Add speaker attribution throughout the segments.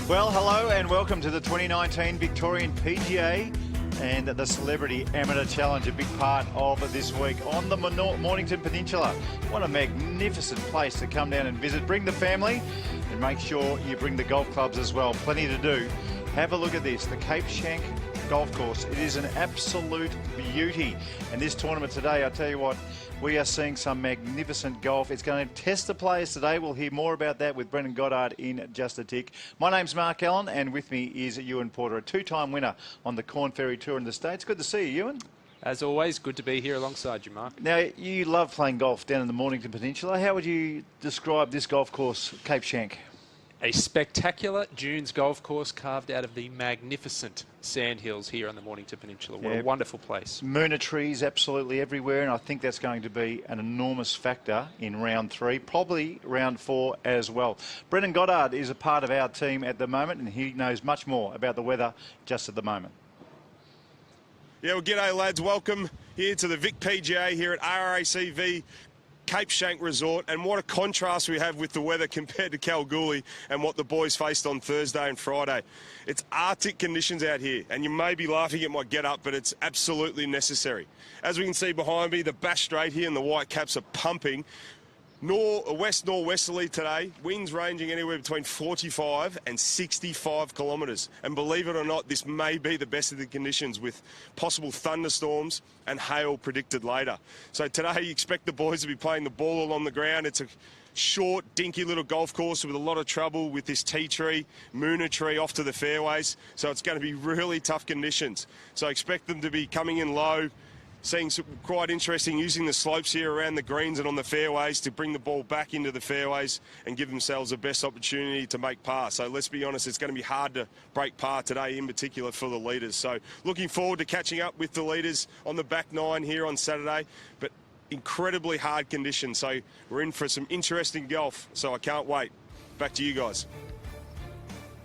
Speaker 1: Well, hello and welcome to the 2019 Victorian PGA and the Celebrity Amateur Challenge, a big part of this week on the Mornington Peninsula. What a magnificent place to come down and visit. Bring the family and make sure you bring the golf clubs as well. Plenty to do. Have a look at this, the Cape Schanck Golf Course. It is an absolute beauty. And this tournament today, I tell you what, we are seeing some magnificent golf. It's going to test the players today. We'll hear more about that with Brendan Goddard in just a tick. My name's Mark Allen, and with me is Ewan Porter, a two-time winner on the Corn Ferry Tour in the States. Good to see you, Ewan.
Speaker 2: As always, good to be here alongside you, Mark.
Speaker 1: Now, you love playing golf down in the Mornington Peninsula. How would you describe this golf course, Cape Schanck?
Speaker 2: A spectacular dunes golf course carved out of the magnificent sandhills here on the Mornington Peninsula. What a wonderful place. Moona trees absolutely everywhere, and I think that's going to be an enormous factor in round 3, probably round 4 as well. Brendan Goddard is a part of our team at the moment, and he knows much more about the weather just at the moment.
Speaker 3: Yeah, well, g'day lads. Welcome here to the Vic PGA here at RACV Cape Schanck Resort, and what a contrast we have with the weather compared to Kalgoorlie and what the boys faced on Thursday and Friday. It's Arctic conditions out here, and you may be laughing at my get-up, but it's absolutely necessary. As we can see behind me, the Bass Strait here and the white caps are pumping. West-northwesterly today, winds ranging anywhere between 45 and 65 kilometres. And believe it or not, this may be the best of the conditions with possible thunderstorms and hail predicted later. So today you expect the boys to be playing the ball along the ground. It's a short, dinky little golf course with a lot of trouble with this tea tree, Moona tree off to the fairways. So it's going to be really tough conditions. So expect them to be coming in low, seeing some quite interesting, using the slopes here around the greens and on the fairways to bring the ball back into the fairways and give themselves the best opportunity to make par. So let's be honest, it's going to be hard to break par today, in particular for the leaders. So looking forward to catching up with the leaders on the back 9 here on Saturday, but incredibly hard conditions. So we're in for some interesting golf, so I can't wait. Back to you guys.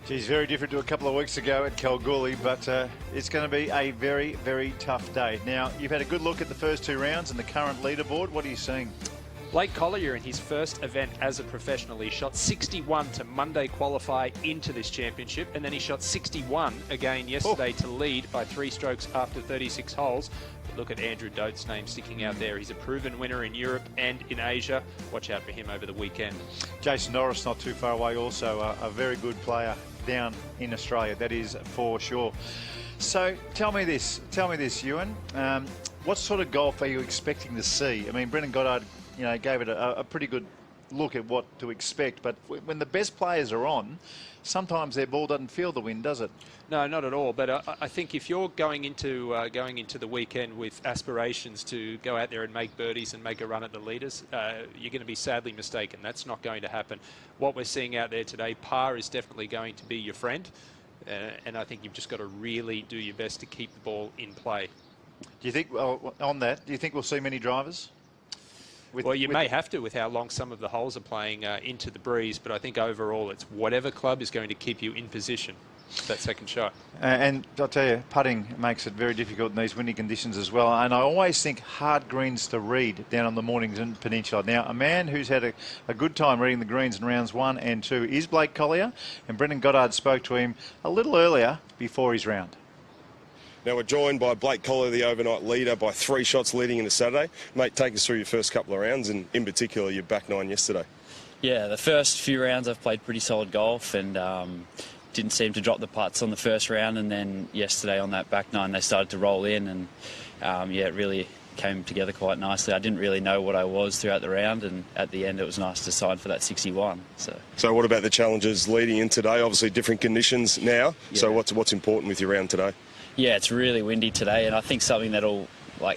Speaker 1: Geez, very different to a couple of weeks ago at Kalgoorlie, but it's going to be a very, very tough day. Now, you've had a good look at the first 2 rounds and the current leaderboard. What are you seeing?
Speaker 2: Blake Collier, in his first event as a professional, he shot 61 to Monday qualify into this championship, and then he shot 61 again yesterday to lead by 3 strokes after 36 holes. But look at Andrew Dote's name sticking out there. He's a proven winner in Europe and in Asia. Watch out for him over the weekend. Jason
Speaker 1: Norris not too far away, also a very good player down in Australia, that is for sure. So tell me this, Ewan. What sort of golf are you expecting to see? I mean, Brendan Goddard, gave it a pretty good look at what to expect, but when the best players are on, sometimes their ball doesn't feel the wind, does it? No, not at all. But I think if you're going into the weekend with aspirations to go out there and make birdies and make a run at the leaders, you're going to be sadly mistaken. That's not going to happen. What we're seeing out there today, par is definitely going to be your friend, and I think you've just got to really do your best to keep the ball in play. Do you think, on that, do you think we'll see many drivers? Well, you may have to with how long some of the holes are playing into the breeze, but I think overall it's whatever club is going to keep you in position for that second shot. And I'll tell you, putting makes it very difficult in these windy conditions as well. And I always think hard greens to read down on the Mornington Peninsula. Now, a man who's had a good time reading the greens in rounds 1 and 2 is Blake Collier, and Brendan Goddard spoke to him a little earlier before his round.
Speaker 3: Now we're joined by Blake Collier, the overnight leader, by 3 shots leading into Saturday. Mate, take us through your first couple of rounds, and in particular your back 9 yesterday. Yeah, the first few rounds I've played pretty solid golf, and didn't seem to drop the putts on the first round, and then yesterday on that back 9 they started to roll in, and yeah, it really came together quite nicely. I didn't really know what I was throughout the round, and at the end it was nice to sign for that 61. So what about the challenges leading in today? Obviously different conditions now, yeah. So what's important with your round today? Yeah, it's really windy today, and I think something that'll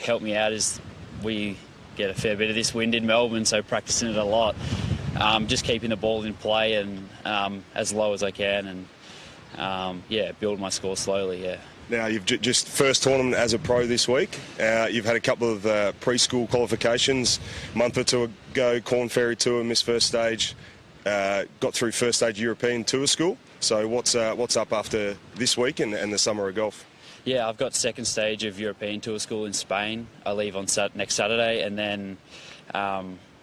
Speaker 3: help me out is we get a fair bit of this wind in Melbourne, so practicing it a lot. Just keeping the ball in play and as low as I can, and yeah, build my score slowly, yeah. Now, you've just first tournament as a pro this week. You've had a couple of preschool qualifications. A month or 2 ago, Corn Ferry Tour, missed first stage, got through first stage European Tour School. So what's up after this week and the summer of golf? Yeah, I've got second stage of European Tour School in Spain. I leave on next Saturday, and then,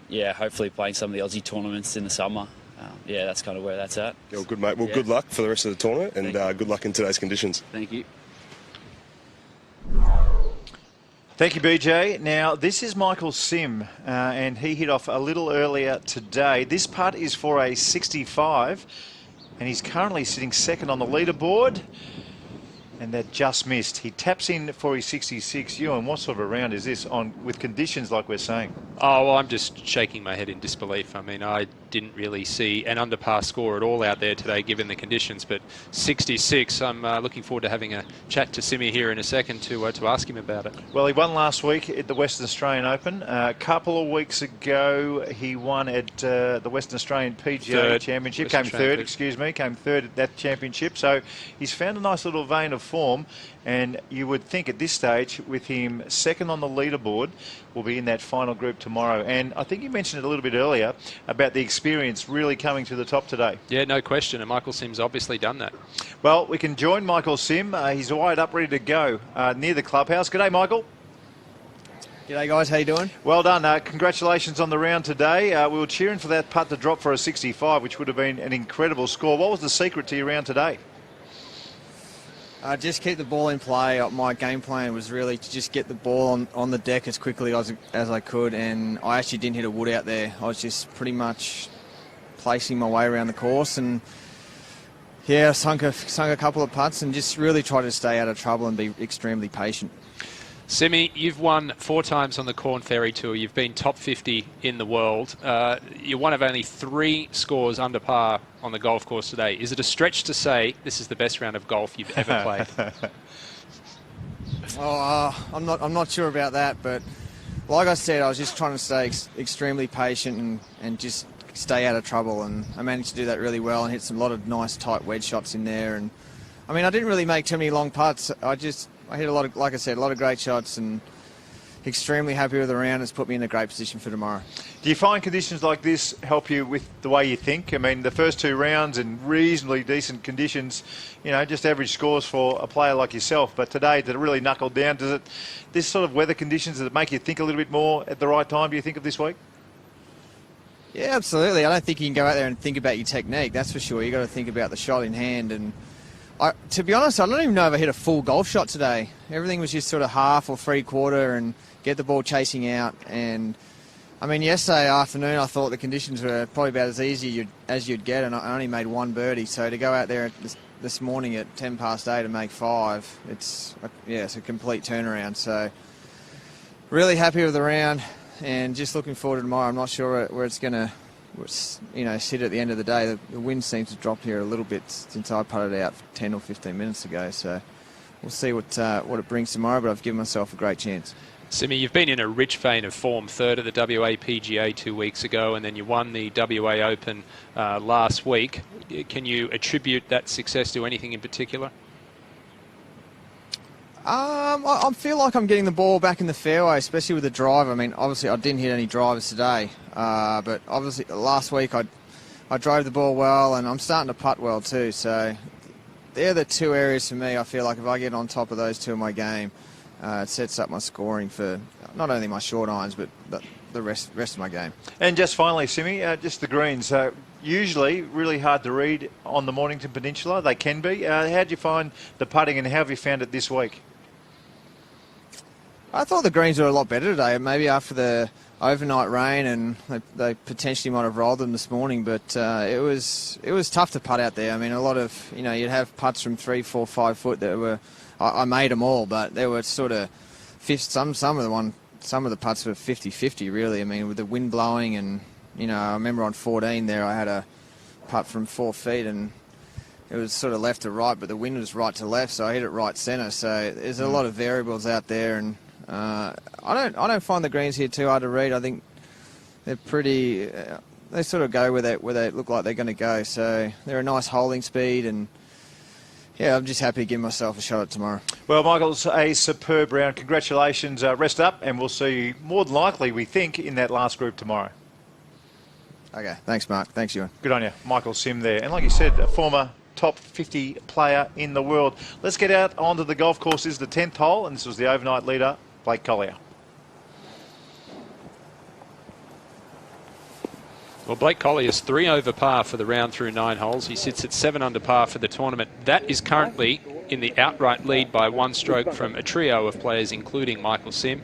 Speaker 3: yeah, hopefully playing some of the Aussie tournaments in the summer.
Speaker 4: yeah, that's kind of where that's at.
Speaker 3: Yeah, well, good, mate. Well, good luck for the rest of the tournament, and good luck in today's conditions.
Speaker 4: Thank you.
Speaker 1: Thank you, BJ. Now, this is Michael Sim, and he hit off a little earlier today. This putt is for a 65, and he's currently sitting second on the leaderboard, and that just missed. He taps in for his 66. Ewan, what sort of a round is this with conditions like we're saying?
Speaker 2: Oh, well, I'm just shaking my head in disbelief. I mean, I didn't really see an under par score at all out there today given the conditions, but 66, I'm looking forward to having a chat to Simi here in a second to ask him about it.
Speaker 1: Well, he won last week at the Western Australian Open. A couple of weeks ago, he won at the Western Australian PGA Championship. Came third at that championship. So he's found a nice little vein of form, and you would think at this stage, with him second on the leaderboard, will be in that final group tomorrow. And I think you mentioned it a little bit earlier about the experience really coming to the top today.
Speaker 2: Yeah, no question, and Michael Sim's obviously done that.
Speaker 1: Well, we can join Michael Sim. He's wired up, ready to go near the clubhouse. G'day, Michael.
Speaker 5: G'day, guys. How you doing?
Speaker 1: Well done. Congratulations on the round today. We were cheering for that putt to drop for a 65, which would have been an incredible score. What was the secret to your round today?
Speaker 5: Just keep the ball in play. My game plan was really to just get the ball on the deck as quickly as I could, and I actually didn't hit a wood out there. I was just pretty much placing my way around the course, and yeah, sunk a couple of putts and just really tried to stay out of trouble and be extremely patient.
Speaker 2: Simi, you've won 4 times on the Corn Ferry Tour. You've been top 50 in the world. You're one of only 3 scores under par on the golf course today. Is it a stretch to say this is the best round of golf you've ever played?
Speaker 5: I'm not sure about that, but like I said, I was just trying to stay extremely patient and just stay out of trouble, and I managed to do that really well and hit a lot of nice tight wedge shots in there. And I mean, I didn't really make too many long putts. I hit a lot of, like I said, a lot of great shots, and extremely happy with the round. It's put me in a great position for tomorrow.
Speaker 1: Do you find conditions like this help you with the way you think? I mean, the first 2 rounds in reasonably decent conditions, you know, just average scores for a player like yourself. But today, to really knuckle down, this sort of weather conditions, does it make you think a little bit more at the right time, do you think, of this week?
Speaker 5: Yeah, absolutely. I don't think you can go out there and think about your technique, that's for sure. You've got to think about the shot in hand, and to be honest, I don't even know if I hit a full golf shot today. Everything was just sort of half or 3/4 and get the ball chasing out. And I mean, yesterday afternoon, I thought the conditions were probably about as easy as you'd get, and I only made 1 birdie. So to go out there this morning at 10 past 8 and make 5, it's a complete turnaround. So really happy with the round, and just looking forward to tomorrow. I'm not sure where it's going to sit at the end of the day. The wind seems to drop here a little bit since I putted out 10 or 15 minutes ago. So we'll see what it brings tomorrow, but I've given myself a great chance.
Speaker 2: Simi, you've been in a rich vein of form. 3rd at the WA PGA 2 weeks ago, and then you won the WA Open last week. Can you attribute that success to anything in particular?
Speaker 5: I feel like I'm getting the ball back in the fairway, especially with the drive. I mean, obviously I didn't hit any drivers today, but obviously last week I drove the ball well, and I'm starting to putt well too. So they're the 2 areas for me. I feel like if I get on top of those 2 in my game, it sets up my scoring for not only my short irons, but the rest of my game. And
Speaker 1: just finally, Simi, just the greens. Usually really hard to read on the Mornington Peninsula. They can be. How do you find the putting, and how have you found it this week?
Speaker 5: I thought the greens were a lot better today, maybe after the overnight rain, and they potentially might have rolled them this morning, but it was tough to putt out there. I mean, a lot of, you'd have putts from 3, 4, 5 foot that were, I made them all, but they were sort of, some of the putts were 50-50 really. I mean, with the wind blowing, and, I remember on 14 there I had a putt from 4 feet, and it was sort of left to right, but the wind was right to left, so I hit it right centre. So there's a lot of variables out there, and I don't find the greens here too hard to read. I think they're pretty. They sort of go where they look like they're going to go. So they're a nice holding speed, and yeah, I'm just happy to give myself a shot at tomorrow. Well, Michael, it's a superb round. Congratulations. Rest up, and we'll see you more than likely, we think, in that last group tomorrow. Okay, thanks, Mark. Thanks, Ewan. Good on you, Michael Sim there. And like you said, a former top 50 player in the world. Let's get out onto the golf course. This is the 10th hole, and this was the overnight leader, Blake Collier.
Speaker 2: Well, Blake Collier's 3 over par for the round through 9 holes. He sits at 7 under par for the tournament. That is currently in the outright lead by 1 stroke from a trio of players, including Michael Sim,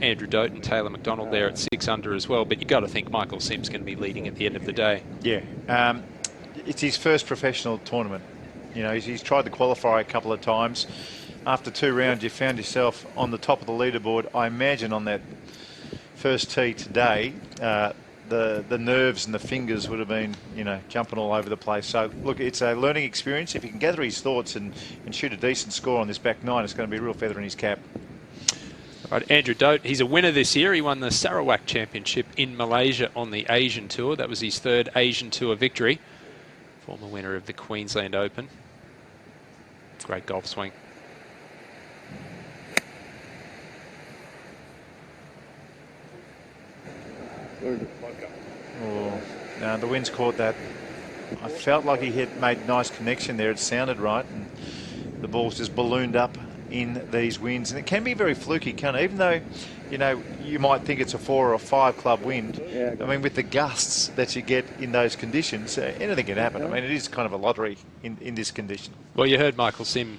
Speaker 2: Andrew Dote and Taylor McDonald there at 6 under as well. But you've got to think Michael Sim's going to be leading at the end of the day.
Speaker 1: Yeah. It's his first professional tournament. You know, he's tried to qualify a couple of times. After 2 rounds, you found yourself on the top of the leaderboard. I imagine on that first tee today, the nerves and the fingers would have been, you know, jumping all over the place. So, look, it's a learning experience. If he can gather his thoughts and shoot a decent score on this back 9, it's going to be a real feather in his cap.
Speaker 2: All right, Andrew Dote, he's a winner this year. He won the Sarawak Championship in Malaysia on the Asian Tour. That was his 3rd Asian Tour victory. Former winner of the Queensland Open. Great golf swing.
Speaker 1: Oh, no, the wind's caught that. I felt like he had made nice connection there. It sounded right, and the ball's just ballooned up in these winds. And it can be very fluky, can't it? Even though, you know, you might think it's a 4 or a 5 club wind. I mean, with the gusts that you get in those conditions, anything can happen. I mean, it is kind of a lottery in this condition.
Speaker 2: Well, you heard Michael Sim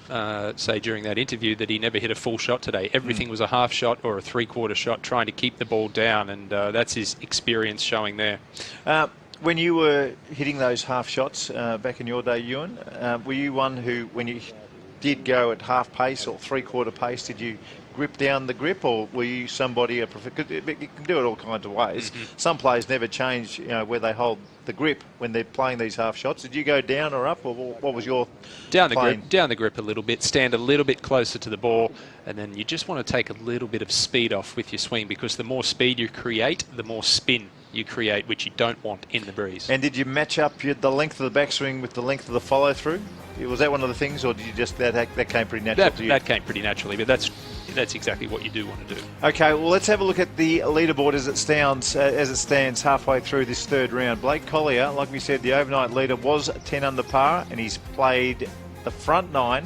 Speaker 2: say during that interview that he never hit a full shot today. Everything was a half shot or a 3/4 shot, trying to keep the ball down, and that's his experience showing there.
Speaker 1: When you were hitting those half shots back in your day, Ewan, were you one who, when you did go at half pace or 3/4 pace, did you grip down the grip, or were you somebody, you can do it all kinds of ways. Some players never change, you know, where they hold the grip when they're playing these half shots. Did you go down or up, or what was your
Speaker 2: down the grip a little bit, stand a little bit closer to the ball, and then you just want to take a little bit of speed off with your swing, because the more speed you create, the more spin you create, which you don't want in the breeze.
Speaker 1: And did you match up the length of the backswing with the length of the follow through? Was that one of the things, or did you just that came pretty naturally to you?
Speaker 2: That came pretty naturally, but that's exactly what you do want to do.
Speaker 1: Okay, well, let's have a look at the leaderboard as it stands halfway through this 3rd round. Blake Collier, like we said, the overnight leader, was 10 under par, and he's played the front 9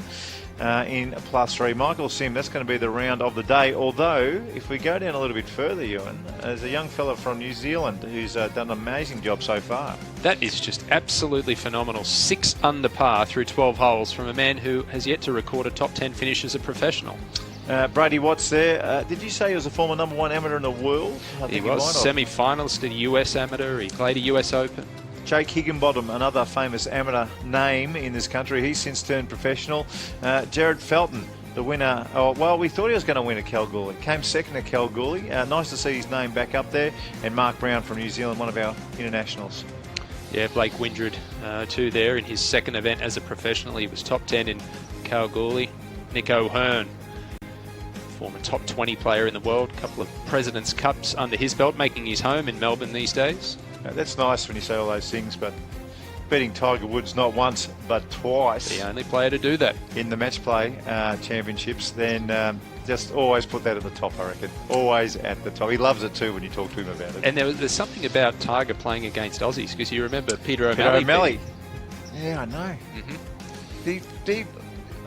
Speaker 1: in +3. Michael Sim, that's going to be the round of the day. Although, if we go down a little bit further, Ewan, there's a young fella from New Zealand who's done an amazing job so far.
Speaker 2: That is just absolutely phenomenal. 6 under par through 12 holes from a man who has yet to record a top 10 finish as a professional.
Speaker 1: Brady Watts there. Did you say he was a former #1 amateur in the world?
Speaker 2: He was semi-finalist in a US amateur. He played a US Open.
Speaker 1: Jake Higginbottom, another famous amateur name in this country. He's since turned professional. Jared Felton, the winner. Oh, well, we thought he was going to win at Kalgoorlie. Came second at Kalgoorlie. Nice to see his name back up there. And Mark Brown from New Zealand, one of our internationals.
Speaker 2: Yeah, Blake Windred too there in his 2nd event as a professional. He was top 10 in Kalgoorlie. Nick O'Hearn, former top 20 player in the world. A couple of President's Cups under his belt, making his home in Melbourne these days.
Speaker 1: That's nice when you say all those things, but beating Tiger Woods not once but twice.
Speaker 2: The only player to do that.
Speaker 1: In the match play championships, then just always put that at the top, I reckon. Always at the top. He loves it too when you talk to him about it.
Speaker 2: And there's something about Tiger playing against Aussies, because you remember Peter O'Malley.
Speaker 1: Yeah, I know.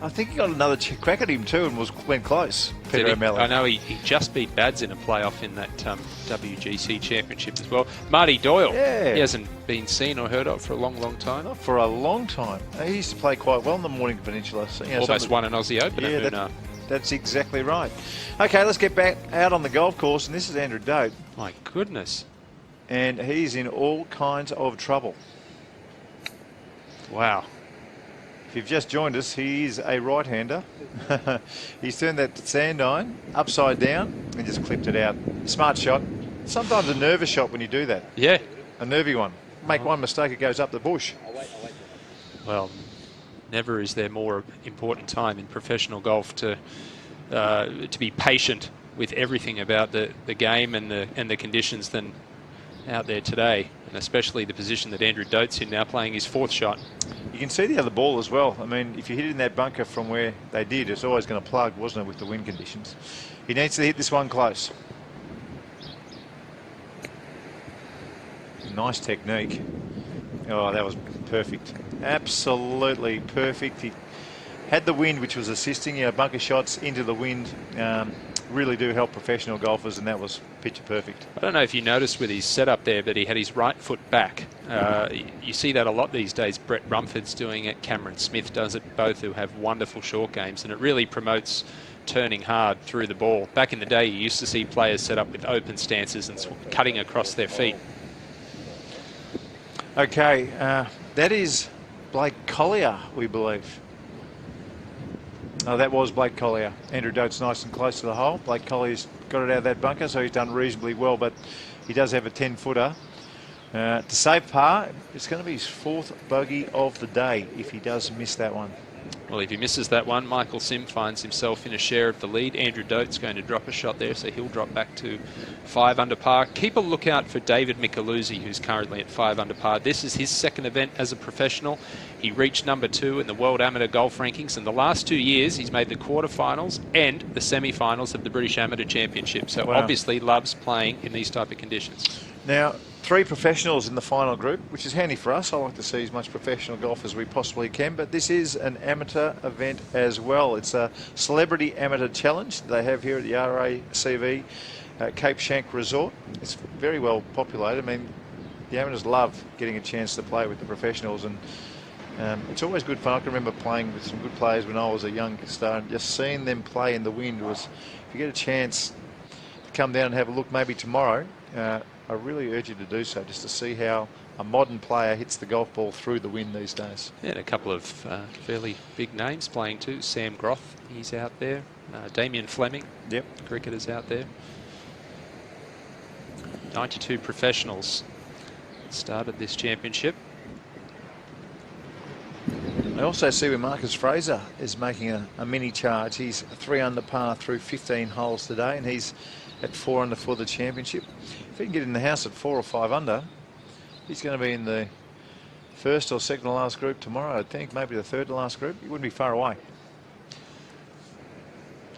Speaker 1: I think he got another crack at him too and went close, Peter O'Malley.
Speaker 2: I know he just beat Bads in a playoff in that WGC Championship as well. Marty Doyle,
Speaker 1: yeah.
Speaker 2: He hasn't been seen or heard of for a long, long time.
Speaker 1: Not for a long time. He used to play quite well in the Mornington Peninsula. So,
Speaker 2: almost won an Aussie Open at Moonah.
Speaker 1: That's exactly right. Okay, let's get back out on the golf course, and this is Andrew Dote.
Speaker 2: My goodness.
Speaker 1: And he's in all kinds of trouble.
Speaker 2: Wow.
Speaker 1: If you've just joined us, he is a right-hander. He's turned that sand iron upside down and just clipped it out. Smart shot. Sometimes a nervous shot when you do that.
Speaker 2: Yeah.
Speaker 1: A nervy one. Make one mistake, it goes up the bush.
Speaker 2: Well, never is there more important time in professional golf to be patient with everything about the game and the conditions than out there today, and especially the position that Andrew Dote's in now, playing his 4th shot.
Speaker 1: You can see the other ball as well. I mean, if you hit it in that bunker from where they did, it's always going to plug, wasn't it, with the wind conditions. He needs to hit this one close. Nice technique. Oh, that was perfect. Absolutely perfect. He had the wind, which was assisting, bunker shots into the wind. really do help professional golfers, and that was picture perfect.
Speaker 2: I don't know if you noticed with his setup there, but he had his right foot back. You see that a lot these days. Brett Rumford's doing it. Cameron Smith does it. Both who have wonderful short games, and it really promotes turning hard through the ball. Back in the day, you used to see players set up with open stances and cutting across their feet.
Speaker 1: Okay, that is Blake Collier, we believe. Oh, that was Blake Collier. Andrew Dote's nice and close to the hole. Blake Collier's got it out of that bunker, so he's done reasonably well, but he does have a 10-footer. To save par, it's going to be his 4th bogey of the day if he does miss that one.
Speaker 2: Well, if he misses that one, Michael Sim finds himself in a share of the lead. Andrew Dote's going to drop a shot there, so he'll drop back to 5 under par. Keep a lookout for David Micheluzzi, who's currently at 5 under par. This is his 2nd event as a professional. He reached number 2 in the World Amateur Golf Rankings. In the last 2 years, he's made the quarterfinals and the semi-finals of the British Amateur Championship. So obviously loves playing in these type of conditions.
Speaker 1: Now, 3 professionals in the final group, which is handy for us. I like to see as much professional golf as we possibly can, but this is an amateur event as well. It's a celebrity amateur challenge they have here at the RACV Cape Schanck Resort. It's very well populated. I mean, the amateurs love getting a chance to play with the professionals, and it's always good fun. I can remember playing with some good players when I was a young star, and just seeing them play in the wind was, if you get a chance to come down and have a look maybe tomorrow, I really urge you to do so, just to see how a modern player hits the golf ball through the wind these days.
Speaker 2: Yeah, and a couple of fairly big names playing too. Sam Groth, he's out there. Damien Fleming,
Speaker 1: yep,
Speaker 2: cricketers out there. 92 professionals started this championship.
Speaker 1: I also see where Marcus Fraser is making a mini charge. He's 3 under par through 15 holes today, and he's at 4 under for the championship. If he can get in the house at 4 or 5 under, he's going to be in the 1st or 2nd to last group tomorrow, I think, maybe the 3rd to last group. He wouldn't be far away.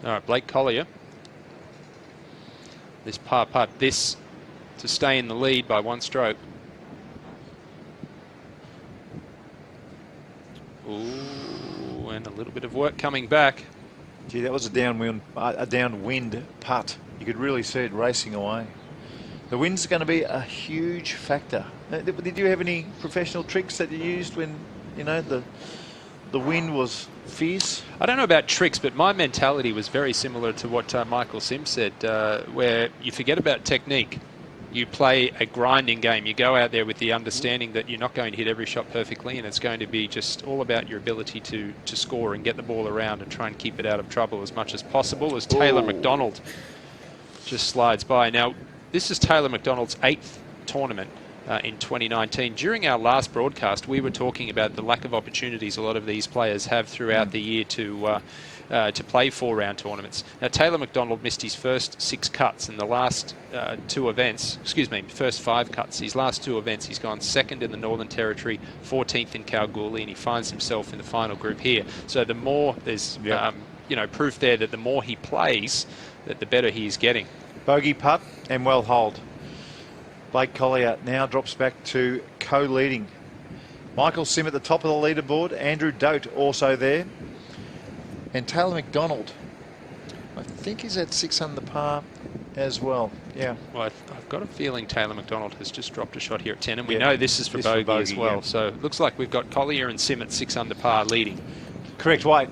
Speaker 2: All right, Blake Collier. This par putt, this to stay in the lead by 1 stroke. Ooh, and a little bit of work coming back.
Speaker 1: Gee, that was a downwind putt. You could really see it racing away. The wind's going to be a huge factor. Did you have any professional tricks that you used when, you know, the wind was fierce?
Speaker 2: I don't know about tricks, but my mentality was very similar to what Michael Sim said, where you forget about technique. You play a grinding game. You go out there with the understanding that you're not going to hit every shot perfectly, and it's going to be just all about your ability to score and get the ball around and try and keep it out of trouble as much as possible, as Taylor McDonald just slides by. Now, this is Taylor McDonald's 8th tournament in 2019. During our last broadcast, we were talking about the lack of opportunities a lot of these players have throughout the year to play 4-round tournaments. Now, Taylor McDonald missed his first 6 cuts in the last 2 events. Excuse me, first 5 cuts. His last 2 events, he's gone 2nd in the Northern Territory, 14th in Kalgoorlie, and he finds himself in the final group here. So the more there's, you know, proof there that the more he plays, that the better he is getting.
Speaker 1: Bogey putt and well holed. Blake Collier now drops back to co-leading. Michael Sim at the top of the leaderboard. Andrew Dote also there. And Taylor McDonald, I think he's at 6 under par as well. Yeah.
Speaker 2: Well, I've got a feeling Taylor McDonald has just dropped a shot here at 10, and we know this is for bogey as well. Yeah. So it looks like we've got Collier and Sim at 6 under par leading.
Speaker 1: Correct weight.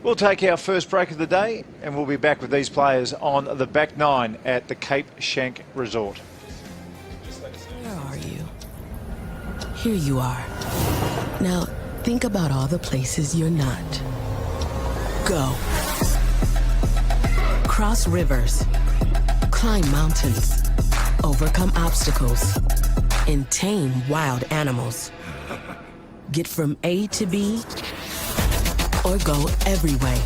Speaker 1: We'll take our first break of the day, and we'll be back with these players on the back 9 at the Cape Schanck Resort.
Speaker 6: Where are you? Here you are. Now, think about all the places you're not. Go. Cross rivers. Climb mountains. Overcome obstacles. And tame wild animals. Get from A to B, or go every way.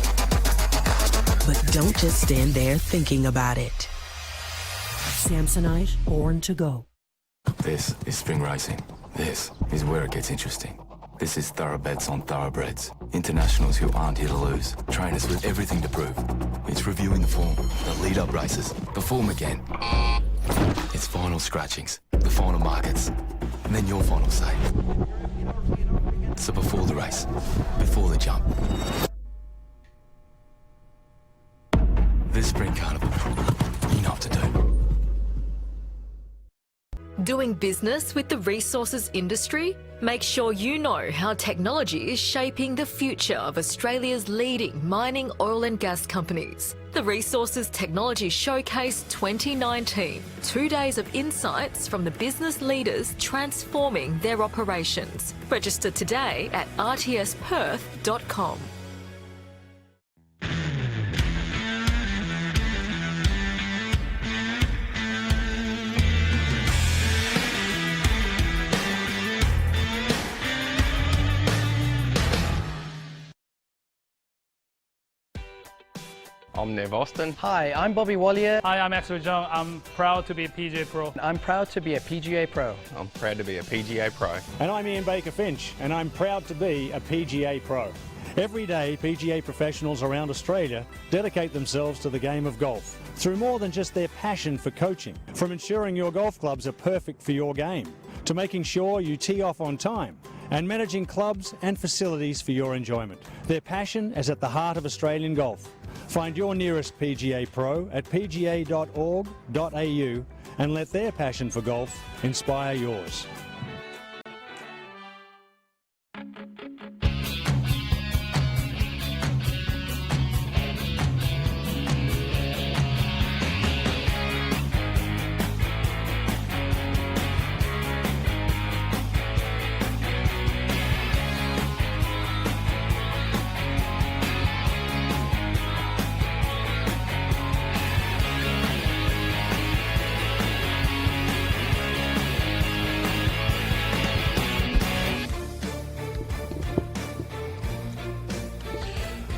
Speaker 6: But don't just stand there thinking about it.
Speaker 7: Samsonite, born to go.
Speaker 8: This is spring racing. This is where it gets interesting. This is thoroughbreds on thoroughbreds. Internationals who aren't here to lose. Trainers with everything to prove. It's reviewing the form, the lead-up races, the form again. It's final scratchings, the final markets, and then your final say. So before the race, before the jump,
Speaker 7: doing business with the resources industry? Make sure you know how technology is shaping the future of Australia's leading mining, oil and gas companies. The Resources Technology Showcase 2019. 2 days of insights from the business leaders transforming their operations. Register today at rtsperth.com.
Speaker 9: I'm Nev Austin.
Speaker 10: Hi, I'm Bobby Wallier.
Speaker 11: Hi, I'm Axel Jung. I'm proud to be a PGA Pro.
Speaker 10: I'm proud to be a PGA Pro.
Speaker 9: I'm proud to be a PGA Pro.
Speaker 12: And I'm Ian Baker Finch, and I'm proud to be a PGA Pro. Every day, PGA professionals around Australia dedicate themselves to the game of golf through more than just their passion for coaching. From ensuring your golf clubs are perfect for your game, to making sure you tee off on time, and managing clubs and facilities for your enjoyment. Their passion is at the heart of Australian golf. Find your nearest PGA Pro at pga.org.au and let their passion for golf inspire yours.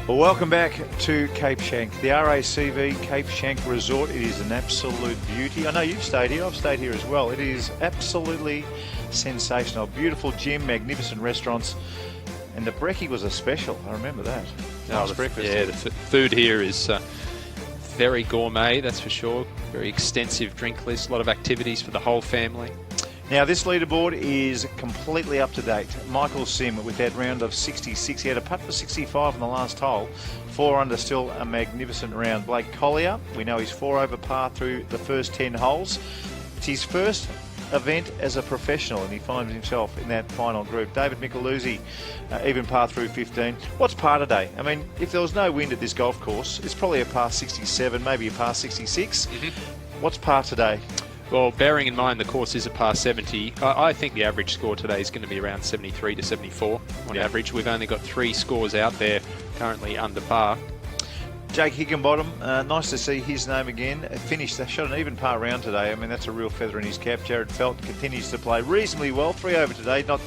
Speaker 1: Well, welcome back to Cape Schanck, the RACV Cape Schanck Resort. It is an absolute beauty. I know you've stayed here. I've stayed here as well. It is absolutely sensational. Beautiful gym, magnificent restaurants, and the brekkie was a special. I remember that. Nice breakfast.
Speaker 2: Yeah, the food here is very gourmet, that's for sure. Very extensive drink list, a lot of activities for the whole family.
Speaker 1: Now, this leaderboard is completely up to date. Michael Sim with that round of 66. He had a putt for 65 on the last hole. 4 under, still a magnificent round. Blake Collier, we know he's 4 over par through the first 10 holes. It's his first event as a professional, and he finds himself in that final group. David Micheluzzi, even par through 15. What's par today? I mean, if there was no wind at this golf course, it's probably a par 67, maybe a par 66. What's par today?
Speaker 2: Well, bearing in mind the course is a par 70, I think the average score today is going to be around 73 to 74 on average. We've only got 3 scores out there currently under par.
Speaker 1: Jake Higginbottom, nice to see his name again. Finished, shot an even par round today. I mean, that's a real feather in his cap. Jared Felt continues to play reasonably well. 3 over today, not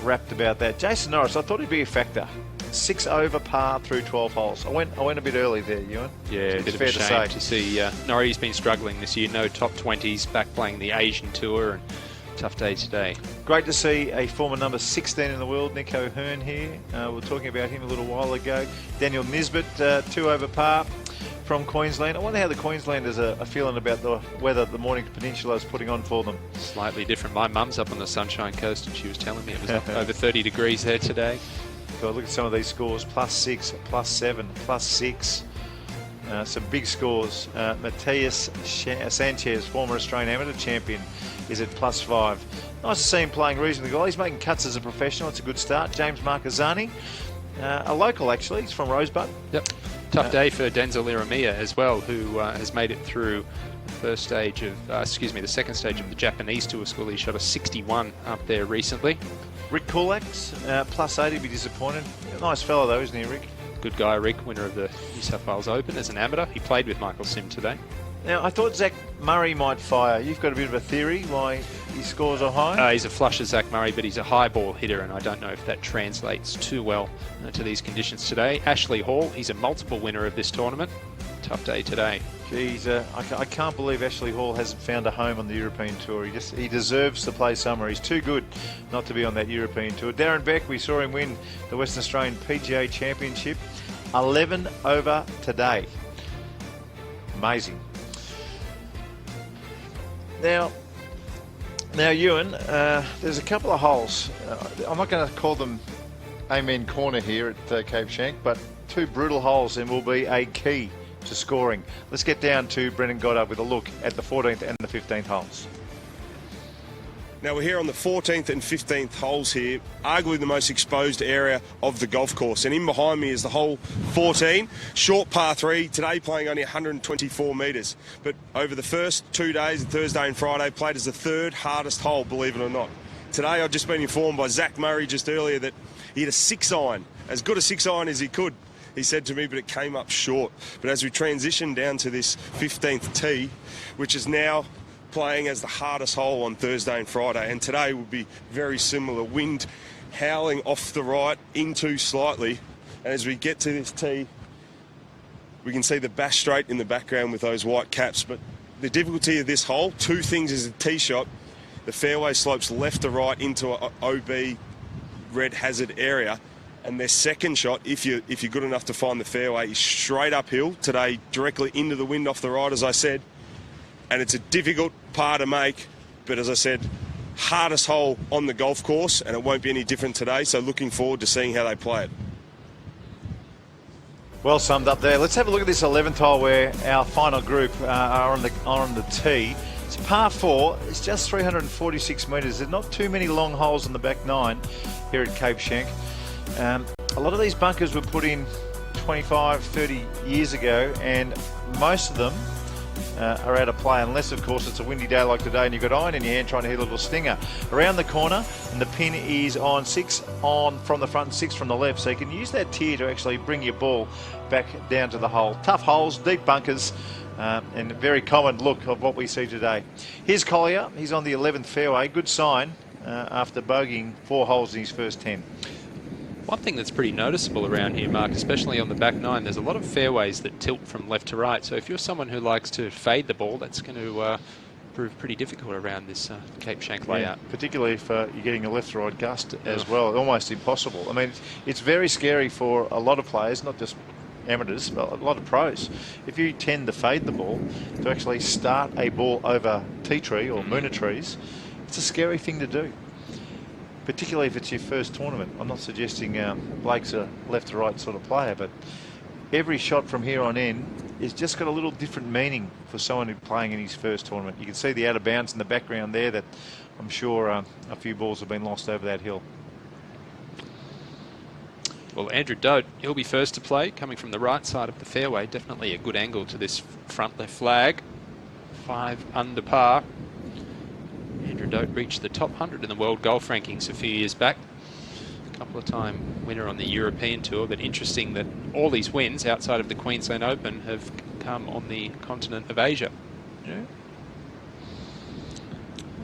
Speaker 1: wrapped about that. Jason Norris, I thought he'd be a factor. 6 over par through 12 holes. I went a bit early there, Ewan.
Speaker 2: Yeah, it's a bit of a shame to see. Norrie's been struggling this year. No top 20s, back playing the Asian Tour, and tough day today.
Speaker 1: Great to see a former number 16 in the world, Nick O'Hearn, here. We were talking about him a little while ago. Daniel Nisbet, 2 over par from Queensland. I wonder how the Queenslanders are feeling about the weather the Mornington Peninsula is putting on for them.
Speaker 2: Slightly different. My mum's up on the Sunshine Coast, and she was telling me it was over 30 degrees there today.
Speaker 1: God, look at some of these scores. +6, +7, +6. Some big scores. Matthias Sanchez, former Australian amateur champion, is at +5. Nice to see him playing reasonably well. He's making cuts as a professional. It's a good start. James Marquezani, a local actually. He's from Rosebud.
Speaker 2: Yep. Tough day for Denzel Iramia as well, who has made it through the second stage of the Japanese Tour School. He shot a 61 up there recently.
Speaker 1: Rick Kulaks, +80, be disappointed. Nice fellow though, isn't he, Rick?
Speaker 2: Good guy, Rick, winner of the New South Wales Open as an amateur. He played with Michael Sim today.
Speaker 1: Now, I thought Zach Murray might fire. You've got a bit of a theory why his scores are high?
Speaker 2: He's a flush as Zach Murray, but he's a high ball hitter, and I don't know if that translates too well to these conditions today. Ashley Hall, he's a multiple winner of this tournament. Tough day today.
Speaker 1: Geez, I can't believe Ashley Hall hasn't found a home on the European Tour. He deserves to play somewhere. He's too good not to be on that European Tour. Darren Beck, we saw him win the Western Australian PGA Championship. 11 over today. Amazing. Now Ewan, there's a couple of holes. I'm not going to call them Amen Corner here at Cape Schanck, but 2 brutal holes and will be a key to scoring. Let's get down to Brendan Goddard with a look at the 14th and the 15th holes.
Speaker 3: Now we're here on the 14th and 15th holes here, arguably the most exposed area of the golf course. And in behind me is the hole 14, short par 3, today playing only 124 metres. But over the first 2 days, Thursday and Friday, played as the third hardest hole, believe it or not. Today I've just been informed by Zach Murray just earlier that he had a 6-iron, as good a 6-iron as he could, he said to me, but it came up short. But as we transition down to this 15th tee, which is now playing as the hardest hole on Thursday and Friday, and today will be very similar. Wind howling off the right, into slightly, and as we get to this tee, we can see the Bash Strait in the background with those white caps. But the difficulty of this hole, two things is a tee shot. The fairway slopes left to right into an OB red hazard area, and their second shot, if you're good enough to find the fairway, is straight uphill today, directly into the wind off the right, as I said. And it's a difficult par to make, but as I said, hardest hole on the golf course, and it won't be any different today, so looking forward to seeing how they play it.
Speaker 1: Well summed up there. Let's have a look at this 11th hole where our final group are on the tee. It's par 4, it's just 346 metres. There's not too many long holes on the back 9 here at Cape Schanck. A lot of these bunkers were put in 25, 30 years ago, and most of them are out of play, unless of course it's a windy day like today and you've got iron in your hand trying to hit a little stinger. Around the corner, and the pin is on 6 on from the front and 6 from the left, so you can use that tier to actually bring your ball back down to the hole. Tough holes, deep bunkers, and a very common look of what we see today. Here's Collier, he's on the 11th fairway, good sign after bogeying 4 holes in his first 10.
Speaker 2: One thing that's pretty noticeable around here, Mark, especially on the back 9, there's a lot of fairways that tilt from left to right. So if you're someone who likes to fade the ball, that's going to prove pretty difficult around this Cape Schanck layout.
Speaker 1: Yeah, particularly if you're getting a left to right gust as well, almost impossible. I mean, it's very scary for a lot of players, not just amateurs, but a lot of pros. If you tend to fade the ball, to actually start a ball over tea tree or mooner trees, it's a scary thing to do. Particularly if it's your first tournament. I'm not suggesting Blake's a left to right sort of player, but every shot from here on in is just got a little different meaning for someone who's playing in his first tournament. You can see the out of bounds in the background there, that I'm sure a few balls have been lost over that hill.
Speaker 2: Well, Andrew Dote, he'll be first to play, coming from the right side of the fairway. Definitely a good angle to this front left flag. 5 under par. Andrew Dote reached the top 100 in the world golf rankings a few years back. A couple of time winner on the European Tour, but interesting that all these wins outside of the Queensland Open have come on the continent of Asia.
Speaker 1: Yeah.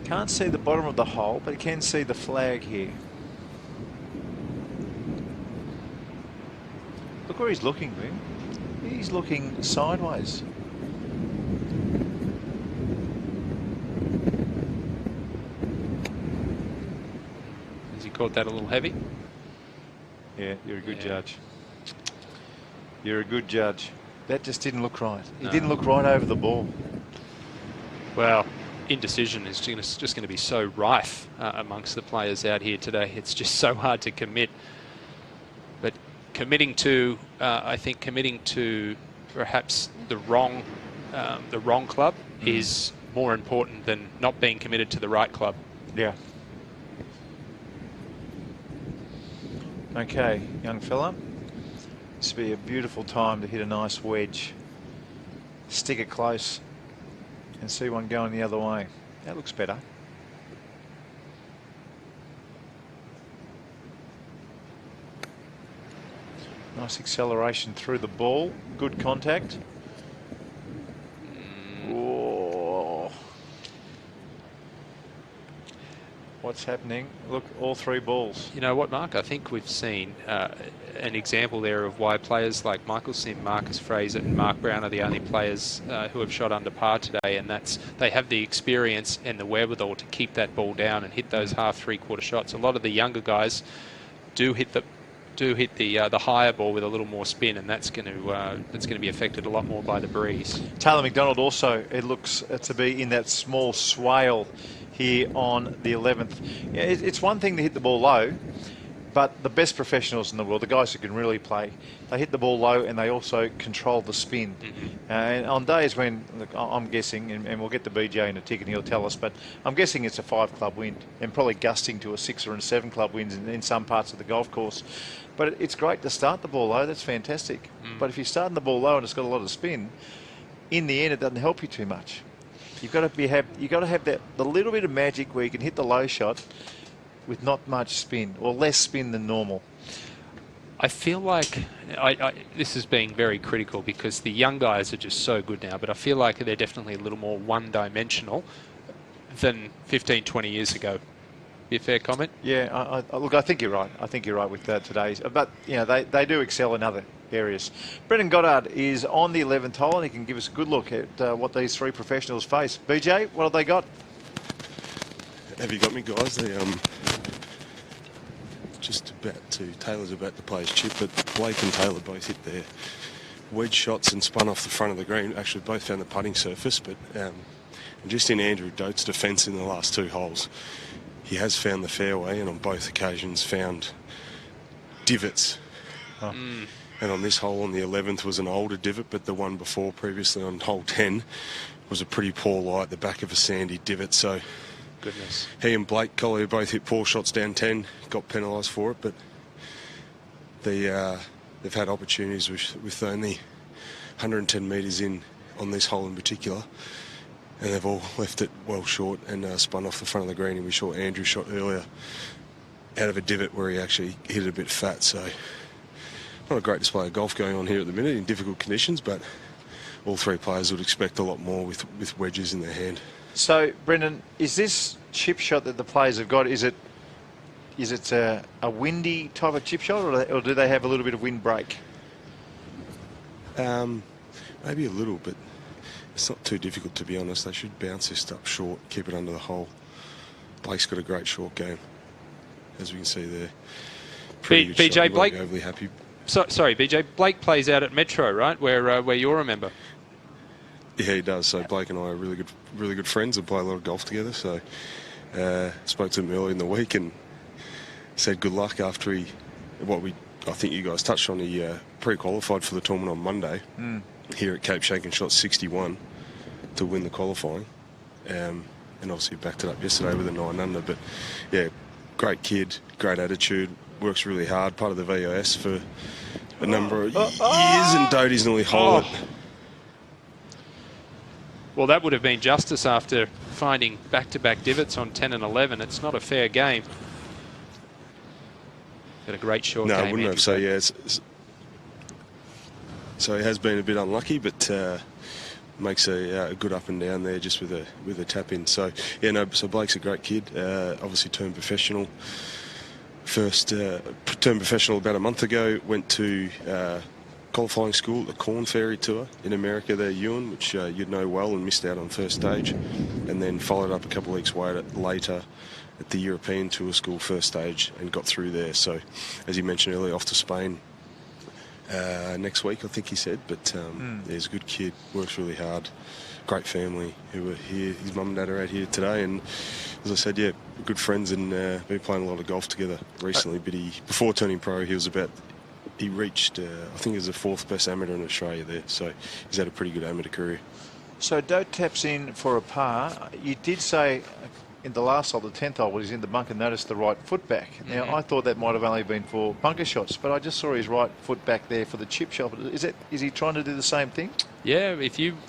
Speaker 1: Can't see the bottom of the hole, but you can see the flag here. Look where he's looking, Vim. He's looking sideways.
Speaker 2: Caught that a little heavy.
Speaker 1: Yeah, you're a good judge. You're a good judge. That just didn't look right. He didn't look right over the ball.
Speaker 2: Well, indecision is just going to be so rife amongst the players out here today. It's just so hard to commit. But committing to, I think, committing to perhaps the wrong club is more important than not being committed to the right club.
Speaker 1: Yeah. Okay, young fella, this will be a beautiful time to hit a nice wedge. Stick it close and see one going the other way. That looks better. Nice acceleration through the ball, good contact. Whoa. What's happening? Look, all 3 balls.
Speaker 2: You know what, Mark? I think we've seen an example there of why players like Michael Sim, Marcus Fraser and Mark Brown are the only players who have shot under par today, and that's they have the experience and the wherewithal to keep that ball down and hit those half, 3/4 shots. A lot of the younger guys do hit the higher ball with a little more spin, and that's going to be affected a lot more by the breeze.
Speaker 1: Taylor McDonald also, it looks to be in that small swale here on the 11th. It's one thing to hit the ball low. But the best professionals in the world, the guys who can really play, they hit the ball low and they also control the spin. And on days when, look, I'm guessing, and we'll get the BJ in a tick and he'll tell us, but I'm guessing it's a 5-club wind and probably gusting to a 6 or a 7-club winds in some parts of the golf course. But it's great to start the ball low, that's fantastic. But if you're starting the ball low and it's got a lot of spin, in the end it doesn't help you too much. You've got to have that the little bit of magic where you can hit the low shot with not much spin, or less spin than normal.
Speaker 2: I feel like this is being very critical because the young guys are just so good now, but I feel like they're definitely a little more one-dimensional than 15, 20 years ago. Be a fair comment?
Speaker 1: Yeah, look, I think you're right. I think you're right with today's. But, you know, they do excel in other areas. Brendan Goddard is on the 11th hole and he can give us a good look at what these three professionals face. BJ, what have they got?
Speaker 3: Have you got me, guys? They just about to, Taylor's about to play his chip, but Blake and Taylor both hit their wedge shots and spun off the front of the green. Actually, both found the putting surface, but just in Andrew Dote's defence in the last 2 holes, he has found the fairway and on both occasions found divots. And on this hole on the 11th was an older divot, but the one before previously on hole 10 was a pretty poor lie at the back of a sandy divot. So
Speaker 2: goodness.
Speaker 3: He and Blake Collier both hit poor shots down 10, got penalised for it, but they've had opportunities with only 110 metres in on this hole in particular, and they've all left it well short and spun off the front of the green. And we saw Andrew shot earlier out of a divot where he actually hit it a bit fat. So not a great display of golf going on here at the minute in difficult conditions, but all three players would expect a lot more with wedges in their hand.
Speaker 1: So, Brendan, is this chip shot that the players have got, is it a windy type of chip shot, or do they have a little bit of wind break?
Speaker 3: Maybe a little, but it's not too difficult, to be honest. They should bounce this up short, keep it under the hole. Blake's got a great short game, as we can see there.
Speaker 2: BJ, Blake,
Speaker 3: overly happy.
Speaker 2: Sorry, BJ, Blake plays out at Metro, right, where you're a member?
Speaker 3: Yeah, he does. So Blake and I are really good friends and play a lot of golf together. So spoke to him early in the week and said good luck after I think you guys touched on, he pre-qualified for the tournament on Monday here at Cape Schanck and shot 61 to win the qualifying. And obviously backed it up yesterday with a 9 under. But yeah, great kid, great attitude, works really hard, part of the VIS for a number of years, and Doty's nearly holed it.
Speaker 2: Well, that would have been justice after finding back-to-back divots on 10 and 11. It's not a fair game. Got a great short game.
Speaker 3: No, I wouldn't have. So, yeah, so he has been a bit unlucky, but makes a good up and down there just with a tap in. So, yeah, no, so Blake's a great kid. Obviously turned professional. First turned professional about a month ago, went to qualifying school at the Corn Ferry Tour in America there, Ewan, which you'd know well, and missed out on first stage, and then followed up a couple of weeks later at the European Tour School first stage and got through there. So, as you mentioned earlier, off to Spain next week, I think he said. But he's a good kid, works really hard, great family who are here. His mum and dad are out here today, and as I said, yeah, good friends, and been playing a lot of golf together recently. But before turning pro, he reached, I think he was the 4th best amateur in Australia there, so he's had a pretty good amateur career.
Speaker 1: So Dote taps in for a par. You did say in the last hole, the 10th hole, when he's in the bunker, noticed the right foot back. Now, I thought that might have only been for bunker shots, but I just saw his right foot back there for the chip shot. Is he trying to do the same thing? Yeah,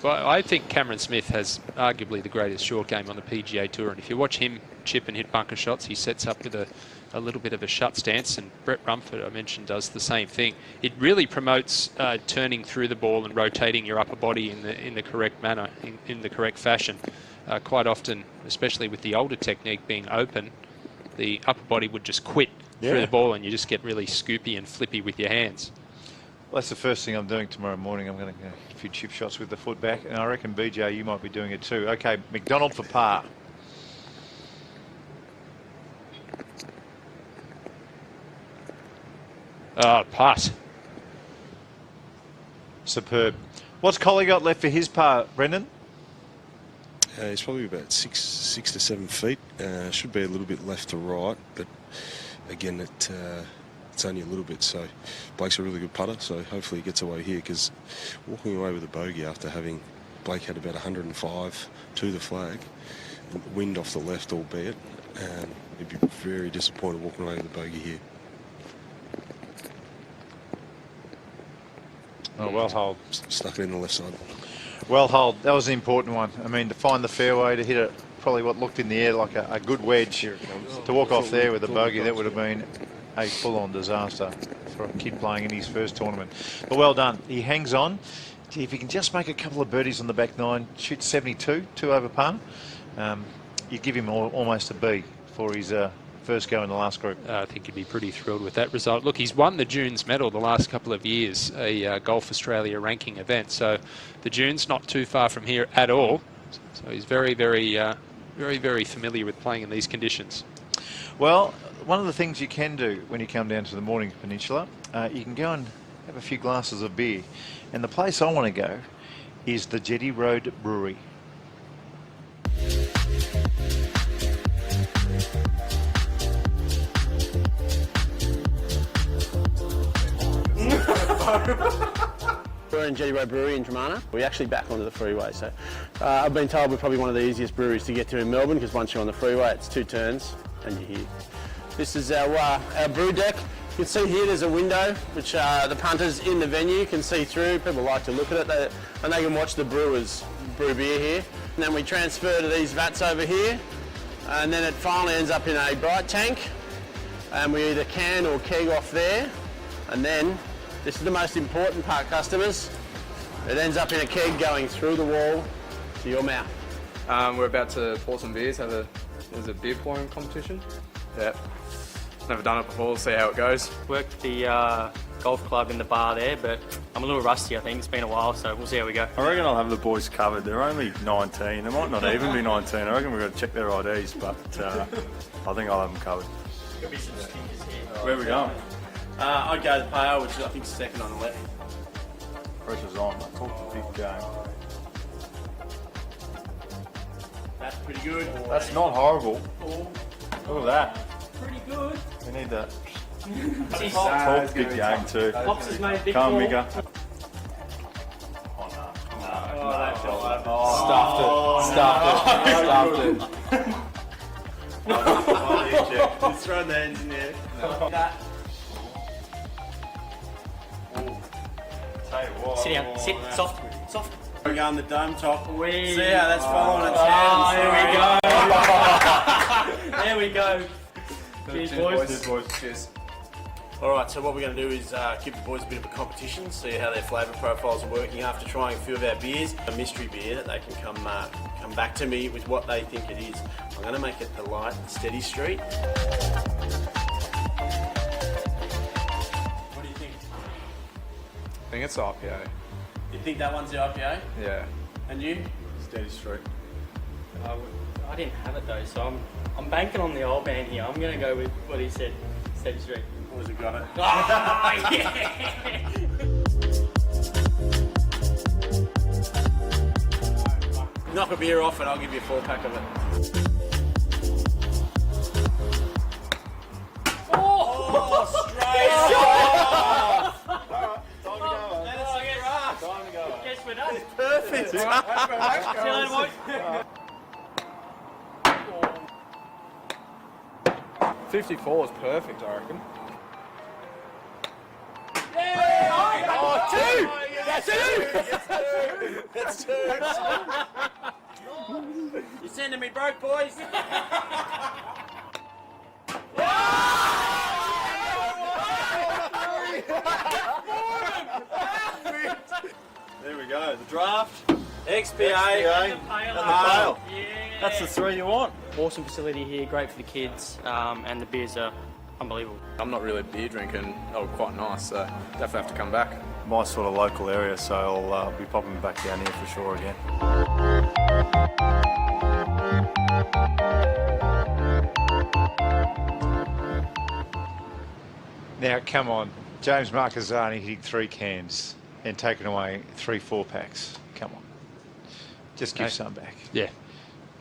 Speaker 2: I think Cameron Smith has arguably the greatest short game on the PGA Tour, and if you watch him chip and hit bunker shots, he sets up with a little bit of a shut stance, and Brett Rumford, I mentioned, does the same thing. It really promotes turning through the ball and rotating your upper body in the correct manner, in the correct fashion. Quite often, especially with the older technique being open, the upper body would just quit through the ball and you just get really scoopy and flippy with your hands.
Speaker 1: Well, that's the first thing I'm doing tomorrow morning. I'm going to get a few chip shots with the foot back, and I reckon, BJ, you might be doing it too. Okay, McDonald for par.
Speaker 2: Putt.
Speaker 1: Superb. What's Collie got left for his par, Brendan?
Speaker 3: He's probably about 6 to 7 feet. Should be a little bit left to right, but again, it's only a little bit. So Blake's a really good putter, so hopefully he gets away here, because walking away with a bogey after having Blake had about 105 to the flag, wind off the left albeit, he'd be very disappointed walking away with a bogey here.
Speaker 1: Oh, well hold.
Speaker 3: Stuck it in the left side.
Speaker 1: Well hold. That was the important one. I mean, to find the fairway, to hit it probably what looked in the air like a good wedge. To walk off there with a bogey, that would have been a full-on disaster for a kid playing in his first tournament. But well done. He hangs on. If he can just make a couple of birdies on the back nine, shoot 72, 2 over par, you give him almost a B for his first go in the last group.
Speaker 2: I think he'd be pretty thrilled with that result. Look, he's won the Dunes medal the last couple of years, a Golf Australia ranking event. So the Dunes not too far from here at all. So he's very, very familiar with playing in these conditions.
Speaker 1: Well, one of the things you can do when you come down to the Mornington Peninsula, you can go and have a few glasses of beer. And the place I want to go is the Jetty Road Brewery.
Speaker 13: We're in Jetty Road Brewery in Dromana. We're actually back onto the freeway, so I've been told we're probably one of the easiest breweries to get to in Melbourne, because once you're on the freeway, it's 2 turns and you're here. This is our brew deck. You can see here there's a window which the punters in the venue can see through. People like to look at it, and they can watch the brewers brew beer here. And then we transfer to these vats over here, and then it finally ends up in a bright tank, and we either can or keg off there, and then this is the most important part, customers. It ends up in a keg going through the wall to your mouth.
Speaker 9: We're about to pour some beers. There's a beer pouring competition. Yeah. Never done it before. We'll see how it goes.
Speaker 14: Worked the golf club in the bar there, but I'm a little rusty, I think. It's been a while, so we'll see how we go.
Speaker 15: I reckon I'll have the boys covered. They're only 19. They might not even be 19. I reckon we've got to check their IDs, but I think I'll have them covered.
Speaker 14: Could be some stinkers here.
Speaker 15: Where are we going?
Speaker 13: I'd go the pale, which I think is second on the left.
Speaker 15: Pressure's on. I talked a big game.
Speaker 13: That's pretty good.
Speaker 15: That's not horrible. Look at that.
Speaker 14: Pretty good.
Speaker 15: We need that.
Speaker 14: Talk
Speaker 15: big game too.
Speaker 14: Pops has made a big
Speaker 15: Come
Speaker 14: call.
Speaker 15: bigger.
Speaker 14: Stuffed it.
Speaker 13: Just throwing the hands in there.
Speaker 14: Sit down. Sit. Soft.
Speaker 13: We're going the dome top.
Speaker 14: See
Speaker 13: See how that's following its hands.
Speaker 14: There we go. Cheers, boys.
Speaker 15: Cheers, boys. Cheers.
Speaker 13: Alright, so what we're going to do is give the boys a bit of a competition, see how their flavour profiles are working after trying a few of our beers. A mystery beer that they can come back to me with what they think it is. I'm going to make it the light steady street. What do you think?
Speaker 9: I think it's IPA.
Speaker 13: You think that one's the IPA?
Speaker 9: Yeah.
Speaker 13: And you?
Speaker 15: Steady street.
Speaker 14: I didn't have it though, so I'm banking on the old man here. I'm going to go with what he said. Steady street.
Speaker 13: Boys have got it.
Speaker 14: Oh, yeah!
Speaker 13: Knock a beer off and I'll give you a 4-pack of it.
Speaker 14: Oh,
Speaker 13: straight!
Speaker 14: Time to go. Guess we're done.
Speaker 13: Perfect.
Speaker 14: See you later, boys.
Speaker 9: 54 is perfect, I reckon.
Speaker 13: Oh, 2! That's 2! You're sending me broke, boys.
Speaker 15: There we go. The draft.
Speaker 13: XPA
Speaker 15: and the pale.
Speaker 14: Yeah.
Speaker 15: That's the 3 you want.
Speaker 14: Awesome facility here, great for the kids, and the beers are unbelievable.
Speaker 9: I'm not really a beer drinker, and they were quite nice, so definitely have to come back.
Speaker 15: My sort of local area, so I'll be popping back down here for sure again.
Speaker 1: Now, come on. James Marcazzani hitting 3 cans and taking away 3 4-packs. Come on. Just give some back.
Speaker 2: Yeah.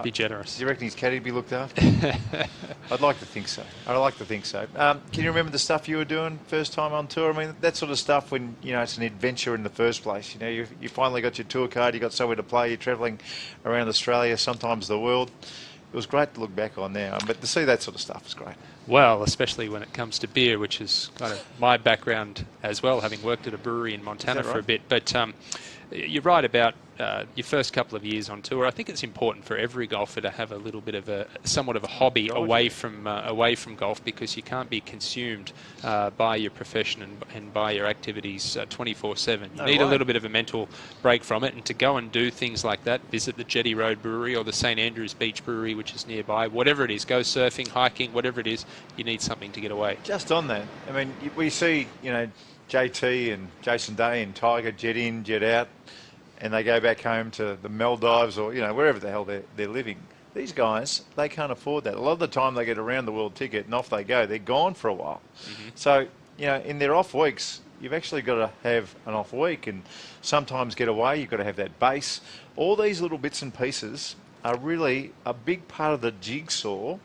Speaker 2: Be generous.
Speaker 1: Do you reckon his caddy be looked after? I'd like to think so. I'd like to think so. Can you remember the stuff you were doing first time on tour? I mean, that sort of stuff when, you know, it's an adventure in the first place. You know, you finally got your tour card, you got somewhere to play, you're travelling around Australia, sometimes the world. It was great to look back on now, but to see that sort of stuff is great.
Speaker 2: Well, especially when it comes to beer, which is kind of my background as well, having worked at a brewery in Montana for a bit. But you're right about your first couple of years on tour. I think it's important for every golfer to have a little bit of somewhat of a hobby away from golf, because you can't be consumed by your profession and by your activities 24/7. You need a little bit of a mental break from it, and to go and do things like that, visit the Jetty Road Brewery or the St Andrews Beach Brewery, which is nearby, whatever it is, go surfing, hiking, whatever it is, you need something to get away.
Speaker 1: Just on that, I mean, we see, you know, JT and Jason Day and Tiger jet in, jet out, and they go back home to the Maldives or, you know, wherever the hell they're living. These guys, they can't afford that. A lot of the time they get a round the world ticket and off they go. They're gone for a while. So, you know, in their off weeks, you've actually got to have an off week and sometimes get away. You've got to have that base. All these little bits and pieces are really a big part of the jigsaw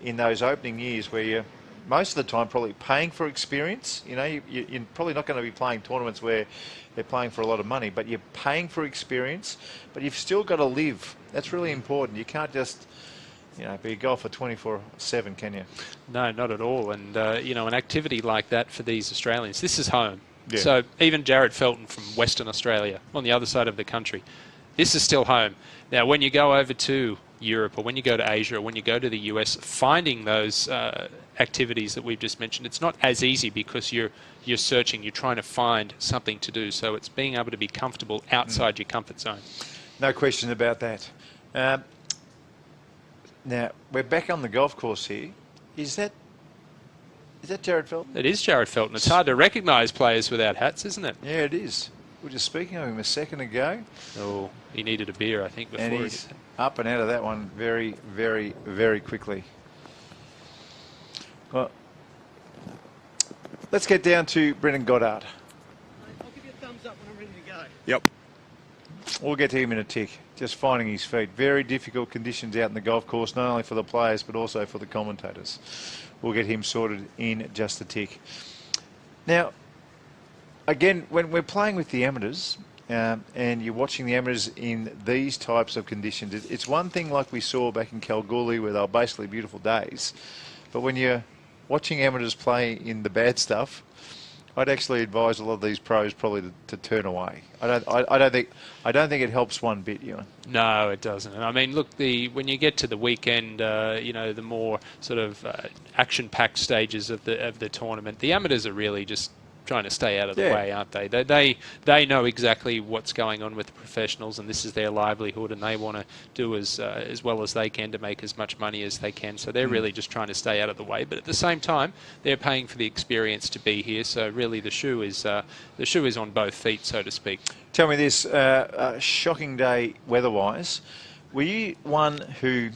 Speaker 1: in those opening years where you're most of the time probably paying for experience. You know, you're probably not going to be playing tournaments where they're playing for a lot of money, but you're paying for experience, but you've still got to live. That's really important. You can't just, you know, be a golfer 24/7, can you?
Speaker 2: No, not at all. And, you know, an activity like that for these Australians, this is home.
Speaker 1: Yeah.
Speaker 2: So even Jared Felton from Western Australia, on the other side of the country, this is still home. Now, when you go over to Europe or when you go to Asia or when you go to the US, finding those activities that we've just mentioned, it's not as easy because you're searching, you're trying to find something to do. So it's being able to be comfortable outside your comfort zone.
Speaker 1: No question about that. Now, we're back on the golf course here. Is that Jared Felton?
Speaker 2: It is Jared Felton. It's hard to recognise players without hats, isn't it?
Speaker 1: Yeah, it is. We were just speaking of him a second ago.
Speaker 2: Oh, he needed a beer, I think, before.
Speaker 1: And he's up and out of that one very, very, very quickly. Well, let's get down to Brendan Goddard.
Speaker 13: I'll give you a thumbs up when I'm ready to go.
Speaker 1: Yep. We'll get to him in a tick. Just finding his feet. Very difficult conditions out in the golf course, not only for the players but also for the commentators. We'll get him sorted in just a tick. Now, again, when we're playing with the amateurs and you're watching the amateurs in these types of conditions, it's one thing like we saw back in Kalgoorlie where they were basically beautiful days. But when you're watching amateurs play in the bad stuff, I'd actually advise a lot of these pros probably to turn away. I don't think it helps one bit, Ewan.
Speaker 2: No, it doesn't. And I mean, look, when you get to the weekend, you know, the more sort of action-packed stages of the tournament, the amateurs are really just trying to stay out of the way, aren't they? They know exactly what's going on with the professionals, and this is their livelihood, and they want to do as well as they can to make as much money as they can. So they're really just trying to stay out of the way. But at the same time, they're paying for the experience to be here. So really, the shoe is on both feet, so to speak.
Speaker 1: Tell me this: a shocking day weather-wise. Were you one who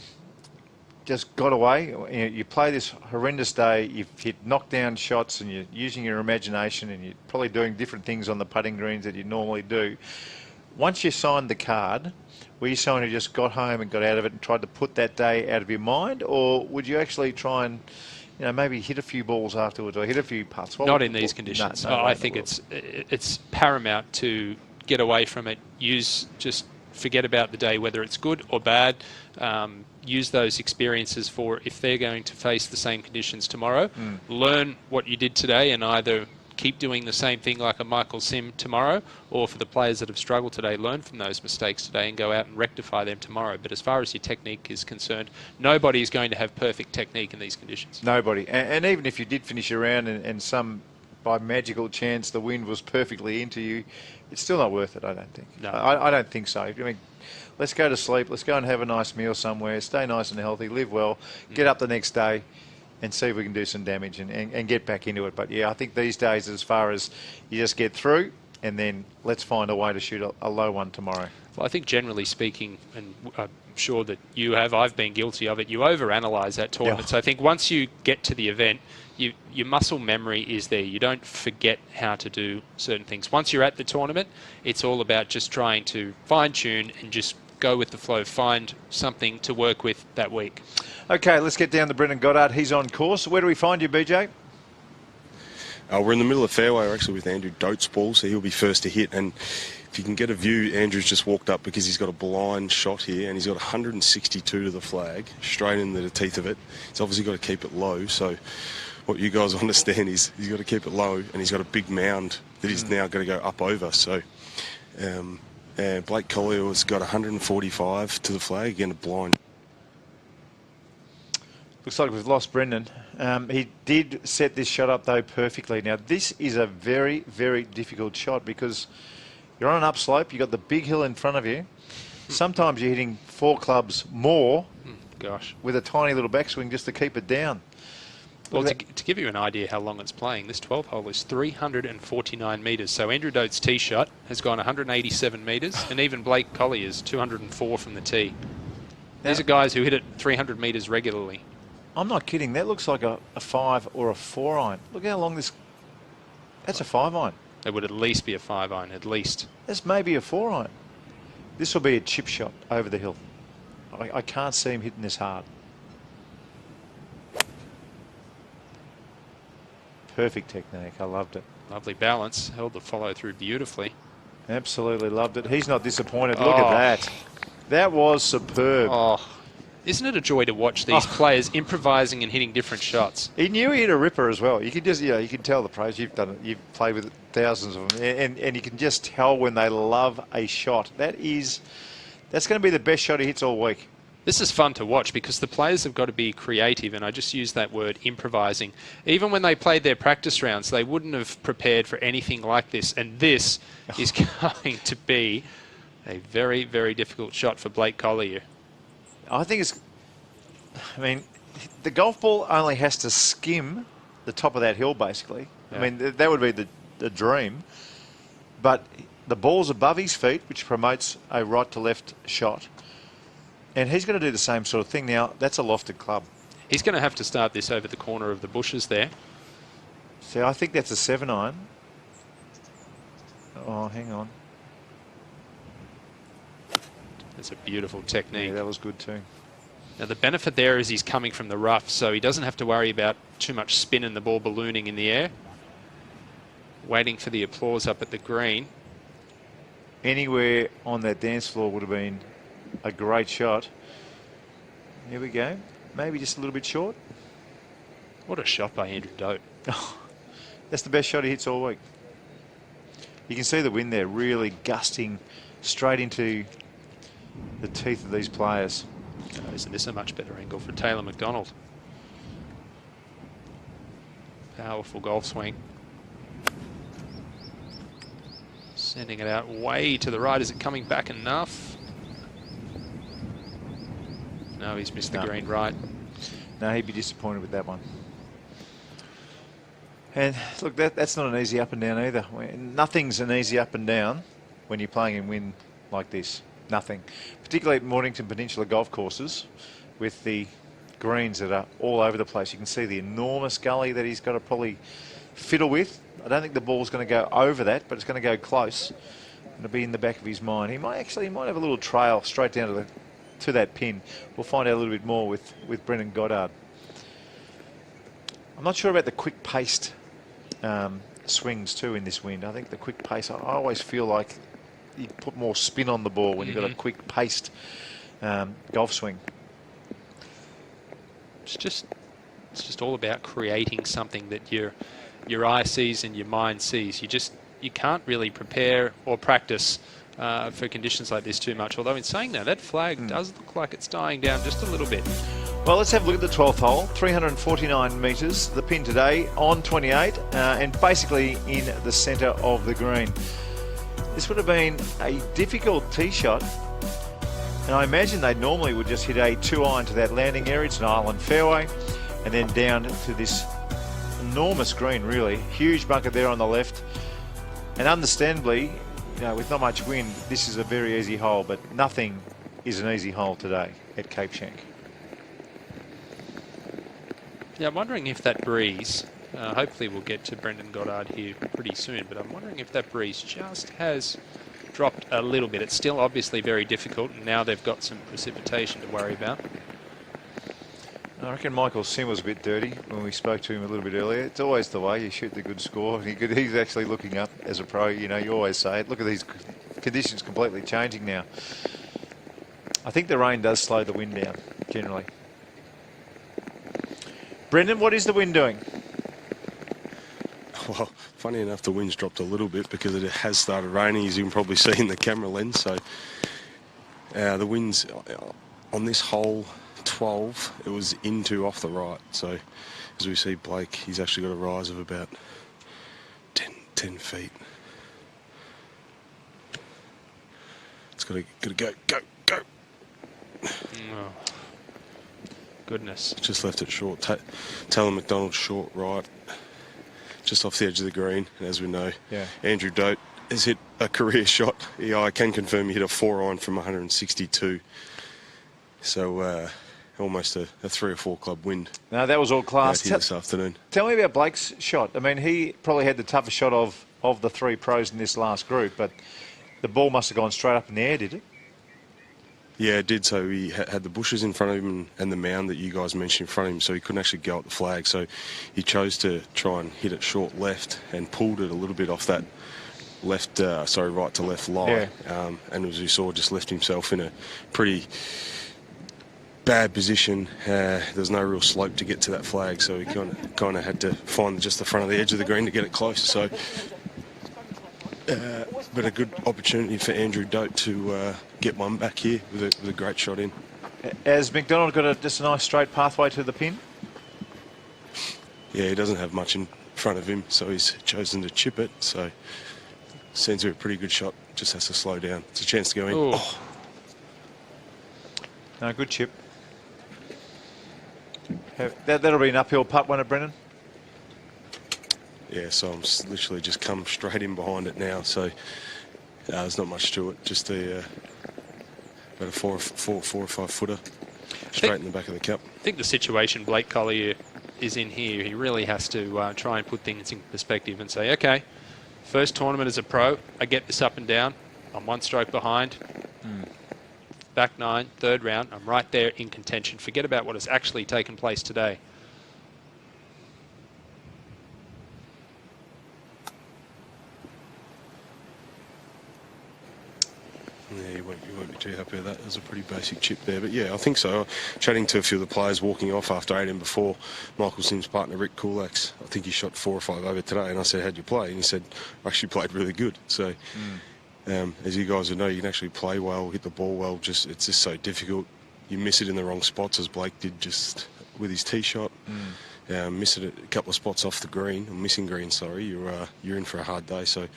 Speaker 1: just got away? You play this horrendous day, you've hit knockdown shots and you're using your imagination and you're probably doing different things on the putting greens that you normally do. Once you signed the card, were you someone who just got home and got out of it and tried to put that day out of your mind, or would you actually try and, you know, maybe hit a few balls afterwards or hit a few putts?
Speaker 2: Not in these conditions. No, I think it's paramount to get away from it. Just forget about the day, whether it's good or bad. Use those experiences for if they're going to face the same conditions tomorrow. Learn what you did today and either keep doing the same thing like a Michael Sim tomorrow, or for the players that have struggled today, learn from those mistakes today and go out and rectify them tomorrow. But as far as your technique is concerned, nobody is going to have perfect technique in these conditions.
Speaker 1: Nobody. And even if you did finish around and some, by magical chance, the wind was perfectly into you, it's still not worth it, I don't think.
Speaker 2: No.
Speaker 1: I don't think so. I mean, let's go to sleep. Let's go and have a nice meal somewhere. Stay nice and healthy. Live well. Get up the next day and see if we can do some damage and get back into it. But, yeah, I think these days, as far as you just get through and then let's find a way to shoot a low one tomorrow.
Speaker 2: Well, I think generally speaking, and I'm sure that you have, I've been guilty of it, you overanalyze that tournament. Yeah. So I think once you get to the event, your muscle memory is there. You don't forget how to do certain things. Once you're at the tournament, it's all about just trying to fine-tune and just go with the flow, find something to work with that week.
Speaker 1: Okay, let's get down to Brendan Goddard. He's on course. Where do we find you, BJ?
Speaker 3: We're in the middle of the fairway. We're actually with Andrew Dote's ball, so he'll be first to hit. And if you can get a view, Andrew's just walked up because he's got a blind shot here, and he's got 162 to the flag, straight into the teeth of it. He's obviously got to keep it low. So what you guys understand is he's got to keep it low, and he's got a big mound that he's now going to go up over. So Blake Collier has got 145 to the flag, again a blind.
Speaker 1: Looks like we've lost Brendan. He did set this shot up, though, perfectly. Now, this is a very, very difficult shot because you're on an upslope, you've got the big hill in front of you. Sometimes you're hitting 4 clubs more with a tiny little backswing just to keep it down.
Speaker 2: Well, to give you an idea how long it's playing, this 12 hole is 349 metres. So Andrew Dote's tee shot has gone 187 metres, and even Blake Collier's 204 from the tee. These are guys who hit it 300 metres regularly.
Speaker 1: I'm not kidding. That looks like a 5 or a 4 iron. Look how long this... That's a 5 iron.
Speaker 2: It would at least be a 5 iron, at least.
Speaker 1: That's maybe a 4 iron. This will be a chip shot over the hill. I can't see him hitting this hard. Perfect technique. I loved it.
Speaker 2: Lovely balance. Held the follow through beautifully.
Speaker 1: Absolutely loved it. He's not disappointed. Look at that. That was superb.
Speaker 2: Oh. Isn't it a joy to watch these players improvising and hitting different shots?
Speaker 1: He knew he hit a ripper as well. You can just, you can tell the pros. You've done it. You've played with thousands of them, and you can just tell when they love a shot. That's going to be the best shot he hits all week.
Speaker 2: This is fun to watch because the players have got to be creative, and I just use that word, improvising. Even when they played their practice rounds, they wouldn't have prepared for anything like this, and this is going to be a very, very difficult shot for Blake Collier.
Speaker 1: I think the golf ball only has to skim the top of that hill, basically. Yeah. I mean, that would be the dream. But the ball's above his feet, which promotes a right to left shot. And he's going to do the same sort of thing. Now, that's a lofted club.
Speaker 2: He's going to have to start this over the corner of the bushes there.
Speaker 1: See, I think that's a 7 iron. Oh, hang on.
Speaker 2: That's a beautiful technique.
Speaker 1: Yeah, that was good too.
Speaker 2: Now the benefit there is he's coming from the rough, so he doesn't have to worry about too much spin and the ball ballooning in the air. Waiting for the applause up at the green.
Speaker 1: Anywhere on that dance floor would have been a great shot. Here we go. Maybe just a little bit short.
Speaker 2: What a shot by Andrew Dote.
Speaker 1: That's the best shot he hits all week. You can see the wind there really gusting straight into the teeth of these players.
Speaker 2: Oh, isn't this a much better angle for Taylor McDonald? Powerful golf swing. Sending it out way to the right. Is it coming back enough? No, he's missed the green right.
Speaker 1: No, he'd be disappointed with that one. And look, that's not an easy up and down either. Nothing's an easy up and down when you're playing in wind like this. Nothing. Particularly at Mornington Peninsula golf courses with the greens that are all over the place. You can see the enormous gully that he's got to probably fiddle with. I don't think the ball's going to go over that, but it's going to go close. It'll be in the back of his mind. He might have a little trail straight down to that pin. We'll find out a little bit more with Brendan Goddard. I'm not sure about the quick-paced swings too in this wind. I think the quick pace, I always feel like you put more spin on the ball when you've got a quick-paced golf swing.
Speaker 2: It's just all about creating something that your eye sees and your mind sees. You can't really prepare or practice for conditions like this too much. Although in saying that flag does look like it's dying down just a little bit.
Speaker 1: Well, let's have a look at the 12th hole. 349 metres, the pin today on 28, and basically in the centre of the green. This would have been a difficult tee shot, and I imagine they normally would just hit a 2-iron to that landing area. It's an island fairway, and then down to this enormous green, really. Huge bunker there on the left, and understandably, with not much wind, this is a very easy hole, but nothing is an easy hole today at Cape Schanck.
Speaker 2: Yeah, I'm wondering if that breeze, hopefully we'll get to Brendan Goddard here pretty soon, but I'm wondering if that breeze just has dropped a little bit. It's still obviously very difficult, and now they've got some precipitation to worry about.
Speaker 1: I reckon Michael Sim was a bit dirty when we spoke to him a little bit earlier. It's always the way you shoot the good score. He's actually looking up as a pro. You know, you always say it. Look at these conditions completely changing now. I think the rain does slow the wind down, generally. Brendan, what is the wind doing?
Speaker 3: Well, funny enough, the wind's dropped a little bit because it has started raining, as you can probably see in the camera lens. So the wind's on this hole 12, it was into off the right. So as we see Blake, he's actually got a rise of about 10 feet. It's got to go.
Speaker 2: Oh, goodness.
Speaker 3: Just left it short. Taylor McDonald short right, just off the edge of the green. And as we know, Andrew Dote has hit a career shot. Yeah, I can confirm he hit a 4-iron from 162. So almost a 3 or 4 club wind.
Speaker 1: No, that was all class.
Speaker 3: This afternoon.
Speaker 1: Tell me about Blake's shot. I mean, he probably had the toughest shot of the 3 pros in this last group, but the ball must have gone straight up in the air, did it?
Speaker 3: Yeah, it did. So he had the bushes in front of him and the mound that you guys mentioned in front of him, so he couldn't actually go at the flag. So he chose to try and hit it short left and pulled it a little bit off that right to left lie.
Speaker 1: Yeah.
Speaker 3: And as you saw, just left himself in a pretty bad position. There's no real slope to get to that flag, so he kind of had to find just the front of the edge of the green to get it close. So, but a good opportunity for Andrew Dote to get one back here with a great shot in.
Speaker 1: Has McDonald got just a nice straight pathway to the pin?
Speaker 3: Yeah, he doesn't have much in front of him, so he's chosen to chip it. So seems to be a pretty good shot. Just has to slow down. It's a chance to go in. Oh.
Speaker 1: No, good chip. That'll be an uphill putt, won't it, Brendan?
Speaker 3: Yeah, so I'm literally just come straight in behind it now. So there's not much to it. Just about a 4 or 5 footer straight in the back of the cup.
Speaker 2: I think the situation Blake Collier is in here, he really has to try and put things in perspective and say, okay, first tournament as a pro, I get this up and down. I'm 1 stroke behind. Back 9, 3rd round, I'm right there in contention. Forget about what has actually taken place today.
Speaker 3: Yeah, you won't be too happy with that. There's a pretty basic chip there. But yeah, I think so. Chatting to a few of the players walking off after 8 and before, Michael Sim's partner Rick Kulaks, I think he shot 4 or 5 over today, and I said, how'd you play? And he said, I actually played really good. So as you guys will know, you can actually play well, hit the ball well. It's just so difficult. You miss it in the wrong spots, as Blake did just with his tee shot. Miss it a couple of spots off the green, or missing green, sorry. You're in for a hard day. So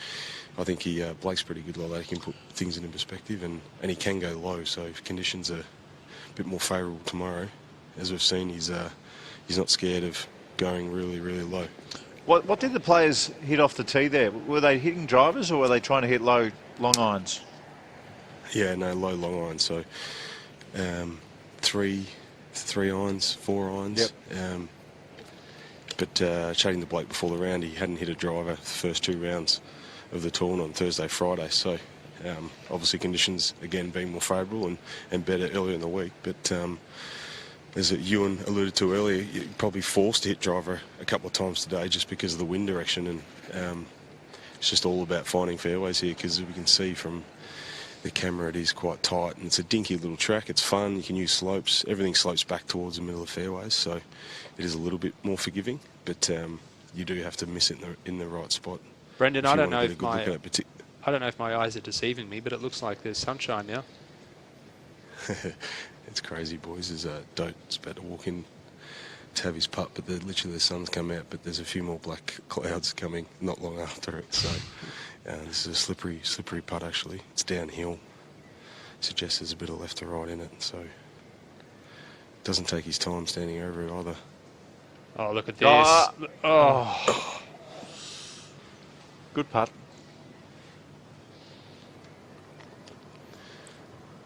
Speaker 3: I think Blake's pretty good like that. He can put things into perspective, and he can go low. So if conditions are a bit more favourable tomorrow, as we've seen, he's not scared of going really, really low.
Speaker 1: What did the players hit off the tee there? Were they hitting drivers, or were they trying to hit low long irons?
Speaker 3: Yeah, no, low long irons. So 3 irons, 4 irons.
Speaker 1: Yep.
Speaker 3: But chatting to Blake before the round, he hadn't hit a driver the first 2 rounds of the tournament on Thursday, Friday. So obviously conditions, again, being more favourable and better earlier in the week. But as Ewan alluded to earlier, you're probably forced to hit driver a couple of times today just because of the wind direction. And it's just all about finding fairways here, because as we can see from the camera, it is quite tight. And it's a dinky little track. It's fun. You can use slopes. Everything slopes back towards the middle of fairways. So it is a little bit more forgiving. But you do have to miss it in the right spot.
Speaker 2: Brendan, I don't know if my eyes are deceiving me, but it looks like there's sunshine now.
Speaker 3: It's crazy, boys. There's Dote's about to walk in to have his putt, but literally the sun's come out, but there's a few more black clouds coming not long after it. So this is a slippery putt, actually. It's downhill. Suggests there's a bit of left to right in it, so doesn't take his time standing over it either.
Speaker 2: Oh, look at this. Oh.
Speaker 1: Good putt.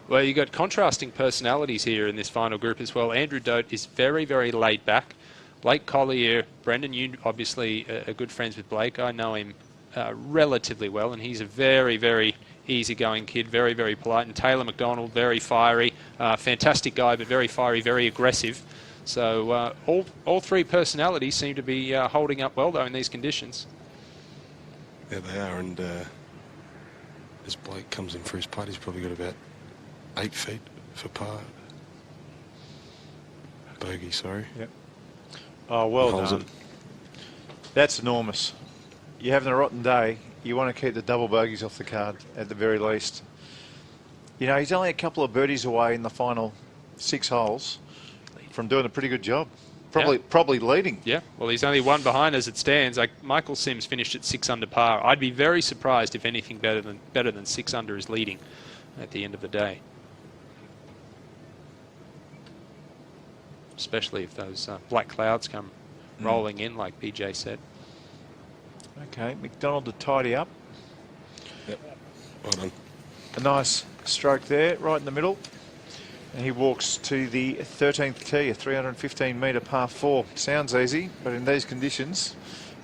Speaker 2: Well, you've got contrasting personalities here in this final group as well. Andrew Dote is very, very laid back. Blake Collier, Brendan, you obviously are good friends with Blake. I know him relatively well, and he's a very, very easygoing kid, very, very polite. And Taylor McDonald, very fiery, fantastic guy, but very fiery, very aggressive. So all three personalities seem to be holding up well, though, in these conditions.
Speaker 3: Yeah, they are. And as Blake comes in for his putt, he's probably got about 8 feet for par. Bogey, sorry.
Speaker 1: Yep. Oh, well done. That's enormous. You're having a rotten day. You want to keep the double bogeys off the card at the very least. You know, he's only a couple of birdies away in the final 6 holes from doing a pretty good job. Probably leading.
Speaker 2: Yeah, well, he's only one behind as it stands. Michael Sims finished at 6 under par. I'd be very surprised if anything better than 6 under is leading at the end of the day. Especially if those black clouds come rolling in, like PJ said.
Speaker 1: Okay, McDonald to tidy up.
Speaker 3: Yep, well done.
Speaker 1: A nice stroke there, right in the middle. And he walks to the 13th tee, a 315-metre par 4. Sounds easy, but in these conditions,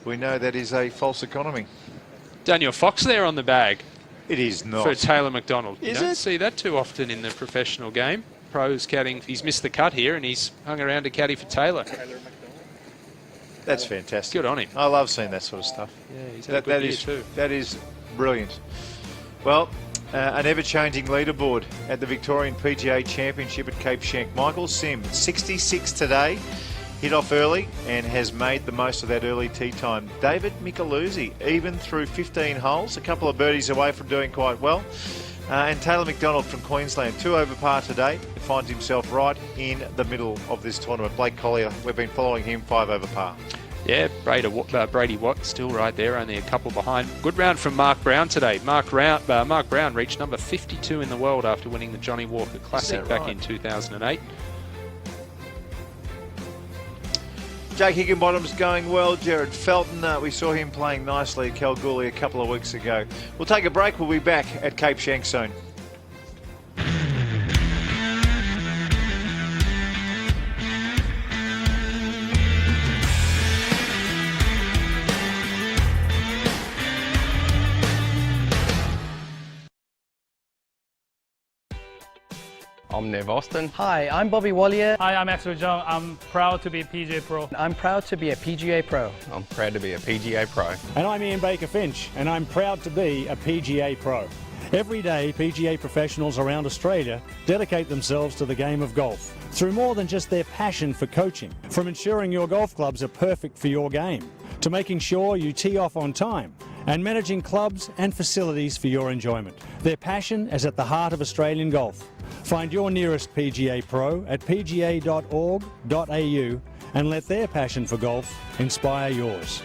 Speaker 1: we know that is a false economy.
Speaker 2: Daniel Fox there on the bag.
Speaker 1: It is not.
Speaker 2: For Taylor McDonald.
Speaker 1: Is
Speaker 2: you don't
Speaker 1: it?
Speaker 2: see that too often in the professional game. Pros caddying. He's missed the cut here, and he's hung around to caddy for Taylor.
Speaker 1: That's fantastic.
Speaker 2: Good on him.
Speaker 1: I love seeing that sort of stuff.
Speaker 2: Yeah, he's had a good year too.
Speaker 1: That is brilliant. Well, an ever-changing leaderboard at the Victorian PGA Championship at Cape Schanck. Michael Sim, 66 today, hit off early and has made the most of that early tee time. David Micheluzzi, even through 15 holes, a couple of birdies away from doing quite well. And Taylor McDonald from Queensland, 2 over par today, finds himself right in the middle of this tournament. Blake Collier, we've been following him, 5 over par.
Speaker 2: Yeah, Brady Watt still right there, only a couple behind. Good round from Mark Brown today. Mark Brown reached number 52 in the world after winning the Johnny Walker Classic back in 2008.
Speaker 1: Jake Higginbottom's going well. Jared Felton, we saw him playing nicely at Kalgoorlie a couple of weeks ago. We'll take a break. We'll be back at Cape Schanck soon.
Speaker 10: I'm Nev Austin. Hi, I'm Bobby Wallier.
Speaker 11: Hi, I'm Axel Jung. I'm proud to be a PGA Pro.
Speaker 10: I'm proud to be a PGA Pro.
Speaker 16: I'm proud to be a PGA Pro.
Speaker 12: And I'm Ian Baker Finch, and I'm proud to be a PGA Pro. Every day, PGA professionals around Australia dedicate themselves to the game of golf through more than just their passion for coaching. From ensuring your golf clubs are perfect for your game, to making sure you tee off on time, and managing clubs and facilities for your enjoyment. Their passion is at the heart of Australian golf. Find your nearest PGA Pro at pga.org.au and let their passion for golf inspire yours.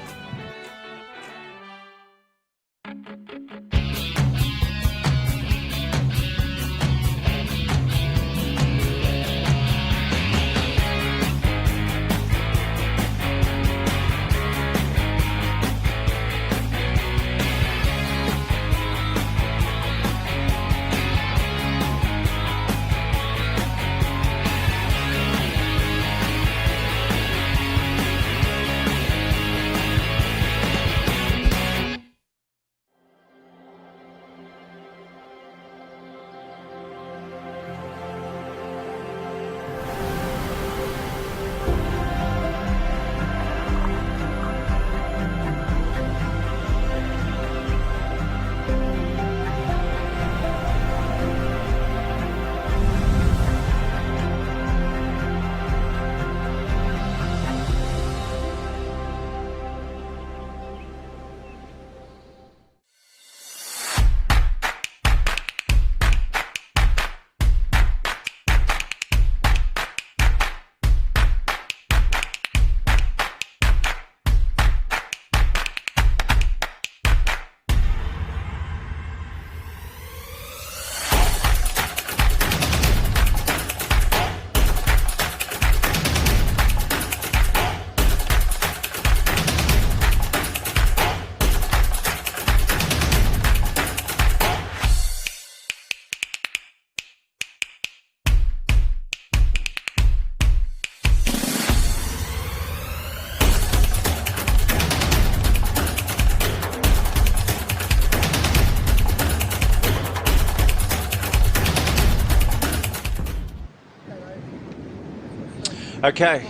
Speaker 1: Okay,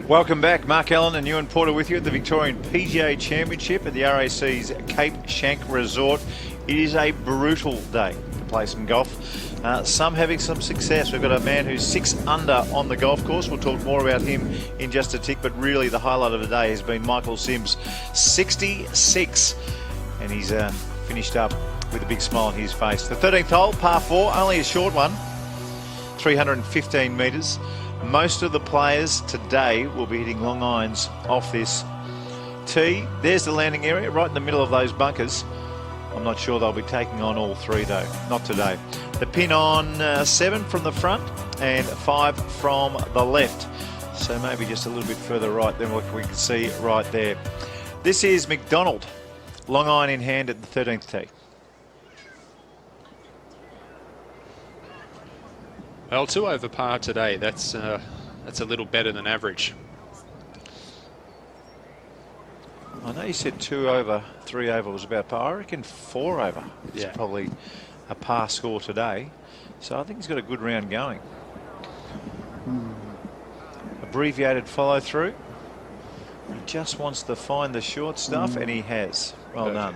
Speaker 1: welcome back. Mark Allen and Ewan Porter with you at the Victorian PGA Championship at the RAC's Cape Schanck Resort. It is a brutal day to play some golf. Some having some success. We've got a man who's 6 under on the golf course. We'll talk more about him in just a tick, but really the highlight of the day has been Michael Sims, 66, and he's finished up with a big smile on his face. The 13th hole, par 4, only a short one, 315 metres. Most of the players today will be hitting long irons off this tee. There's the landing area right in the middle of those bunkers. I'm not sure they'll be taking on all 3 though, not today. The pin on 7 from the front and 5 from the left. So maybe just a little bit further right than what we can see right there. This is McDonald, long iron in hand at the 13th tee.
Speaker 2: Well, 2 over par today. That's a little better than average.
Speaker 1: I know you said 2 over, 3 over was about par. I reckon 4 over is probably a par score today. So I think he's got a good round going. Abbreviated follow through. He just wants to find the short stuff, and he has. Well done.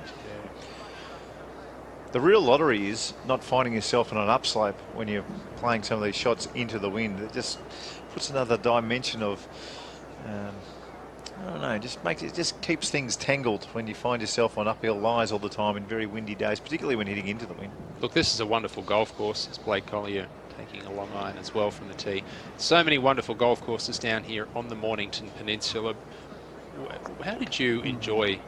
Speaker 1: The real lottery is not finding yourself on an upslope when you're playing some of these shots into the wind. It just puts another dimension of, I don't know, it just keeps things tangled when you find yourself on uphill lies all the time in very windy days, particularly when hitting into the wind.
Speaker 2: Look, this is a wonderful golf course. It's Blake Collier taking a long iron as well from the tee. So many wonderful golf courses down here on the Mornington Peninsula. How did you enjoy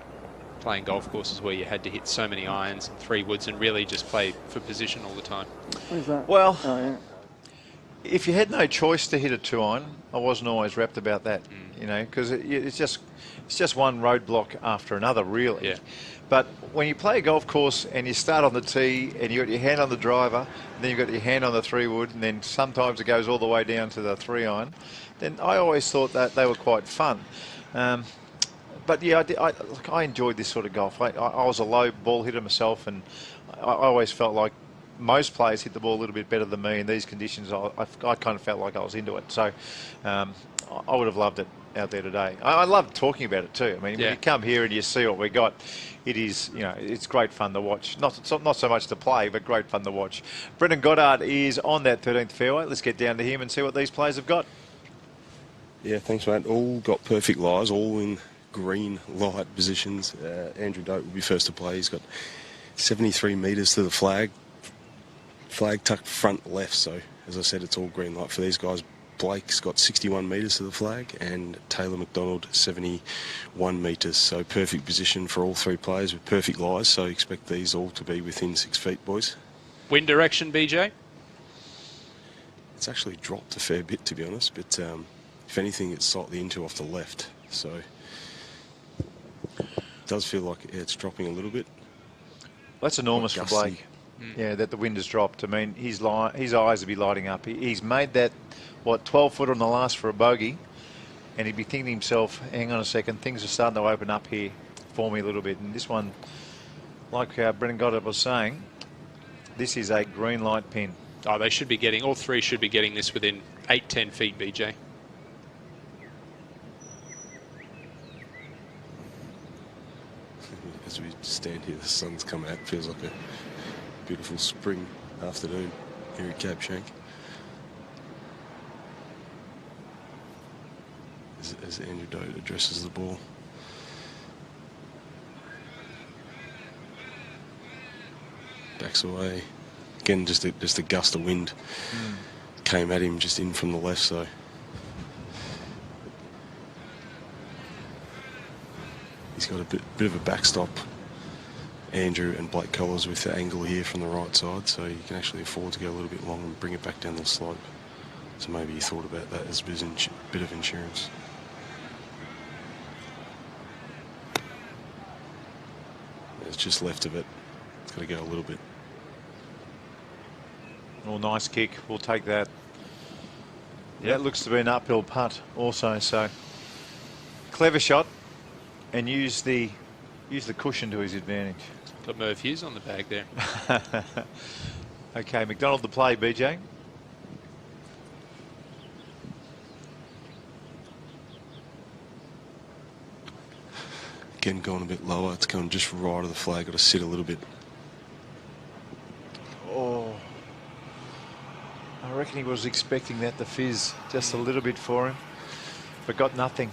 Speaker 2: playing golf courses where you had to hit so many irons and 3 woods and really just play for position all the time?
Speaker 17: What is that?
Speaker 1: Well, if you had no choice to hit a 2-iron, I wasn't always rapt about that, you know, because it's just one roadblock after another, really.
Speaker 2: Yeah.
Speaker 1: But when you play a golf course and you start on the tee and you've got your hand on the driver, and then you've got your hand on the 3-wood, and then sometimes it goes all the way down to the 3-iron, then I always thought that they were quite fun. But yeah, I enjoyed this sort of golf. I was a low ball hitter myself, and I always felt like most players hit the ball a little bit better than me in these conditions. I kind of felt like I was into it. So I would have loved it out there today. I love talking about it too. I mean, when you come here and you see what we got, it is, you know, it's great fun to watch. Not so much to play, but great fun to watch. Brendan Goddard is on that 13th fairway. Let's get down to him and see what these players have got.
Speaker 3: Yeah, thanks, mate. All got perfect lies, all in green light positions. Andrew Dote will be first to play. He's got 73 metres to the flag tucked front left, so as I said, it's all green light for these guys. Blake's got 61 metres to the flag and Taylor McDonald 71 metres, so perfect position for all 3 players with perfect lies, so expect these all to be within 6 feet, boys.
Speaker 2: Wind direction, BJ?
Speaker 3: It's actually dropped a fair bit, to be honest, but if anything, it's slightly into off the left, so it does feel like it's dropping a little bit.
Speaker 1: That's enormous for Blake. Yeah, that the wind has dropped. I mean, his eyes would be lighting up. He's made that, 12-footer on the last for a bogey, and he'd be thinking to himself, hang on a second, things are starting to open up here for me a little bit. And this one, like Brendan Goddard was saying, this is a green light pin.
Speaker 2: Oh, they should be getting, all 3 should be getting this within 8-10 feet, BJ.
Speaker 3: As we stand here, the sun's come out. Feels like a beautiful spring afternoon here at Cape Schanck. As Andrew Dote addresses the ball. Backs away. Again, just a gust of wind came at him just in from the left, so. He's got a bit of a backstop, Andrew and Blake Collars, with the angle here from the right side, so you can actually afford to go a little bit long and bring it back down the slope. So maybe you thought about that as a bit of insurance. It's just left of it. It's got to go a little bit.
Speaker 1: Oh, nice kick. We'll take that. Yeah, it looks to be an uphill putt also, so clever shot. And use the cushion to his advantage.
Speaker 2: Got Merv Hughes on the bag there.
Speaker 1: Okay, McDonald the play, BJ.
Speaker 3: again going a bit lower. It's going just right of the flag. Got to sit a little bit.
Speaker 1: Oh, I reckon he was expecting that to fizz just a little bit for him, but got nothing.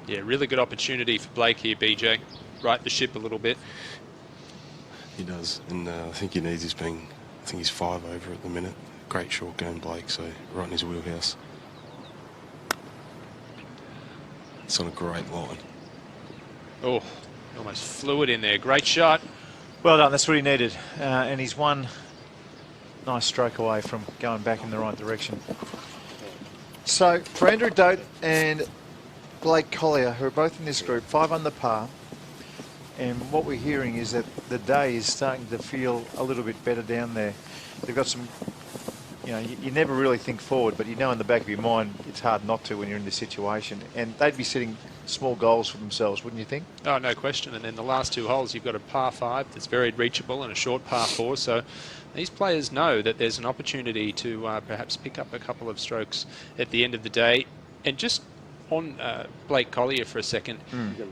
Speaker 2: Yeah, really good opportunity for Blake here, BJ. Right the ship a little bit.
Speaker 3: He does, and I think he needs his being. I think he's 5 over at the minute. Great short game, Blake, so right in his wheelhouse. It's on a great line.
Speaker 2: Oh, almost flew it in there. Great shot.
Speaker 1: Well done, that's what he needed. And he's one nice stroke away from going back in the right direction. So for Andrew Dote and Blake Collier, who are both in this group, 5 under par. And what we're hearing is that the day is starting to feel a little bit better down there. They've got some, you know, you never really think forward, but you know in the back of your mind it's hard not to when you're in this situation. And they'd be setting small goals for themselves, wouldn't you think?
Speaker 2: Oh, no question. And then the last 2 holes, you've got a par 5 that's very reachable and a short par 4. So these players know that there's an opportunity to perhaps pick up a couple of strokes at the end of the day. And just on Blake Collier for a second,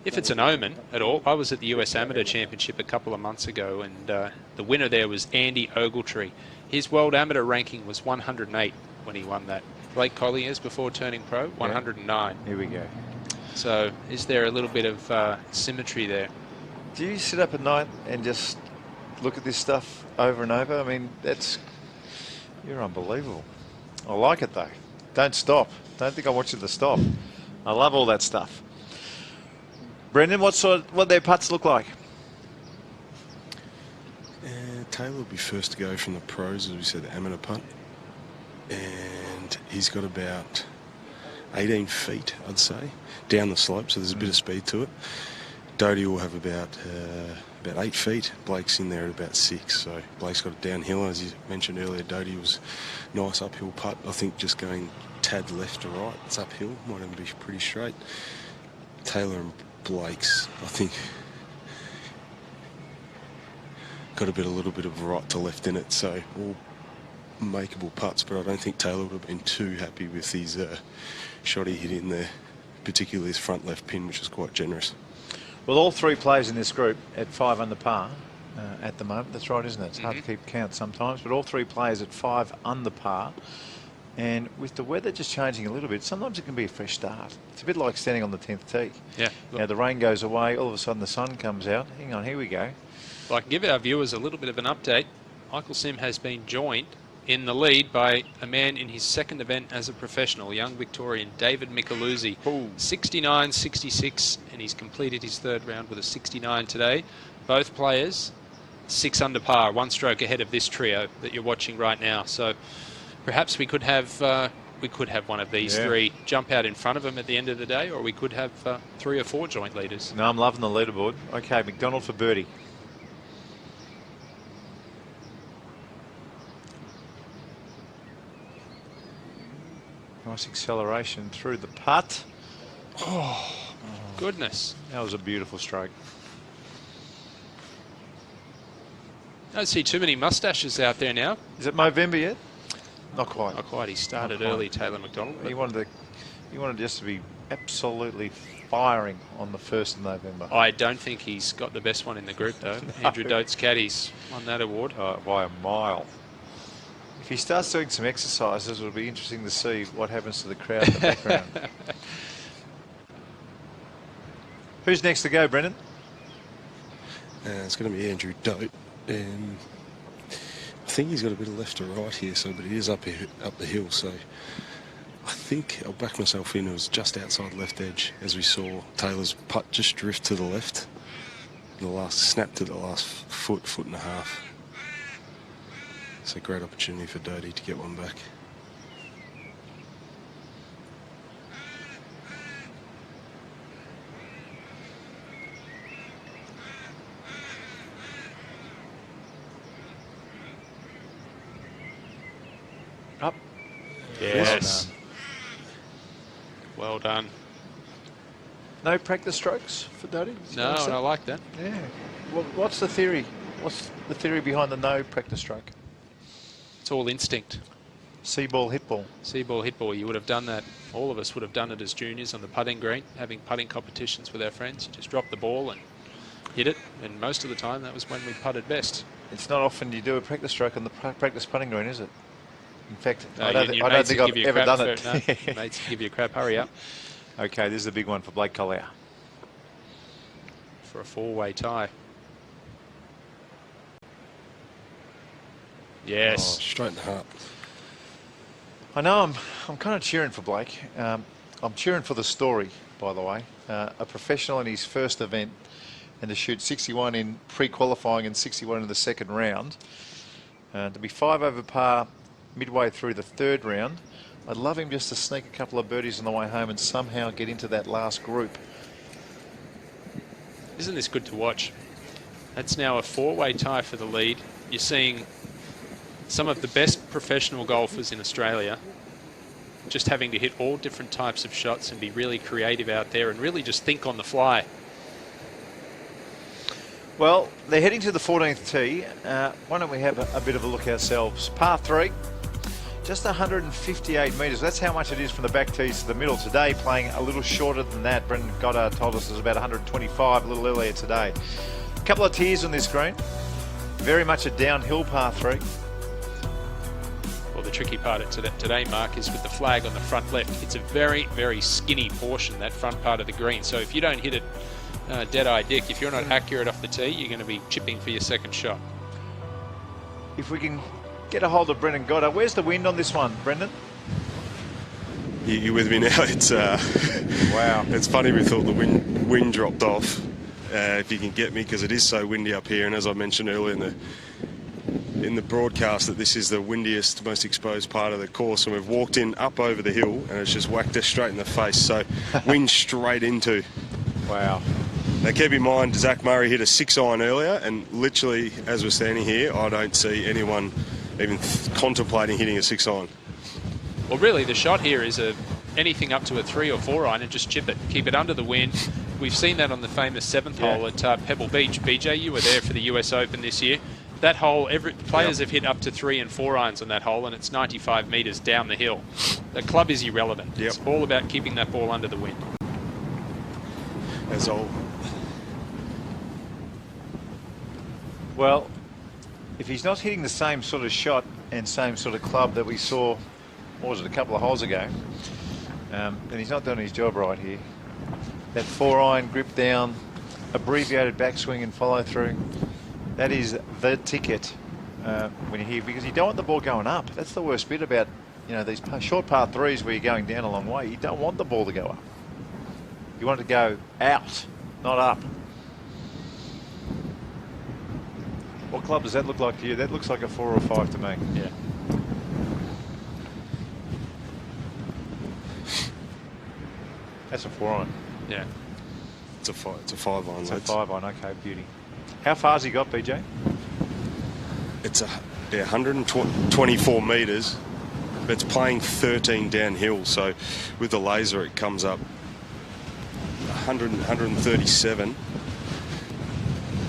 Speaker 2: if it's an omen at all, I was at the US Amateur Championship a couple of months ago, and the winner there was Andy Ogletree. His World Amateur ranking was 108 when he won that. Blake Collier's before turning pro, 109.
Speaker 1: Here we go.
Speaker 2: So is there a little bit of symmetry there?
Speaker 1: Do you sit up at night and just look at this stuff over and over? I mean, you're unbelievable. I like it though. Don't stop. Don't think I want you to stop. I love all that stuff. Brendan, what their putts look like?
Speaker 3: Taylor will be first to go from the pros, as we said, the amateur putt. And he's got about 18 feet, I'd say, down the slope, so there's a bit of speed to it. Doty will have about 8 feet. Blake's in there at about 6, so Blake's got it downhill. As you mentioned earlier, Doty was nice uphill putt. I think just going tad left to right, it's uphill, might even be pretty straight. Taylor and Blake's, I think, got a little bit of right to left in it, so all makeable putts, but I don't think Taylor would have been too happy with his shot he hit in there, particularly his front left pin, which was quite generous.
Speaker 1: Well, all 3 players in this group at 5 under par at the moment. That's right, isn't it? It's hard to keep count sometimes, but all 3 players at 5 under par. And with the weather just changing a little bit, sometimes it can be a fresh start. It's a bit like standing on the 10th tee.
Speaker 2: Yeah.
Speaker 1: Now the rain goes away, all of a sudden the sun comes out. Hang on, here we go.
Speaker 2: Well, I can give our viewers a little bit of an update. Michael Sim has been joined in the lead by a man in his 2nd event as a professional, young Victorian, David Micheluzzi. 69-66, and he's completed his 3rd round with a 69 today. Both players 6 under par, 1 stroke ahead of this trio that you're watching right now. So perhaps we could have one of these 3 jump out in front of them at the end of the day, or we could have 3 or 4 joint leaders.
Speaker 1: No, I'm loving the leaderboard. Okay, McDonald for birdie. Nice acceleration through the putt.
Speaker 2: Oh, goodness.
Speaker 1: That was a beautiful stroke.
Speaker 2: I don't see too many mustaches out there now.
Speaker 1: Is it Movember yet? Not quite.
Speaker 2: Not quite. He started early, Taylor McDonald.
Speaker 1: He wanted just to be absolutely firing on the 1st of November.
Speaker 2: I don't think he's got the best one in the group, though. No. Andrew Dote's caddies won that award.
Speaker 1: By a mile. If he starts doing some exercises, it'll be interesting to see what happens to the crowd in the background. Who's next to go, Brendan?
Speaker 3: It's going to be Andrew Dote. And I think he's got a bit of left to right here, but he is up the hill, so I think I'll back myself in. It was just outside left edge, as we saw Taylor's putt just drift to the left. The last snap to the last foot and a half. It's a great opportunity for Doty to get one back.
Speaker 1: Up.
Speaker 2: Yes. Well done.
Speaker 1: No practice strokes for Doty?
Speaker 2: No, and I like that.
Speaker 1: Yeah. What's the theory? What's the theory behind the no practice stroke?
Speaker 2: It's all instinct.
Speaker 1: See ball, hit ball.
Speaker 2: See ball, hit ball. You would have done that. All of us would have done it as juniors on the putting green, having putting competitions with our friends. You just drop the ball and hit it, and most of the time that was when we putted best.
Speaker 1: It's not often you do a practice stroke on the practice putting green, is it? In fact,
Speaker 2: No,
Speaker 1: I don't think I've ever done it.
Speaker 2: No, your mates give you a crap. Hurry up.
Speaker 1: Okay, this is a big one for Blake Collier.
Speaker 2: For a 4-way tie. Yes.
Speaker 3: Oh, straight in the heart.
Speaker 1: I know I'm kind of cheering for Blake. I'm cheering for the story, by the way. A professional in his first event, and to shoot 61 in pre-qualifying and 61 in the second round. To be 5 over par midway through the third round. I'd love him just to sneak a couple of birdies on the way home and somehow get into that last group.
Speaker 2: Isn't this good to watch? That's now a 4-way tie for the lead. You're seeing some of the best professional golfers in Australia just having to hit all different types of shots and be really creative out there and really just think on the fly.
Speaker 1: Well, they're heading to the 14th tee. Why don't we have a bit of a look ourselves? Par 3, just 158 metres. That's how much it is from the back tees to the middle. Today, playing a little shorter than that. Brendan Goddard told us it was about 125 a little earlier today. A couple of tiers on this green. Very much a downhill par 3.
Speaker 2: Well, the tricky part of today, Mark, is with the flag on the front left. It's a very, very skinny portion, that front part of the green. So if you don't hit it dead-eye dick, if you're not accurate off the tee, you're going to be chipping for your second shot.
Speaker 1: If we can get a hold of Brendan Goddard. Where's the wind on this one, Brendan?
Speaker 3: You with me now? It's wow. It's funny we thought the wind dropped off. If you can get me, because it is so windy up here, and as I mentioned earlier in the broadcast, that this is the windiest, most exposed part of the course, and we've walked in up over the hill and it's just whacked us straight in the face. So wind straight into.
Speaker 1: Wow.
Speaker 3: Now keep in mind, Zach Murray hit a 6-iron earlier, and literally as we're standing here, I don't see anyone even contemplating hitting a 6-iron.
Speaker 2: Well, really, the shot here is anything up to a 3 or 4-iron and just chip it, keep it under the wind. We've seen that on the famous 7th hole at Pebble Beach. BJ, you were there for the US Open this year. That hole, players have hit up to 3 and 4 irons on that hole, and it's 95 metres down the hill. The club is irrelevant. It's all about keeping that ball under the wind.
Speaker 3: That's all.
Speaker 1: Well, if he's not hitting the same sort of shot and same sort of club that we saw, what was it, a couple of holes ago, then he's not doing his job right here. That 4-iron grip down, abbreviated backswing and follow through. That is the ticket when you're here, because you don't want the ball going up. That's the worst bit about, you know, these short par 3s where you're going down a long way. You don't want the ball to go up. You want it to go out, not up. What club does that look like to you? That looks like a 4 or 5 to me.
Speaker 2: Yeah.
Speaker 1: That's a 4-iron.
Speaker 2: Yeah.
Speaker 3: It's a 5-iron.
Speaker 1: It's a 5-iron. Okay, beauty. How far's he got, BJ?
Speaker 3: It's 124 metres, but it's playing 13 downhill. So with the laser, it comes up 137,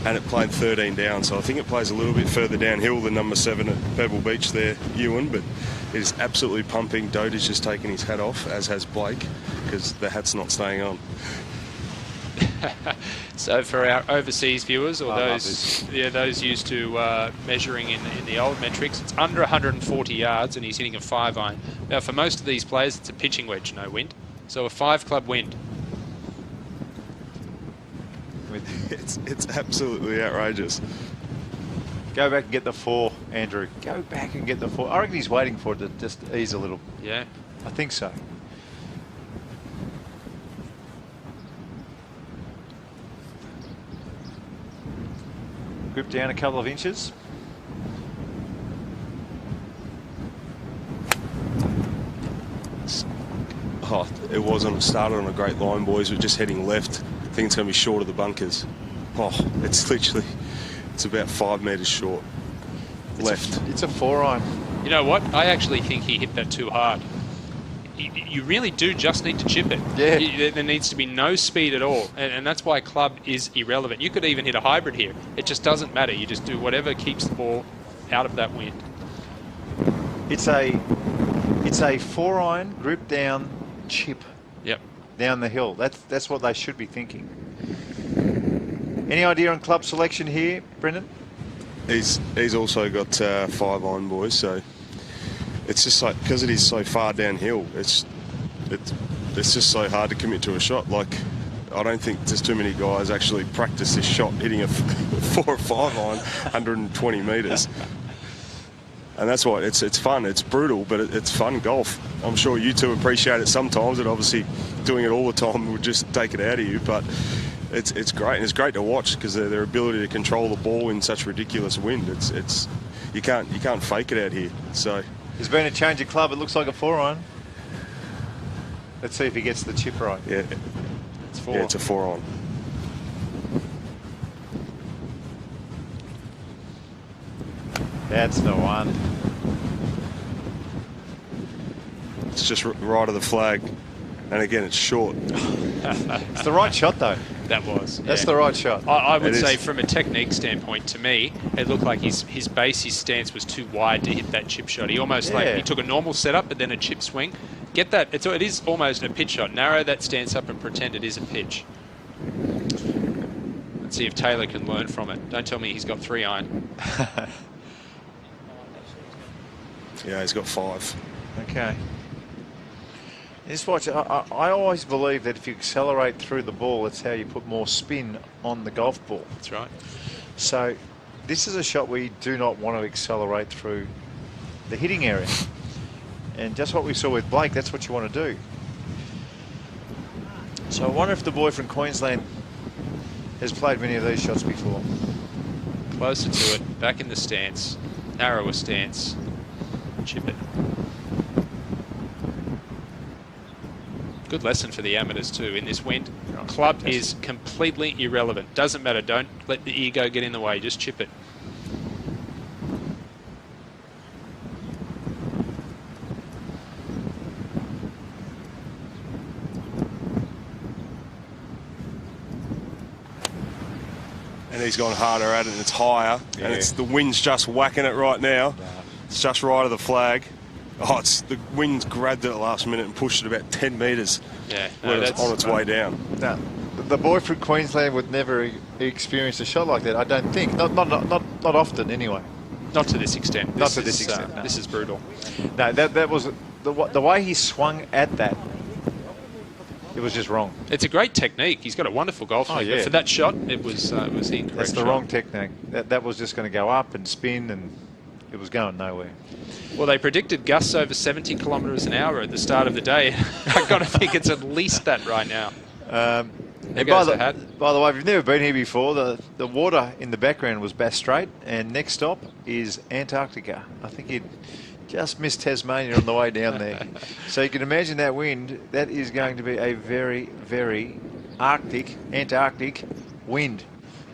Speaker 3: and it played 13 down. So I think it plays a little bit further downhill than number 7 at Pebble Beach there, Ewan. But it is absolutely pumping. Doty's just taken his hat off, as has Blake, because the hat's not staying on.
Speaker 2: So for our overseas viewers, or those used to measuring in the old metrics, it's under 140 yards and he's hitting a 5-iron. Now for most of these players, it's a pitching wedge, no wind. So a 5-club wind.
Speaker 3: It's absolutely outrageous.
Speaker 1: Go back and get the 4, Andrew. Go back and get the 4. I reckon he's waiting for it to just ease a little.
Speaker 2: Yeah.
Speaker 1: I think so. Grip down a couple of inches.
Speaker 3: Oh, it started on a great line, boys. We're just heading left. I think it's going to be short of the bunkers. Oh, it's about 5 metres short. Left.
Speaker 1: It's a 4-iron.
Speaker 2: You know what? I actually think he hit that too hard. You really do just need to chip it.
Speaker 1: Yeah.
Speaker 2: There needs to be no speed at all. And that's why club is irrelevant. You could even hit a hybrid here. It just doesn't matter. You just do whatever keeps the ball out of that wind.
Speaker 1: It's a 4-iron grip down chip.
Speaker 2: Yep. Down
Speaker 1: the hill. That's what they should be thinking. Any idea on club selection here, Brendan?
Speaker 3: He's also got 5-iron, boys. So it's just like, because it is so far downhill, it's just so hard to commit to a shot. Like, I don't think there's too many guys actually practice this shot hitting a 4 or 5-iron 120 metres. And that's why it's fun. It's brutal, but it's fun golf. I'm sure you two appreciate it sometimes, and obviously doing it all the time would just take it out of you. But it's great, and it's great to watch because their ability to control the ball in such ridiculous wind. It's you can't fake it out here. So
Speaker 1: there's been a change of club. It looks like a 4-iron. Let's see if he gets the chip right.
Speaker 3: Yeah,
Speaker 1: it's 4.
Speaker 3: Yeah, it's a 4-iron.
Speaker 1: That's the one.
Speaker 3: It's just right of the flag, and again, it's short.
Speaker 1: It's the right shot, though.
Speaker 2: That was.
Speaker 1: That's the right shot.
Speaker 2: I would say, from a technique standpoint, to me, it looked like his stance was too wide to hit that chip shot. He almost he took a normal setup, but then a chip swing. Get that? It is almost a pitch shot. Narrow that stance up and pretend it is a pitch. Let's see if Taylor can learn from it. Don't tell me he's got 3-iron.
Speaker 3: Yeah, he's got 5.
Speaker 1: Okay. Just watch. I always believe that if you accelerate through the ball, it's how you put more spin on the golf ball.
Speaker 2: That's right.
Speaker 1: So this is a shot where you do not want to accelerate through the hitting area. And just what we saw with Blake, that's what you want to do. So I wonder if the boy from Queensland has played many of these shots before.
Speaker 2: Closer to it, back in the stance, narrower stance, chip it. Good lesson for the amateurs too in this wind. Club is completely irrelevant. Doesn't matter. Don't let the ego get in the way. Just chip it.
Speaker 3: And he's gone harder at it, and it's higher, and the wind's just whacking it right now. It's just right of the flag. Oh, the wind's grabbed it at the last minute and pushed it about 10 metres.
Speaker 2: Yeah,
Speaker 3: when it's on its way down.
Speaker 1: No, the boy from Queensland would never experience a shot like that. I don't think. Not often, anyway.
Speaker 2: Not to this extent.
Speaker 1: Not to this extent.
Speaker 2: No. This is brutal.
Speaker 1: No, that was the way he swung at that. It was just wrong.
Speaker 2: It's a great technique. He's got a wonderful golf swing. But for that shot, it was the incorrect
Speaker 1: That's the wrong technique. That was just going to go up and spin, and it was going nowhere.
Speaker 2: Well, they predicted gusts over 70 kilometres an hour at the start of the day. I've got to think it's at least that right now.
Speaker 1: By the way, if you've never been here before, the water in the background was Bass Strait, and next stop is Antarctica. I think you'd just missed Tasmania on the way down there. So you can imagine that wind. That is going to be a very, very Antarctic wind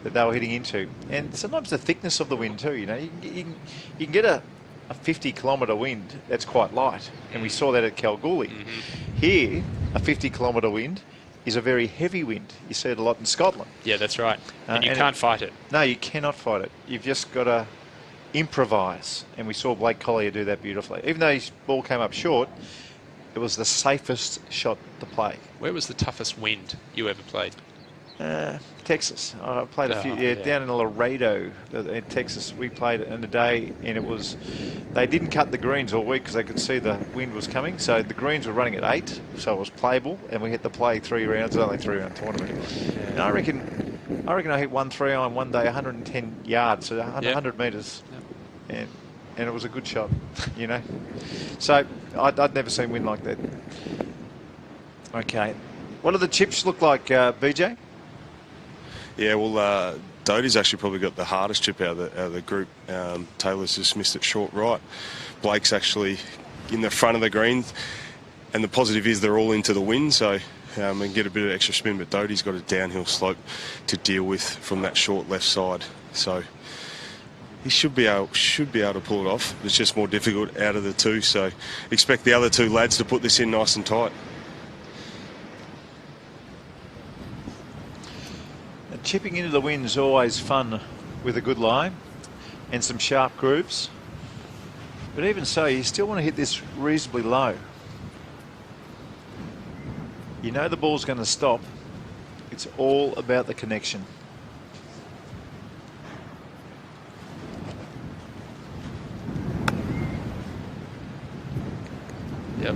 Speaker 1: that they were hitting into. And sometimes the thickness of the wind too, you know. You can get a 50-kilometre wind that's quite light, and we saw that at Kalgoorlie. Here, a 50-kilometre wind is a very heavy wind. You see it a lot in Scotland.
Speaker 2: Yeah, that's right. And you can't fight it.
Speaker 1: No, you cannot fight it. You've just got to improvise, and we saw Blake Collier do that beautifully. Even though his ball came up short, it was the safest shot to play.
Speaker 2: Where was the toughest wind you ever played?
Speaker 1: Texas. I played a few, down in Laredo in Texas. We played in a day, and they didn't cut the greens all week because they could see the wind was coming. So the greens were running at 8, so it was playable, and we had to play 3 rounds. It was only a 3-round tournament. And I reckon I hit 1 3-iron one day, 110 yards, so 100 metres, and it was a good shot, you know. So I'd never seen wind like that. Okay, what do the chips look like, BJ?
Speaker 3: Yeah, well, Doty's actually probably got the hardest chip out of the group. Taylor's just missed it short right. Blake's actually in the front of the green, and the positive is they're all into the wind, so and get a bit of extra spin. But Doty's got a downhill slope to deal with from that short left side, so he should be able to pull it off. It's just more difficult out of the two, so expect the other 2 lads to put this in nice and tight.
Speaker 1: Chipping into the wind is always fun with a good lie and some sharp grooves. But even so, you still want to hit this reasonably low. You know the ball's going to stop. It's all about the connection.
Speaker 2: Yep.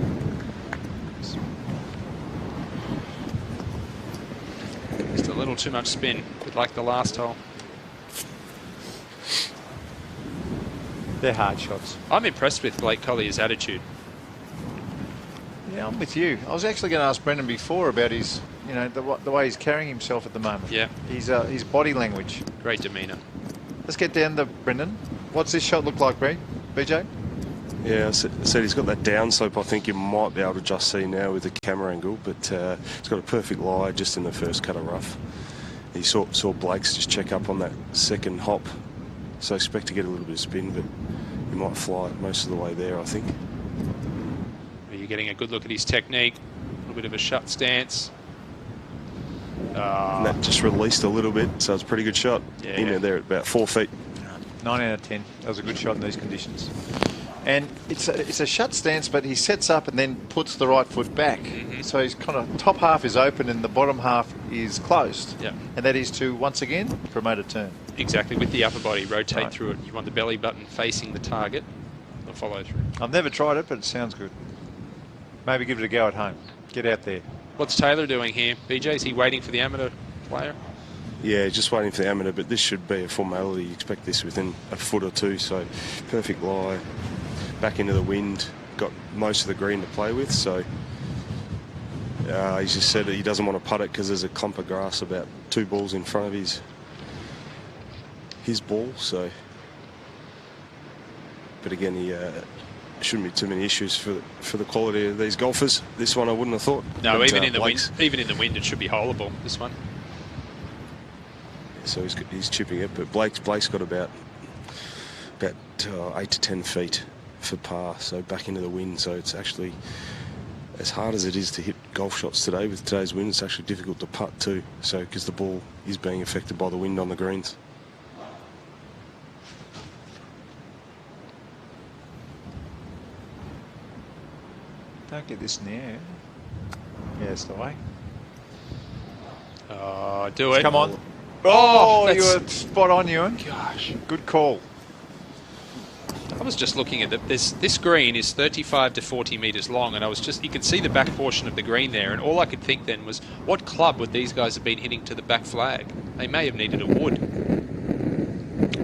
Speaker 2: Just a little too much spin, like the last hole.
Speaker 1: They're hard shots.
Speaker 2: I'm impressed with Blake Collier's attitude.
Speaker 1: Yeah, I'm with you. I was actually going to ask Brendan before about his, you know, the way he's carrying himself at the moment.
Speaker 2: Yeah.
Speaker 1: His body language.
Speaker 2: Great demeanour.
Speaker 1: Let's get down to Brendan. What's this shot look like, BJ?
Speaker 3: Yeah, I said he's got that downslope. I think you might be able to just see now with the camera angle, but he's got a perfect lie just in the first cut of rough. He saw Blake's just check up on that second hop, so expect to get a little bit of spin, but he might fly it most of the way there, I think.
Speaker 2: You're getting a good look at his technique, a little bit of a shut stance.
Speaker 3: And that just released a little bit, so it's a pretty good shot.
Speaker 1: Yeah.
Speaker 3: In there at about 4 feet.
Speaker 1: 9 out of 10. That was a good shot in these conditions. And it's a shut stance, but he sets up and then puts the right foot back. So he's kind of, top half is open and the bottom half is closed.
Speaker 2: Yeah.
Speaker 1: And that is to, once again, promote a turn.
Speaker 2: Exactly, with the upper body, rotate through it. You want the belly button facing the target, the follow through.
Speaker 1: I've never tried it, but it sounds good. Maybe give it a go at home. Get out there.
Speaker 2: What's Taylor doing here? BJ, is he waiting for the amateur player?
Speaker 3: Yeah, just waiting for the amateur, but this should be a formality. You expect this within a foot or two, so perfect lie. Back into the wind, got most of the green to play with, so he's just said that he doesn't want to putt it because there's a clump of grass about 2 balls in front of his ball, so. But again, he shouldn't be too many issues for the quality of these golfers. This one I wouldn't have thought.
Speaker 2: No,
Speaker 3: but,
Speaker 2: even in the wind, it should be holeable. This one.
Speaker 3: So he's chipping it, but Blake's got about 8 to 10 feet for par, so back into the wind. So it's actually, as hard as it is to hit golf shots today with today's wind, it's actually difficult to putt too. So because the ball is being affected by the wind on the greens.
Speaker 1: Don't get this in the air. Yeah, it's the way.
Speaker 2: Oh, do it.
Speaker 1: Come on.
Speaker 2: Oh,
Speaker 1: you were spot on, Ewan.
Speaker 2: Gosh.
Speaker 1: Good call.
Speaker 2: I was just looking at this green is 35 to 40 metres long, and you could see the back portion of the green there, and all I could think then was, what club would these guys have been hitting to the back flag? They may have needed a wood.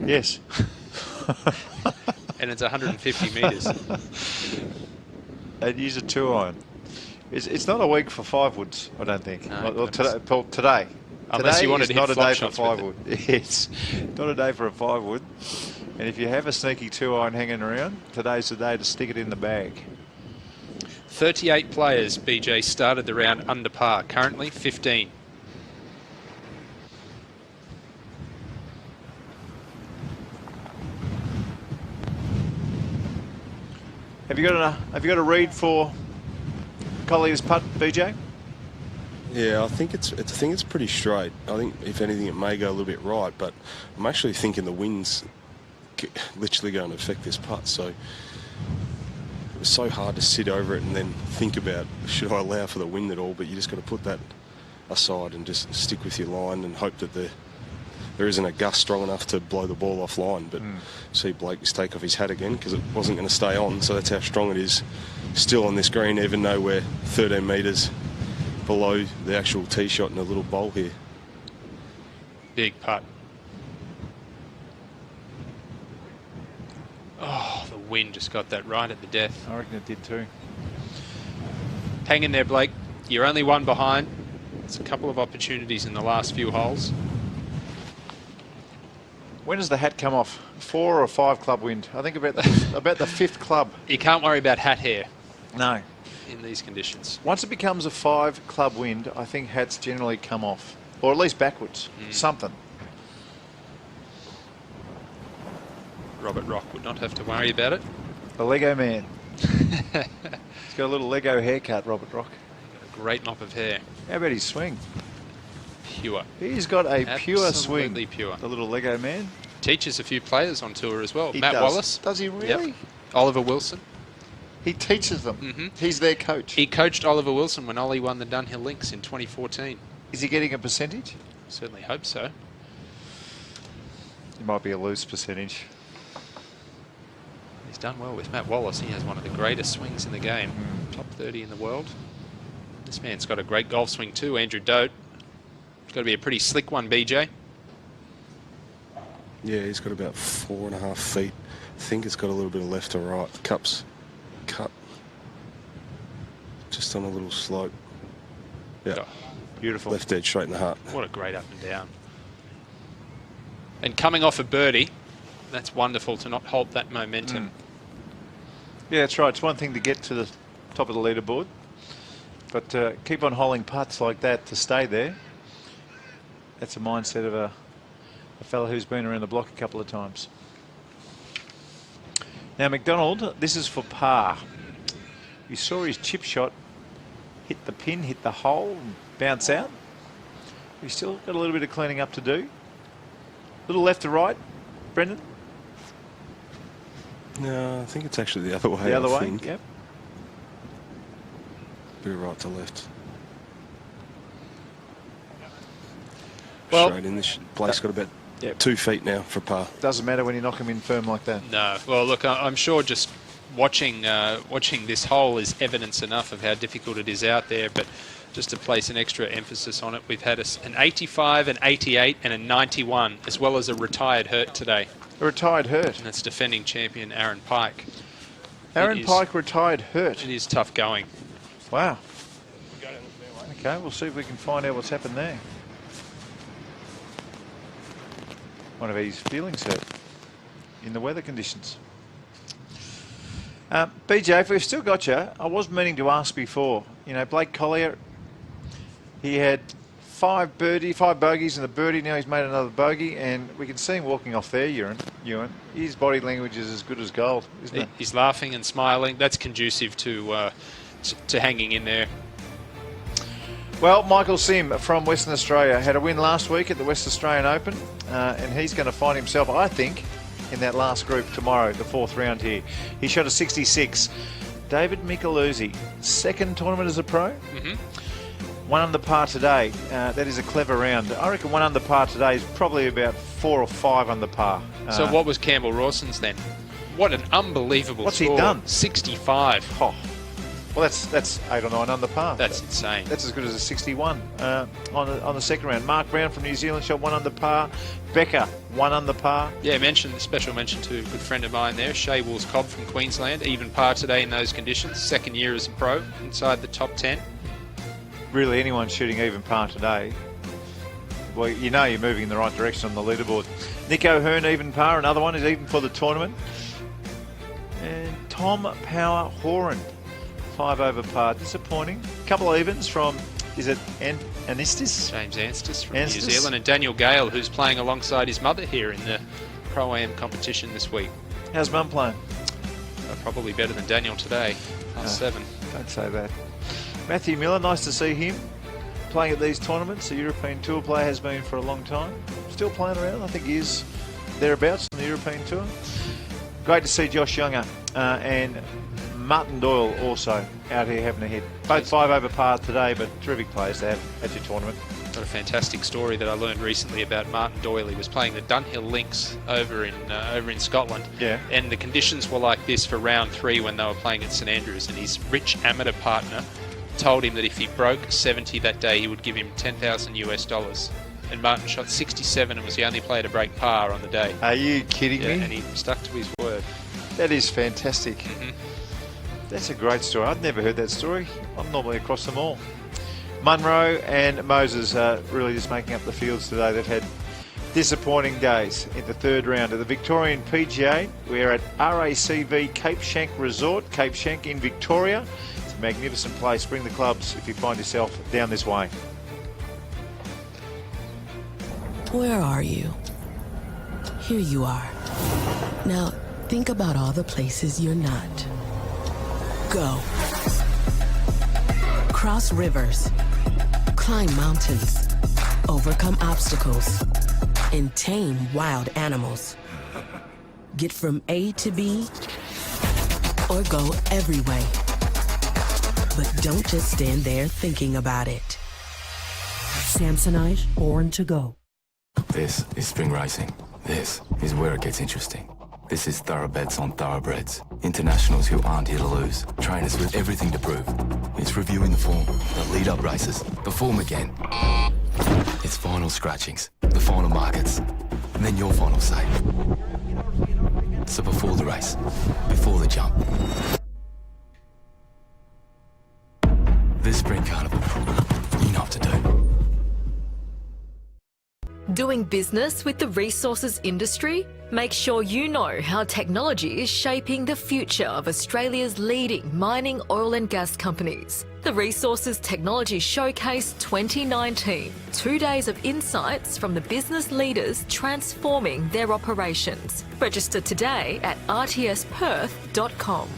Speaker 1: Yes.
Speaker 2: And it's 150 metres.
Speaker 1: They'd use a 2-iron. It's not a week for 5 woods, I don't think.
Speaker 2: No,
Speaker 1: well, today.
Speaker 2: Unless you wanted
Speaker 1: to hit not a day for a
Speaker 2: 5
Speaker 1: wood. It's not a day for a 5 wood. And if you have a sneaky 2-iron hanging around, today's the day to stick it in the bag.
Speaker 2: 38 players, BJ, started the round under par. Currently 15.
Speaker 1: Have you got a read for Collier's putt, BJ?
Speaker 3: Yeah, I think it's pretty straight. I think if anything it may go a little bit right, but I'm actually thinking the wind's literally going to affect this putt. So it was so hard to sit over it and then think about, should I allow for the wind at all? But you just got to put that aside and just stick with your line and hope that there isn't a gust strong enough to blow the ball offline. But see Blake just take off his hat again because it wasn't going to stay on. So that's how strong it is still on this green, even though we're 13 metres below the actual tee shot in a little bowl here.
Speaker 2: Big putt. Oh, the wind just got that right at the death.
Speaker 1: I reckon it did too.
Speaker 2: Hang in there, Blake. You're only one behind. There's a couple of opportunities in the last few holes.
Speaker 1: When does the hat come off? 4 or 5 club wind? I think about the 5th club.
Speaker 2: You can't worry about hat hair.
Speaker 1: No.
Speaker 2: In these conditions.
Speaker 1: Once it becomes a 5 club wind, I think hats generally come off. Or at least backwards. Something.
Speaker 2: Robert Rock would not have to worry about it.
Speaker 1: The Lego man. He's got a little Lego haircut, Robert Rock.
Speaker 2: A great mop of hair.
Speaker 1: How about his swing?
Speaker 2: Pure.
Speaker 1: He's got a pure swing.
Speaker 2: Absolutely pure.
Speaker 1: The little Lego man.
Speaker 2: Teaches a few players on tour as well.
Speaker 1: He
Speaker 2: Matt
Speaker 1: does.
Speaker 2: Wallace.
Speaker 1: Does he really?
Speaker 2: Yep. Oliver Wilson.
Speaker 1: He teaches them. He's their coach.
Speaker 2: He coached Oliver Wilson when Ollie won the Dunhill Links in 2014.
Speaker 1: Is he getting a percentage?
Speaker 2: Certainly hope so.
Speaker 1: It might be a loose percentage.
Speaker 2: He's done well with Matt Wallace. He has one of the greatest swings in the game. Top 30 in the world. This man's got a great golf swing too, Andrew Dote. It's got to be a pretty slick one, BJ.
Speaker 3: Yeah, he's got about 4.5 feet. I think it's got a little bit of left to right. The cup's cut just on a little slope. Yeah,
Speaker 2: oh, beautiful.
Speaker 3: Left edge straight in the heart.
Speaker 2: What a great up and down. And coming off a birdie, that's wonderful to not halt that momentum.
Speaker 1: Yeah, that's right. It's one thing to get to the top of the leaderboard, but keep on holding putts like that to stay there. That's a mindset of a fella who's been around the block a couple of times. Now, McDonald, this is for par. You saw his chip shot hit the pin, hit the hole, and bounce out. He's still got a little bit of cleaning up to do. A little left to right, Brendan?
Speaker 3: No, I think it's actually the other way.
Speaker 1: The other way,
Speaker 3: think.
Speaker 1: yep.
Speaker 3: Bit of right to left.
Speaker 2: Well,
Speaker 3: straight in. This place got about 2 feet now for par.
Speaker 1: Doesn't matter when you knock him in firm like that.
Speaker 2: No. Well, look, I'm sure just watching this hole is evidence enough of how difficult it is out there, but just to place an extra emphasis on it, we've had an 85, an 88 and a 91, as well as a retired hurt today.
Speaker 1: A retired hurt?
Speaker 2: And that's defending champion Aaron Pike.
Speaker 1: Aaron Pike retired hurt?
Speaker 2: It is tough going.
Speaker 1: Wow. Okay, we'll see if we can find out what's happened there. One of his feelings hurt in the weather conditions. BJ, if we've still got you, I was meaning to ask before. You know, Blake Collier, he had 5 bogeys and a birdie. Now he's made another bogey, and we can see him walking off there, Ewan. His body language is as good as gold, isn't it?
Speaker 2: He's laughing and smiling. That's conducive to hanging in there.
Speaker 1: Well, Michael Sim from Western Australia had a win last week at the West Australian Open, and he's going to find himself, I think, in that last group tomorrow, the 4th round here. He shot a 66. David Micheluzzi, second tournament as a pro. 1 under par today. That is a clever round. I reckon 1 under par today is probably about 4 or 5 under par.
Speaker 2: So what was Campbell Rawson's then? What an unbelievable
Speaker 1: What's
Speaker 2: score.
Speaker 1: he done?
Speaker 2: 65.
Speaker 1: Oh. Well, that's 8 or 9 under par.
Speaker 2: That's insane.
Speaker 1: That's as good as a 61 on the second round. Mark Brown from New Zealand shot 1 under par. Becker 1 under par.
Speaker 2: Yeah, special mention to a good friend of mine there, Shea Wills-Cobb from Queensland. Even par today in those conditions. Second year as a pro, inside the top 10.
Speaker 1: Really, anyone shooting even par today, well, you know you're moving in the right direction on the leaderboard. Nick O'Hearn, even par. Another one is even for the tournament. And Tom Power Horan, 5 over par. Disappointing. Couple of evens from, is it Anistis?
Speaker 2: James Anstis from New Zealand. And Daniel Gale, who's playing alongside his mother here in the Pro-Am competition this week.
Speaker 1: How's Mum playing?
Speaker 2: Probably better than Daniel today. +7.
Speaker 1: Don't say that. Matthew Miller, nice to see him playing at these tournaments. A European Tour player, has been for a long time. Still playing around. I think he is thereabouts on the European Tour. Great to see Josh Younger and Martin Doyle also out here having a hit. Both 5 over par today, but terrific players to have at your tournament.
Speaker 2: Got a fantastic story that I learned recently about Martin Doyle. He was playing the Dunhill Links over in Scotland.
Speaker 1: Yeah.
Speaker 2: And the conditions were like this for round 3 when they were playing at St Andrews, and his rich amateur partner told him that if he broke 70 that day, he would give him $10,000 US. And Martin shot 67 and was the only player to break par on the day.
Speaker 1: Are you kidding me?
Speaker 2: And he stuck to his word.
Speaker 1: That is fantastic. That's a great story. I'd never heard that story. I'm normally across them all. Munro and Moses are really just making up the fields today. They've had disappointing days in the 3rd round of the Victorian PGA. We're at RACV Cape Schanck Resort, Cape Schanck in Victoria. It's a magnificent place. Bring the clubs if you find yourself down this way.
Speaker 6: Where are you? Here you are. Now, think about all the places you're not. Go. Cross rivers. Climb mountains. Overcome obstacles. And tame wild animals. Get from A to B or go every way. But don't just stand there thinking about it. Samsonite, born to go.
Speaker 8: This is spring racing. This is where it gets interesting. This is thoroughbeds on thoroughbreds. Internationals who aren't here to lose. Trainers with everything to prove. It's reviewing the form, the lead-up races, the form again. It's final scratchings, the final markets, and then your final say. So before the race, before the jump. This spring carnival, you know what to do.
Speaker 7: Doing business with the resources industry? Make sure you know how technology is shaping the future of Australia's leading mining, oil and gas companies. The Resources Technology Showcase 2019. 2 days of insights from the business leaders transforming their operations. Register today at rtsperth.com.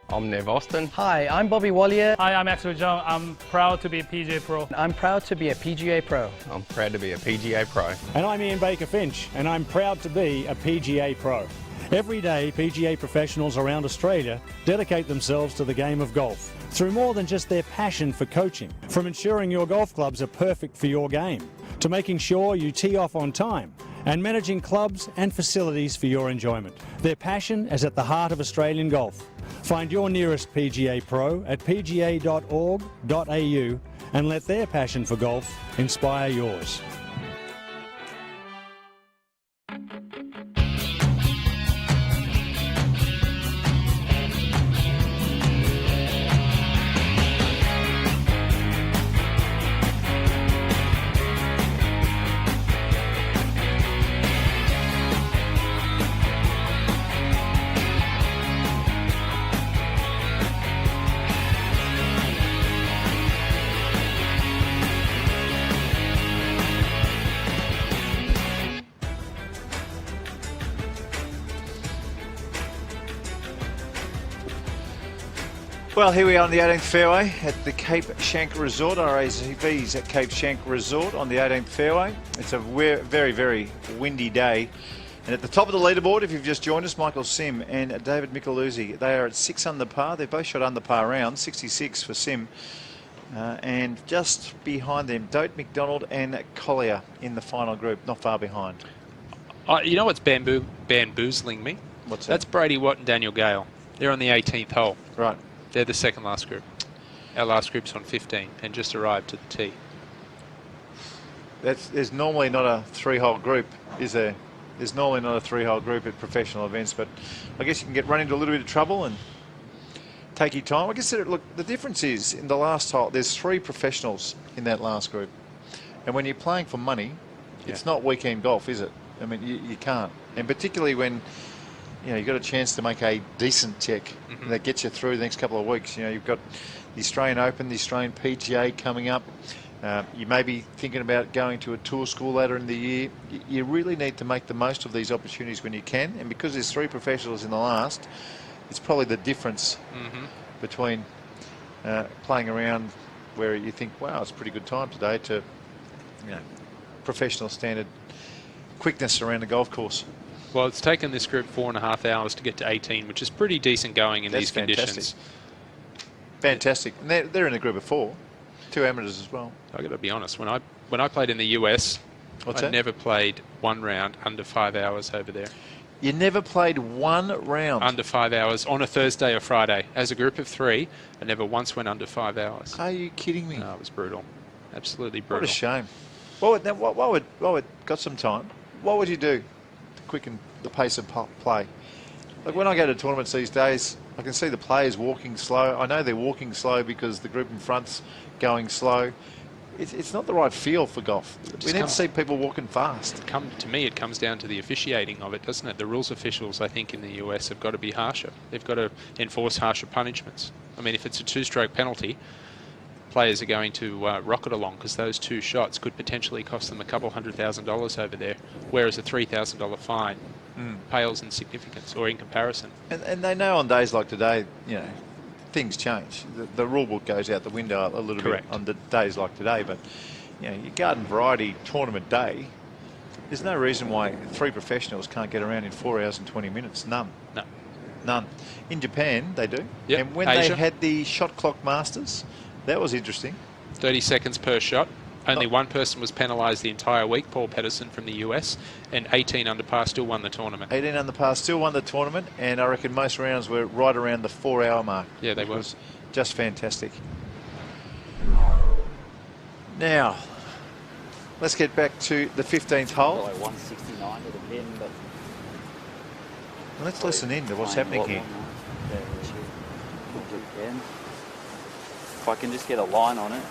Speaker 10: I'm Nev Austin.
Speaker 11: Hi, I'm Bobby Wallier. Hi, I'm Axel Jung. I'm proud to be a PGA Pro.
Speaker 10: I'm proud to be a PGA Pro. I'm proud to be a PGA Pro.
Speaker 12: And I'm Ian Baker Finch, and I'm proud to be a PGA Pro. Every day, PGA professionals around Australia dedicate themselves to the game of golf through more than just their passion for coaching. From ensuring your golf clubs are perfect for your game, to making sure you tee off on time, and managing clubs and facilities for your enjoyment. Their passion is at the heart of Australian golf. Find your nearest PGA Pro at pga.org.au and let their passion for golf inspire yours.
Speaker 1: Well, here we are on the 18th fairway at the Cape Schanck Resort, RACV's at Cape Schanck Resort on the 18th fairway. It's a very, very windy day. And at the top of the leaderboard, if you've just joined us, Michael Sim and David Micheluzzi. They are at 6 under par. They've both shot under par rounds, 66 for Sim. And just behind them, Dote McDonald and Collier in the final group, not far behind.
Speaker 2: You know what's bamboozling me?
Speaker 1: What's that?
Speaker 2: That's Brady Watt and Daniel Gale. They're on the 18th hole.
Speaker 1: Right.
Speaker 2: They're the second last group. Our last group's on 15 and just arrived to the tee.
Speaker 1: There's normally not a 3-hole group, is there? There's normally not a 3-hole group at professional events, but I guess you can run into a little bit of trouble and take your time. I guess, look, the difference is in the last hole, there's 3 professionals in that last group. And when you're playing for money, it's not weekend golf, is it? I mean, you can't. And particularly when you've got a chance to make a decent check that gets you through the next couple of weeks. You've got the Australian Open, the Australian PGA coming up. You may be thinking about going to a tour school later in the year. You really need to make the most of these opportunities when you can. And because there's 3 professionals in the last, it's probably the difference between playing around where you think, wow, it's a pretty good time today, to professional standard quickness around the golf course.
Speaker 2: Well, it's taken this group 4.5 hours to get to 18, which is pretty decent going in these conditions.
Speaker 1: Fantastic. And they're in a group of 4, 2 amateurs as well.
Speaker 2: I got to be honest, when I played in the US, I never played one round under 5 hours over there.
Speaker 1: You never played one round?
Speaker 2: Under 5 hours on a Thursday or Friday. As a group of 3, I never once went under 5 hours.
Speaker 1: Are you kidding me?
Speaker 2: No, it was brutal. Absolutely brutal.
Speaker 1: What a shame. Got some time. What would you do to quicken the pace of play? Like when I go to tournaments these days, I can see the players walking slow. I know they're walking slow because the group in front's going slow. It's not the right feel for golf. We need to see people walking fast.
Speaker 2: To me, it comes down to the officiating of it, doesn't it? The rules officials, I think, in the US have got to be harsher. They've got to enforce harsher punishments. I mean, if it's a 2-stroke penalty, players are going to rocket along, because those 2 shots could potentially cost them a couple $100,000 over there, whereas a $3,000 fine pales in significance or in comparison.
Speaker 1: And they know on days like today, you know, things change. The rule book goes out the window a little bit on the days like today, but you know, your garden variety tournament day, there's no reason why 3 professionals can't get around in 4 hours and 20 minutes. None.
Speaker 2: No.
Speaker 1: None. In Japan, they do.
Speaker 2: Yep.
Speaker 1: And when
Speaker 2: Asia.
Speaker 1: they had the shot clock masters, that was interesting.
Speaker 2: 30 seconds per shot. Only one person was penalised the entire week, Paul Pedersen from the US, and 18 under par still won the tournament.
Speaker 1: 18 under par still won the tournament, and I reckon most rounds were right around the 4-hour mark.
Speaker 2: Yeah, they were.
Speaker 1: Was just fantastic. Now, let's get back to the 15th hole.
Speaker 17: 169 to the pin, but
Speaker 1: let's listen in to what's happening here.
Speaker 17: If I can just get a line on it.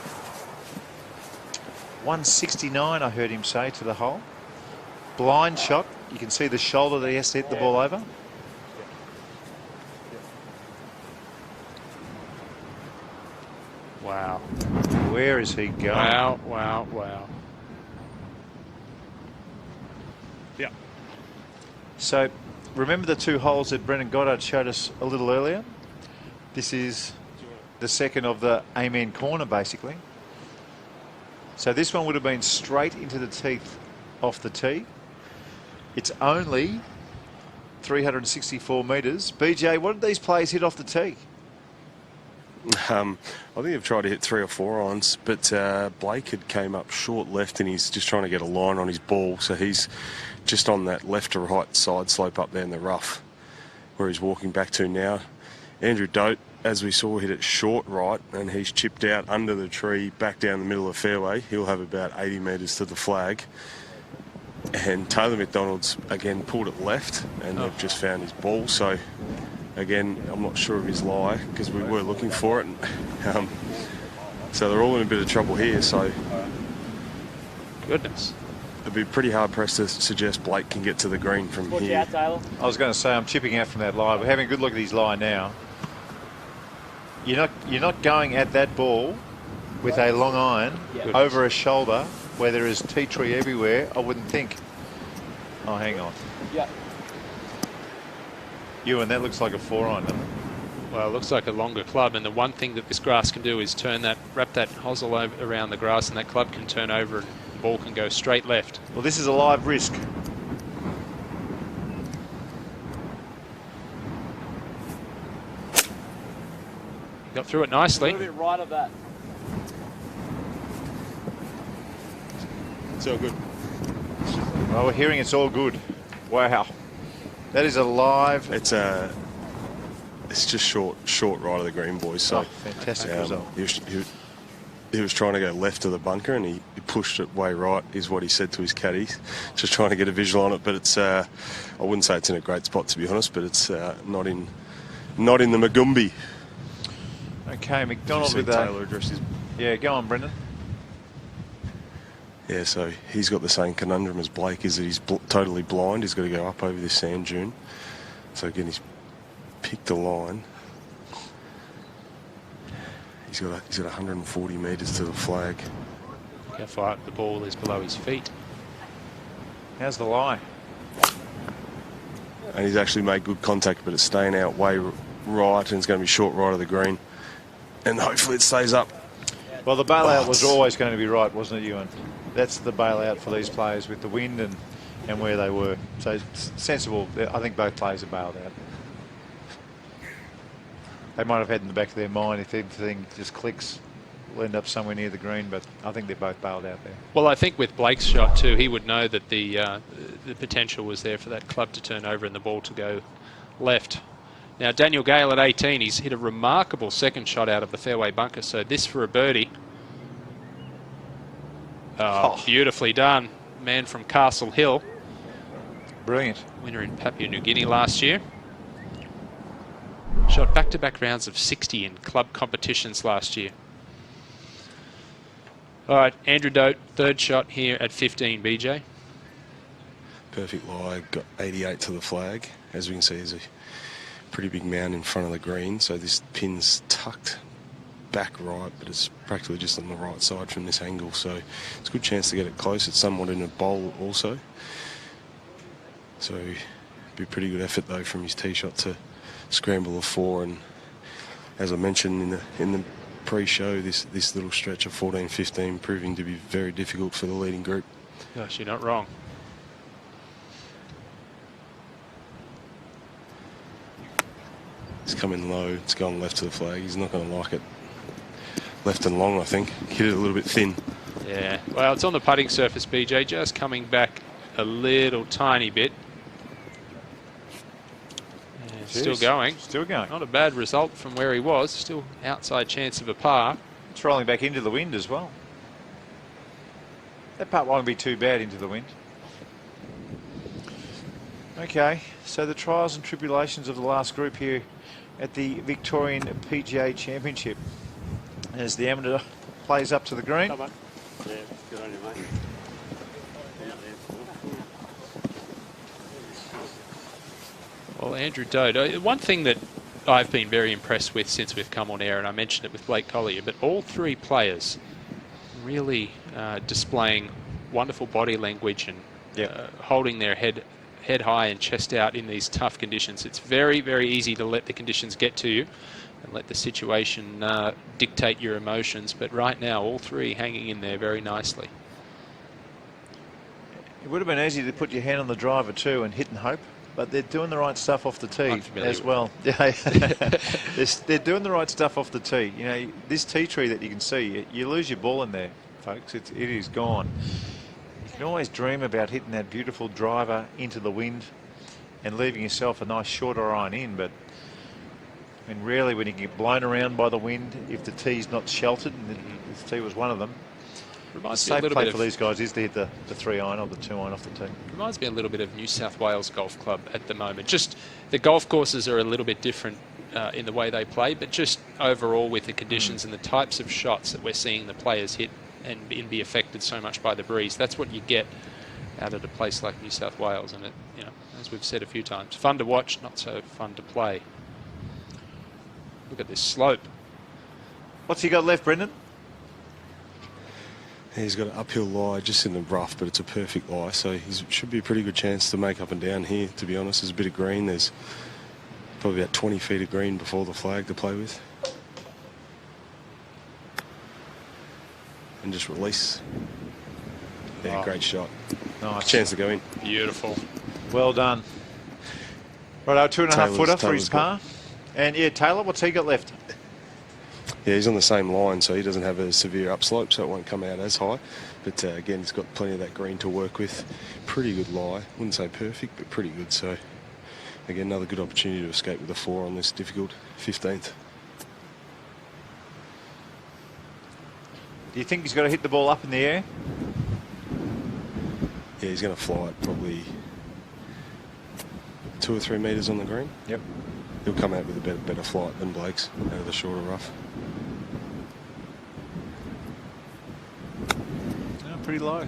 Speaker 1: 169, I heard him say to the hole. Blind shot. You can see the shoulder that he has to hit the ball over.
Speaker 2: Wow.
Speaker 1: Where is he going?
Speaker 2: Wow, wow, wow.
Speaker 1: Yeah. So, remember the 2 holes that Brendan Goddard showed us a little earlier? This is the second of the Amen corner, basically. So this one would have been straight into the teeth off the tee. It's only 364 metres. BJ, what did these players hit off the tee?
Speaker 3: I think they've tried to hit 3 or 4 irons, but Blake had came up short left and he's just trying to get a line on his ball, so he's just on that left to right side slope up there in the rough where he's walking back to now. Andrew Dote, as we saw, hit it short right, and he's chipped out under the tree back down the middle of the fairway. He'll have about 80 metres to the flag. And Taylor McDonald's again pulled it left, and they've just found his ball. So again, I'm not sure of his lie because we were looking for it. And, so they're all in a bit of trouble here. So
Speaker 2: goodness,
Speaker 3: it'd be pretty hard pressed to suggest Blake can get to the green from here.
Speaker 1: I was going to say I'm chipping out from that lie. We're having a good look at his lie now. You're not going at that ball with a long iron over a shoulder where there is tea tree everywhere. I wouldn't think. Oh, hang on.
Speaker 17: Yeah.
Speaker 1: Ewan, that looks like a 4-iron, doesn't it?
Speaker 2: Well, it looks like a longer club, and the one thing that this grass can do is wrap that hosel around the grass, and that club can turn over and the ball can go straight left.
Speaker 1: Well, this is a live risk.
Speaker 2: Got through it nicely.
Speaker 17: A little bit right of that.
Speaker 3: It's all good.
Speaker 1: Well, we're hearing it's all good. Wow. That is a live.
Speaker 3: It's just short right of the green, boys. So
Speaker 1: fantastic result.
Speaker 3: He was trying to go left of the bunker, and he pushed it way right, is what he said to his caddies. Just trying to get a visual on it, but it's I wouldn't say it's in a great spot, to be honest, but it's not in the Magumbi.
Speaker 1: Okay, McDonald with
Speaker 3: Taylor addresses.
Speaker 1: Yeah, go on, Brendan.
Speaker 3: Yeah, so he's got the same conundrum as Blake, is that he's totally blind. He's got to go up over this sand dune. So again, he's picked a line. He's got 140 metres to the flag.
Speaker 2: Look how far the ball is below his feet.
Speaker 1: How's the lie?
Speaker 3: And he's actually made good contact, but it's staying out way right, and it's going to be short right of the green. And hopefully it stays up.
Speaker 1: Well, the bailout was always going to be right, wasn't it, Ewan? That's the bailout for these players with the wind and where they were. So it's sensible. I think both players are bailed out. They might have had in the back of their mind, if everything just clicks, we'll end up somewhere near the green, but I think they're both bailed out there.
Speaker 2: Well, I think with Blake's shot too, he would know that the potential was there for that club to turn over and the ball to go left. Now, Daniel Gale at 18, he's hit a remarkable second shot out of the fairway bunker, so this for a birdie. Oh, beautifully done. Man from Castle Hill.
Speaker 1: Brilliant.
Speaker 2: Winner in Papua New Guinea last year. Shot back-to-back rounds of 60 in club competitions last year. All right, Andrew Dote, third shot here at 15, BJ.
Speaker 3: Perfect lie, got 88 to the flag. As we can see, there's a pretty big mound in front of the green, so this pin's tucked back right, but it's practically just on the right side from this angle, so it's a good chance to get it close. It's somewhat in a bowl also, so it'd be a pretty good effort though from his tee shot to scramble a 4. And as I mentioned in the pre-show, this little stretch of 14-15 proving to be very difficult for the leading group.
Speaker 2: Gosh, you're not wrong.
Speaker 3: It's coming low, it's going left to the flag. He's not going to like it. Left and long, I think. Hit it a little bit thin.
Speaker 2: Yeah, well, it's on the putting surface, BJ, just coming back a little tiny bit. Yeah, still going.
Speaker 1: Still going.
Speaker 2: Not a bad result from where he was. Still outside chance of a par.
Speaker 1: It's rolling back into the wind as well. That part won't be too bad into the wind. Okay, so the trials and tribulations of the last group here at the Victorian PGA Championship as the amateur plays up to the green.
Speaker 13: Yeah, good on you, mate.
Speaker 2: Well, Andrew Dodd, one thing that I've been very impressed with since we've come on air, and I mentioned it with Blake Collier, but all three players really displaying wonderful body language and holding their head high and chest out in these tough conditions. It's very, very easy to let the conditions get to you and let the situation dictate your emotions, but right now all three hanging in there very nicely.
Speaker 1: It would have been easy to put your hand on the driver too and hit and hope, but they're doing the right stuff off the tee as well. They're doing the right stuff off the tee. You know, this tee tree that you can see, you lose your ball in there, folks. It is gone. You can always dream about hitting that beautiful driver into the wind and leaving yourself a nice shorter iron in, but I mean, really when you get blown around by the wind, if the tee's not sheltered, and this tee was one of them, the safe play for these guys is to hit the 3-iron or the 2-iron off the tee.
Speaker 2: Reminds me a little bit of New South Wales Golf Club at the moment. Just the golf courses are a little bit different in the way they play, but just overall with the conditions and the types of shots that we're seeing the players hit and be affected so much by the breeze. That's what you get out of a place like New South Wales, and it, you know, as we've said a few times, fun to watch, not so fun to play. Look at this slope.
Speaker 1: What's he got left, Brendan?
Speaker 3: He's got an uphill lie just in the rough, but it's a perfect lie, so he should be a pretty good chance to make up and down here, to be honest. There's a bit of green. There's probably about 20 feet of green before the flag to play with. And just release. Yeah,
Speaker 1: oh,
Speaker 3: great shot.
Speaker 1: Nice.
Speaker 3: Chance to go in.
Speaker 2: Beautiful.
Speaker 1: Well done. Right, 2.5 footer for his par. And yeah, Taylor, what's he got left?
Speaker 3: Yeah, he's on the same line, so he doesn't have a severe upslope, so it won't come out as high. But again, he's got plenty of that green to work with. Pretty good lie. Wouldn't say perfect, but pretty good. So again, another good opportunity to escape with a 4 on this difficult 15th.
Speaker 1: Do you think he's got to hit the ball up in the air?
Speaker 3: Yeah, he's going to fly it probably 2 or 3 metres on the green.
Speaker 1: Yep.
Speaker 3: He'll come out with a better flight than Blake's out of the shorter rough.
Speaker 1: No, pretty low.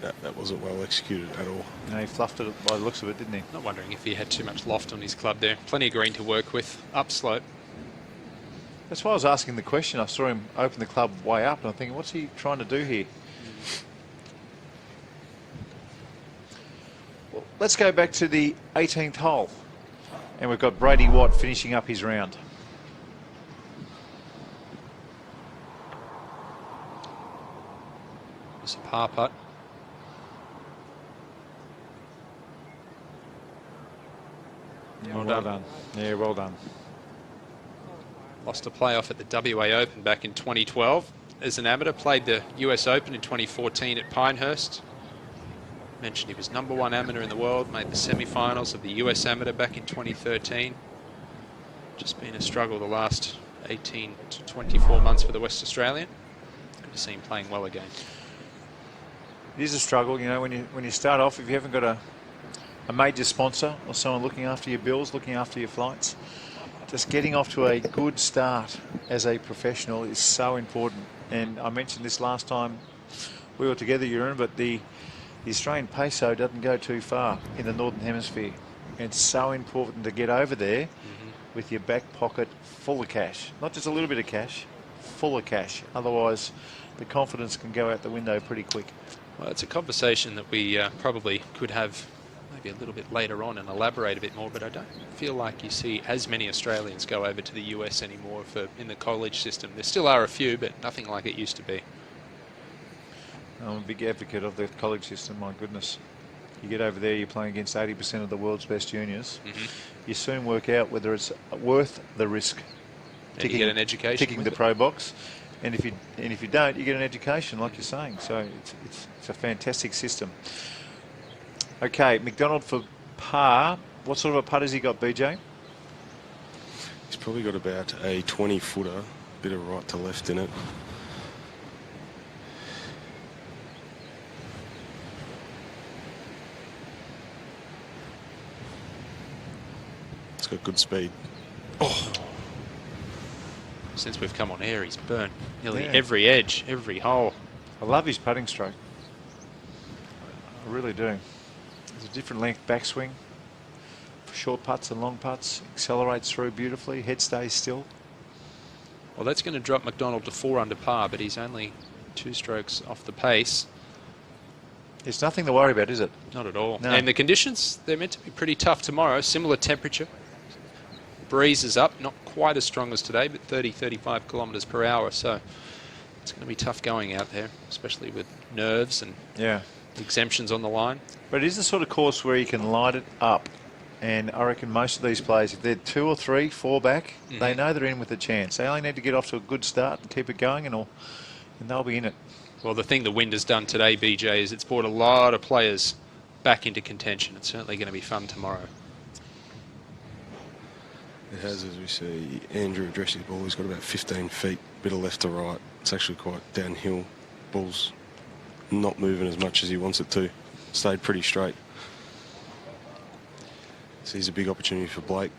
Speaker 3: That wasn't well executed at all.
Speaker 1: No, he fluffed it by the looks of it, didn't he?
Speaker 2: Not wondering if he had too much loft on his club there. Plenty of green to work with, upslope.
Speaker 1: That's why I was asking the question. I saw him open the club way up, and I'm thinking, what's he trying to do here? Well, let's go back to the 18th hole, and we've got Brady Watt finishing up his round.
Speaker 2: It's a par putt.
Speaker 1: Yeah, well done. Yeah, well done.
Speaker 2: Lost a playoff at the WA Open back in 2012 as an amateur. Played the US Open in 2014 at Pinehurst. Mentioned he was #1 amateur in the world. Made the semi-finals of the US Amateur back in 2013. Just been a struggle the last 18 to 24 months for the West Australian. Good to see him playing well again.
Speaker 1: It is a struggle, you know, when you start off, if you haven't got a major sponsor or someone looking after your bills, looking after your flights, just getting off to a good start as a professional is so important. And I mentioned this last time we were together, Euron, but the Australian peso doesn't go too far in the Northern Hemisphere. It's so important to get over there with your back pocket full of cash. Not just a little bit of cash, full of cash. Otherwise, the confidence can go out the window pretty quick.
Speaker 2: Well, it's a conversation that we probably could have maybe a little bit later on and elaborate a bit more, but I don't feel like you see as many Australians go over to the US anymore in the college system. There still are a few, but nothing like it used to be.
Speaker 1: I'm a big advocate of the college system, my goodness. You get over there, you're playing against 80% of the world's best juniors. You soon work out whether it's worth the risk.
Speaker 2: And you get an education.
Speaker 1: Ticking the pro box. And if you don't, you get an education, like you're saying. So it's a fantastic system. Okay, McDonald for par. What sort of a putt has he got, BJ?
Speaker 3: He's probably got about a 20-footer, bit of right to left in it. It's got good speed. Oh.
Speaker 2: Since we've come on air, he's burnt nearly every edge, every hole.
Speaker 1: I love his putting stroke. I really do. There's a different length backswing. Short putts and long putts. Accelerates through beautifully. Head stays still.
Speaker 2: Well, that's going to drop McDonald to 4 under par, but he's only 2 strokes off the pace.
Speaker 1: It's nothing to worry about, is it?
Speaker 2: Not at all.
Speaker 1: No.
Speaker 2: And the conditions, they're meant to be pretty tough tomorrow. Similar temperature. Breeze is up, not quite as strong as today, but 30-35 kilometres per hour. So it's going to be tough going out there, especially with nerves and exemptions on the line.
Speaker 1: But it is the sort of course where you can light it up. And I reckon most of these players, if they're 2 or 3, 4 back, they know they're in with a chance. They only need to get off to a good start and keep it going, and they'll be in it.
Speaker 2: Well, the thing the wind has done today, BJ, is it's brought a lot of players back into contention. It's certainly going to be fun tomorrow.
Speaker 3: It has, as we see, Andrew addressing the ball. He's got about 15 feet, bit of left to right. It's actually quite downhill. Ball's not moving as much as he wants it to. Stayed pretty straight. So he's a big opportunity for Blake.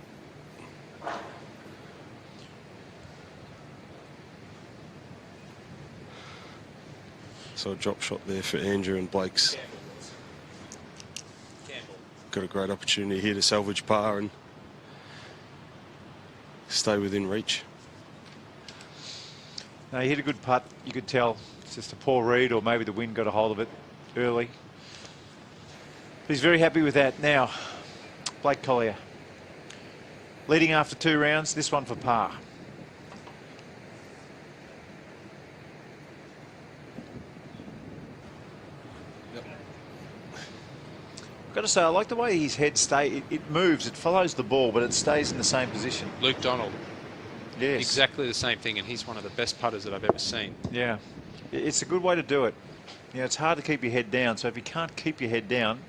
Speaker 3: So a drop shot there for Andrew, and Blake's got a great opportunity here to salvage par and stay within reach.
Speaker 1: No, he hit a good putt. You could tell it's just a poor read, or maybe the wind got a hold of it early. But he's very happy with that. Now, Blake Collier leading after 2 rounds. This one for par. I've got to say, I like the way his head stays. It moves, it follows the ball, but it stays in the same position.
Speaker 2: Luke Donald.
Speaker 1: Yes.
Speaker 2: Exactly the same thing, and he's one of the best putters that I've ever seen.
Speaker 1: Yeah. It's a good way to do it. You know, it's hard to keep your head down, so if you can't keep your head down,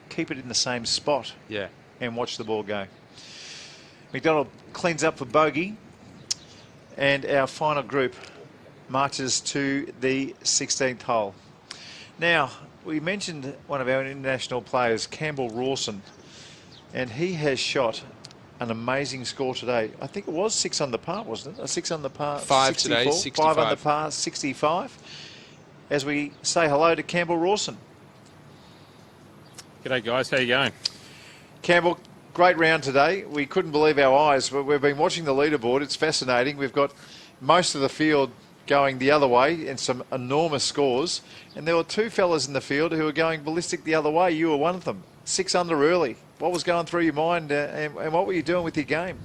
Speaker 1: keep it in the same spot.
Speaker 2: Yeah.
Speaker 1: And watch the ball go. McDonald cleans up for bogey, and our final group marches to the 16th hole. Now, we mentioned one of our international players, Campbell Rawson, and he has shot an amazing score today. I think it was 6 under par, wasn't it? A 6 under par,
Speaker 2: 5
Speaker 1: 64,
Speaker 2: today, 65.
Speaker 1: 5 under par, 65. As we say hello to Campbell Rawson.
Speaker 18: G'day guys, how you going?
Speaker 1: Campbell, great round today. We couldn't believe our eyes. We've been watching the leaderboard. It's fascinating. We've got most of the field going the other way and some enormous scores. And there were 2 fellas in the field who were going ballistic the other way. You were one of them. 6 under early. What was going through your mind and what were you doing with your game?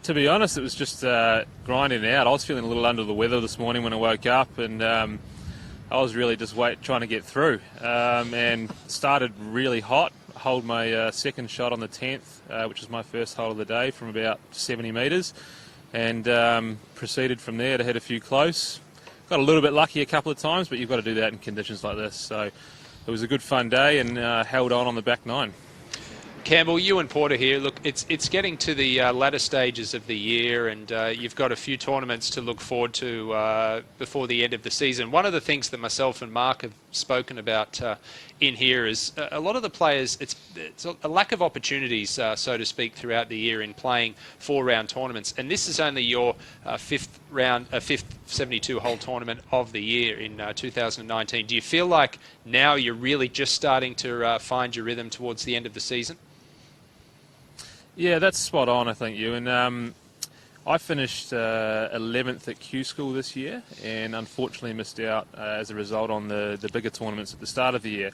Speaker 18: To be honest, it was just grinding out. I was feeling a little under the weather this morning when I woke up, and I was really just trying to get through. And started really hot. Hold my second shot on the 10th, which was my first hole of the day, from about 70 metres. And proceeded from there to hit a few close. Got a little bit lucky a couple of times, but you've got to do that in conditions like this. So it was a good fun day, and held on the back 9.
Speaker 2: Campbell, you and Porter here. Look, it's getting to the latter stages of the year, and you've got a few tournaments to look forward to before the end of the season. One of the things that myself and Mark have spoken about in here is a lot of the players, it's a lack of opportunities, so to speak, throughout the year in playing 4-round tournaments. And this is only your fifth 72-hole tournament of the year in 2019. Do you feel like now you're really just starting to find your rhythm towards the end of the season?
Speaker 18: Yeah, that's spot on, I think, Ewan. I finished 11th at Q School this year and unfortunately missed out as a result on the bigger tournaments at the start of the year.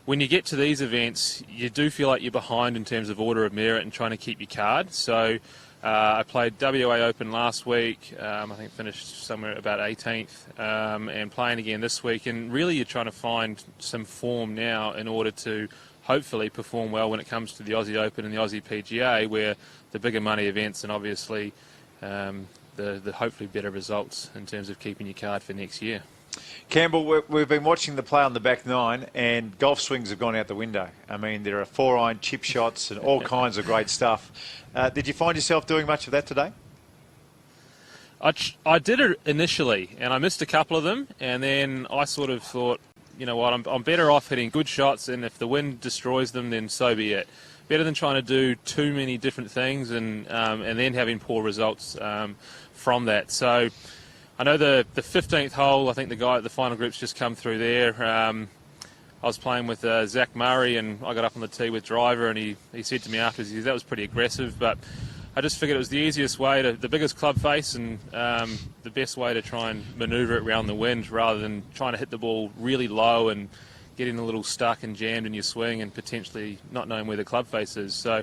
Speaker 18: When you get to these events, you do feel like you're behind in terms of order of merit and trying to keep your card. So I played WA Open last week, I think finished somewhere about 18th, and playing again this week. And really you're trying to find some form now in order to hopefully perform well when it comes to the Aussie Open and the Aussie PGA, where the bigger money events and obviously the hopefully better results in terms of keeping your card for next year.
Speaker 1: Campbell, we've been watching the play on the back nine, and golf swings have gone out the window. I mean, there are 4-iron chip shots and all kinds of great stuff. Did you find yourself doing much of that today?
Speaker 18: I did it initially, and I missed a couple of them, and then I sort of thought, you know what, I'm better off hitting good shots, and if the wind destroys them, then so be it. Better than trying to do too many different things and then having poor results from that. So I know the 15th hole, I think the guy at the final group's just come through there. I was playing with Zach Murray, and I got up on the tee with driver, and he said to me afterwards, he said, that was pretty aggressive, but I just figured it was the easiest way to, the biggest club face, and the best way to try and manoeuvre it around the wind rather than trying to hit the ball really low and getting a little stuck and jammed in your swing and potentially not knowing where the club face is. So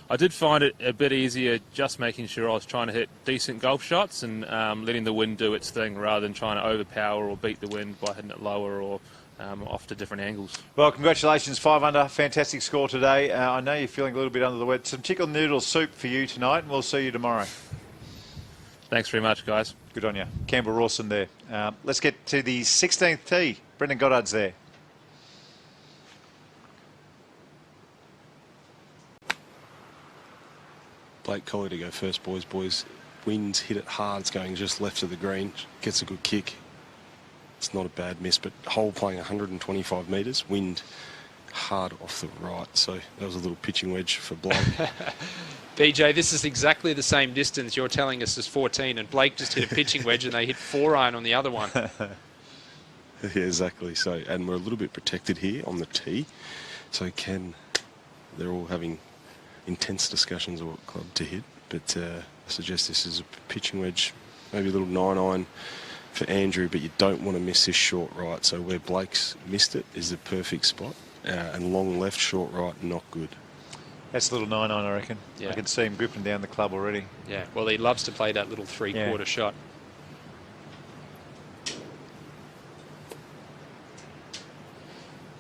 Speaker 18: I did find it a bit easier just making sure I was trying to hit decent golf shots and letting the wind do its thing rather than trying to overpower or beat the wind by hitting it lower or off to different angles.
Speaker 1: Well, congratulations, 5 under, fantastic score today. I know you're feeling a little bit under the weather. Some chicken noodle soup for you tonight, and we'll see you tomorrow.
Speaker 18: Thanks very much, guys.
Speaker 1: Good on you. Campbell Rawson there. Let's get to the 16th tee. Brendan Goddard's there.
Speaker 3: Blake Colley to go first, boys. Winds hit it hard. It's going just left of the green. Gets a good kick. It's not a bad miss, but hole playing 125 metres. Wind hard off the right. So that was a little pitching wedge for Blake.
Speaker 2: BJ, this is exactly the same distance you're telling us is 14, and Blake just hit a pitching wedge and they hit 4-iron on the other one.
Speaker 3: Yeah, exactly. So, and we're a little bit protected here on the tee. So they're all having intense discussions of what club to hit, but I suggest this is a pitching wedge, maybe a little 9-iron for Andrew, but you don't want to miss this short right. So where Blake's missed it is the perfect spot, and long left, short right, not good.
Speaker 1: That's a little 9-iron, I reckon. Yeah. I can see him gripping down the club already.
Speaker 2: Yeah, well, he loves to play that little three-quarter shot.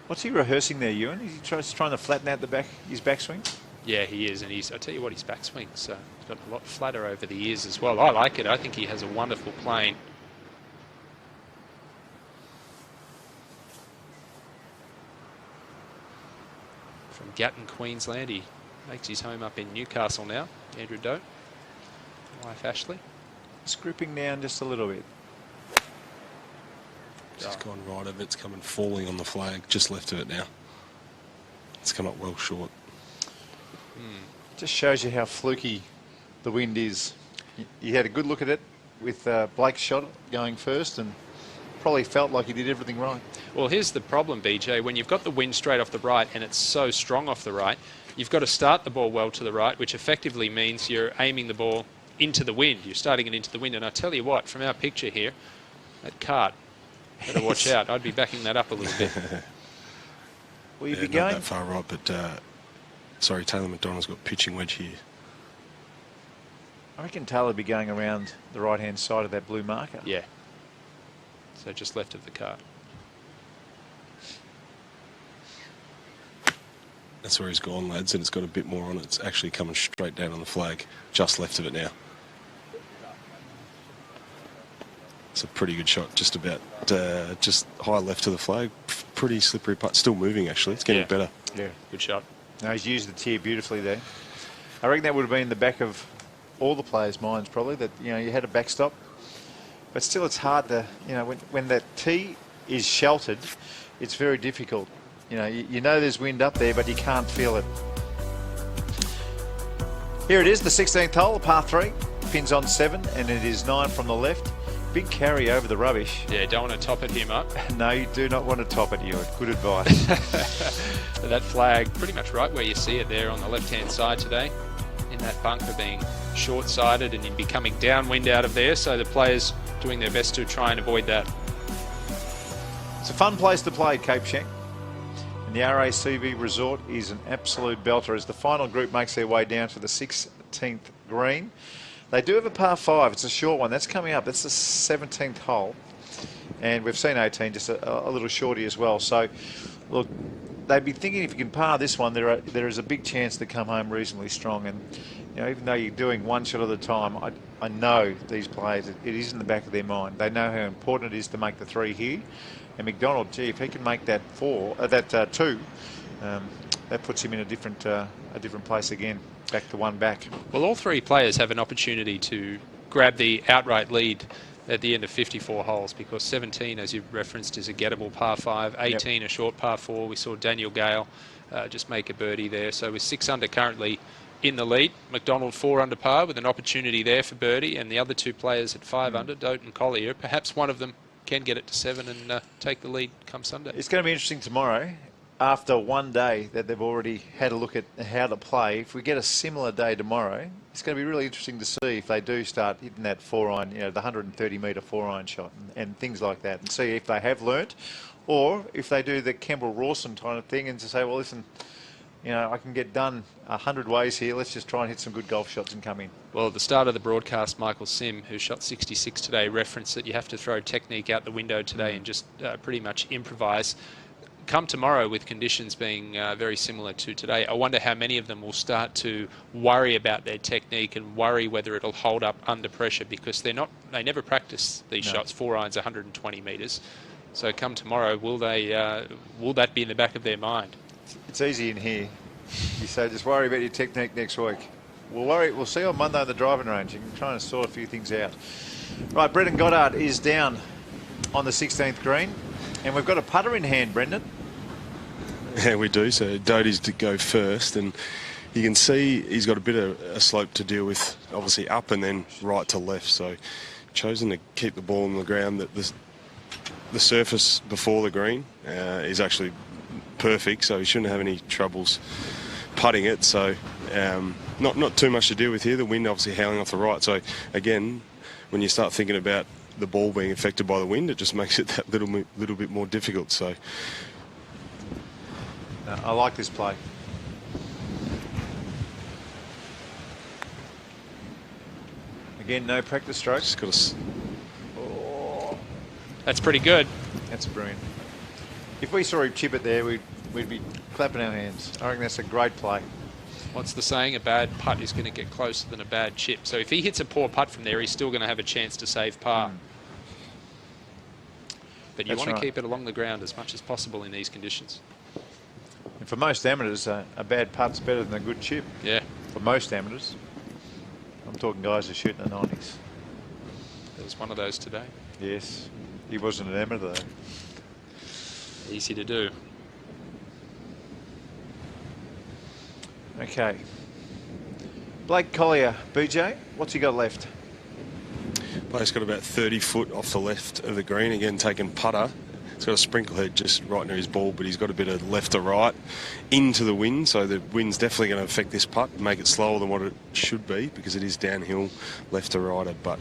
Speaker 1: What's he rehearsing there, Ewan? Is he trying to flatten out his backswing?
Speaker 2: Yeah, he is, and I tell you what, his backswing's got a lot flatter over the years as well. I like it. I think he has a wonderful plane. From Gatton, Queensland, he makes his home up in Newcastle now. Andrew Doe, wife Ashley.
Speaker 1: It's gripping down just a little bit.
Speaker 3: Just gone right of it. It's coming falling on the flag, just left of it now. It's come up well short.
Speaker 1: Just shows you how fluky the wind is. You had a good look at it with Blake's shot going first and probably felt like he did everything right.
Speaker 2: Well, here's the problem, BJ. When you've got the wind straight off the right and it's so strong off the right, you've got to start the ball well to the right, which effectively means you're aiming the ball into the wind. You're starting it into the wind. And I tell you what, from our picture here, that cart, better watch out. I'd be backing that up a little bit.
Speaker 1: Will you be
Speaker 3: not
Speaker 1: going?
Speaker 3: that far right, but sorry, Taylor McDonald's got pitching wedge here.
Speaker 1: I reckon Taylor will be going around the right-hand side of that blue marker.
Speaker 2: Yeah. So just left of the cart.
Speaker 3: That's where he's gone, lads, and it's got a bit more on it. It's actually coming straight down on the flag, just left of it now. It's a pretty good shot, just about just high left of the flag. Pretty slippery putt, still moving actually. It's getting better.
Speaker 2: Yeah, good shot.
Speaker 1: No, he's used the tee beautifully there. I reckon that would have been in the back of all the players' minds probably, that you had a backstop. But still, it's hard to, when that tee is sheltered, it's very difficult. You know there's wind up there, but you can't feel it. Here it is, the 16th hole, par 3. Pins on 7, and it is 9 from the left. Big carry over the rubbish.
Speaker 2: Yeah, don't want to top it him up.
Speaker 1: No, you do not want to top it, Ewan. Good advice.
Speaker 2: That flag, pretty much right where you see it there on the left-hand side today. in that bunker being short-sighted, and you'd be coming downwind out of there, so the players doing their best to try and avoid that.
Speaker 1: It's a fun place to play, Cape Schanck. And the RACV Resort is an absolute belter as the final group makes their way down to the 16th green. They do have a par 5. It's a short one. That's coming up. That's the 17th hole. And we've seen 18, just a little shorty as well. So, look, they'd be thinking if you can par this one, there is a big chance to come home reasonably strong. And, you know, even though you're doing one shot at a time, I know these players, it is in the back of their mind. They know how important it is to make the 3 here. And McDonald, gee, if he can make that 2, that puts him in a different place again, back to 1 back.
Speaker 2: Well, all 3 players have an opportunity to grab the outright lead at the end of 54 holes, because 17, as you referenced, is a gettable par 5, 18 a short par 4. We saw Daniel Gale just make a birdie there. So with 6 under currently in the lead, McDonald 4 under par with an opportunity there for birdie, and the other 2 players at 5 under, Dote and Collier. Perhaps one of them can get it to 7 and take the lead come Sunday.
Speaker 1: It's going to be interesting tomorrow, after one day that they've already had a look at how to play. If we get a similar day tomorrow, it's going to be really interesting to see if they do start hitting that 4-iron, you know, the 130-metre 4-iron shot and things like that, and see if they have learnt, or if they do the Campbell Rawson kind of thing and to say, well, listen, you know, I can get done 100 ways here. Let's just try and hit some good golf shots and come in.
Speaker 2: Well, at the start of the broadcast, Michael Sim, who shot 66 today, referenced that you have to throw technique out the window today and just pretty much improvise. Come tomorrow with conditions being very similar to today, I wonder how many of them will start to worry about their technique and worry whether it'll hold up under pressure, because they never practice these shots. 4 irons, 120 metres. So come tomorrow, will that be in the back of their mind?
Speaker 1: It's easy in here. You say just worry about your technique next week. We'll see on Monday on the driving range. You can try and sort a few things out. Right, Brendan Goddard is down on the 16th green, and we've got a putter in hand, Brendan.
Speaker 3: Yeah, we do. So Doty's to go first, and you can see he's got a bit of a slope to deal with, obviously up and then right to left. So chosen to keep the ball on the ground. That the surface before the green is actually perfect, so he shouldn't have any troubles putting it. So not too much to deal with here. The wind obviously howling off the right. So again, when you start thinking about the ball being affected by the wind, it just makes it that little bit more difficult. So
Speaker 1: I like this play. Again, no practice strokes.
Speaker 3: Just got to.
Speaker 1: Oh,
Speaker 2: that's pretty good.
Speaker 1: That's brilliant. If we saw him chip it there, we'd be clapping our hands. I reckon that's a great play.
Speaker 2: What's the saying? A bad putt is going to get closer than a bad chip. So if he hits a poor putt from there, he's still going to have a chance to save par. But you want to keep it along the ground as much as possible in these conditions.
Speaker 1: And for most amateurs, a bad putt's better than a good chip.
Speaker 2: Yeah.
Speaker 1: For most amateurs. I'm talking guys who shoot in the 90s.
Speaker 2: There was one of those today.
Speaker 1: Yes. He wasn't an amateur though.
Speaker 2: Easy to do.
Speaker 1: Okay. Blake Collier, BJ, what's he got left?
Speaker 3: Blake's got about 30 foot off the left of the green, again taking putter. He's got a sprinkle head just right near his ball, but he's got a bit of left to right into the wind, so the wind's definitely going to affect this putt and make it slower than what it should be, because it is downhill left to righter. But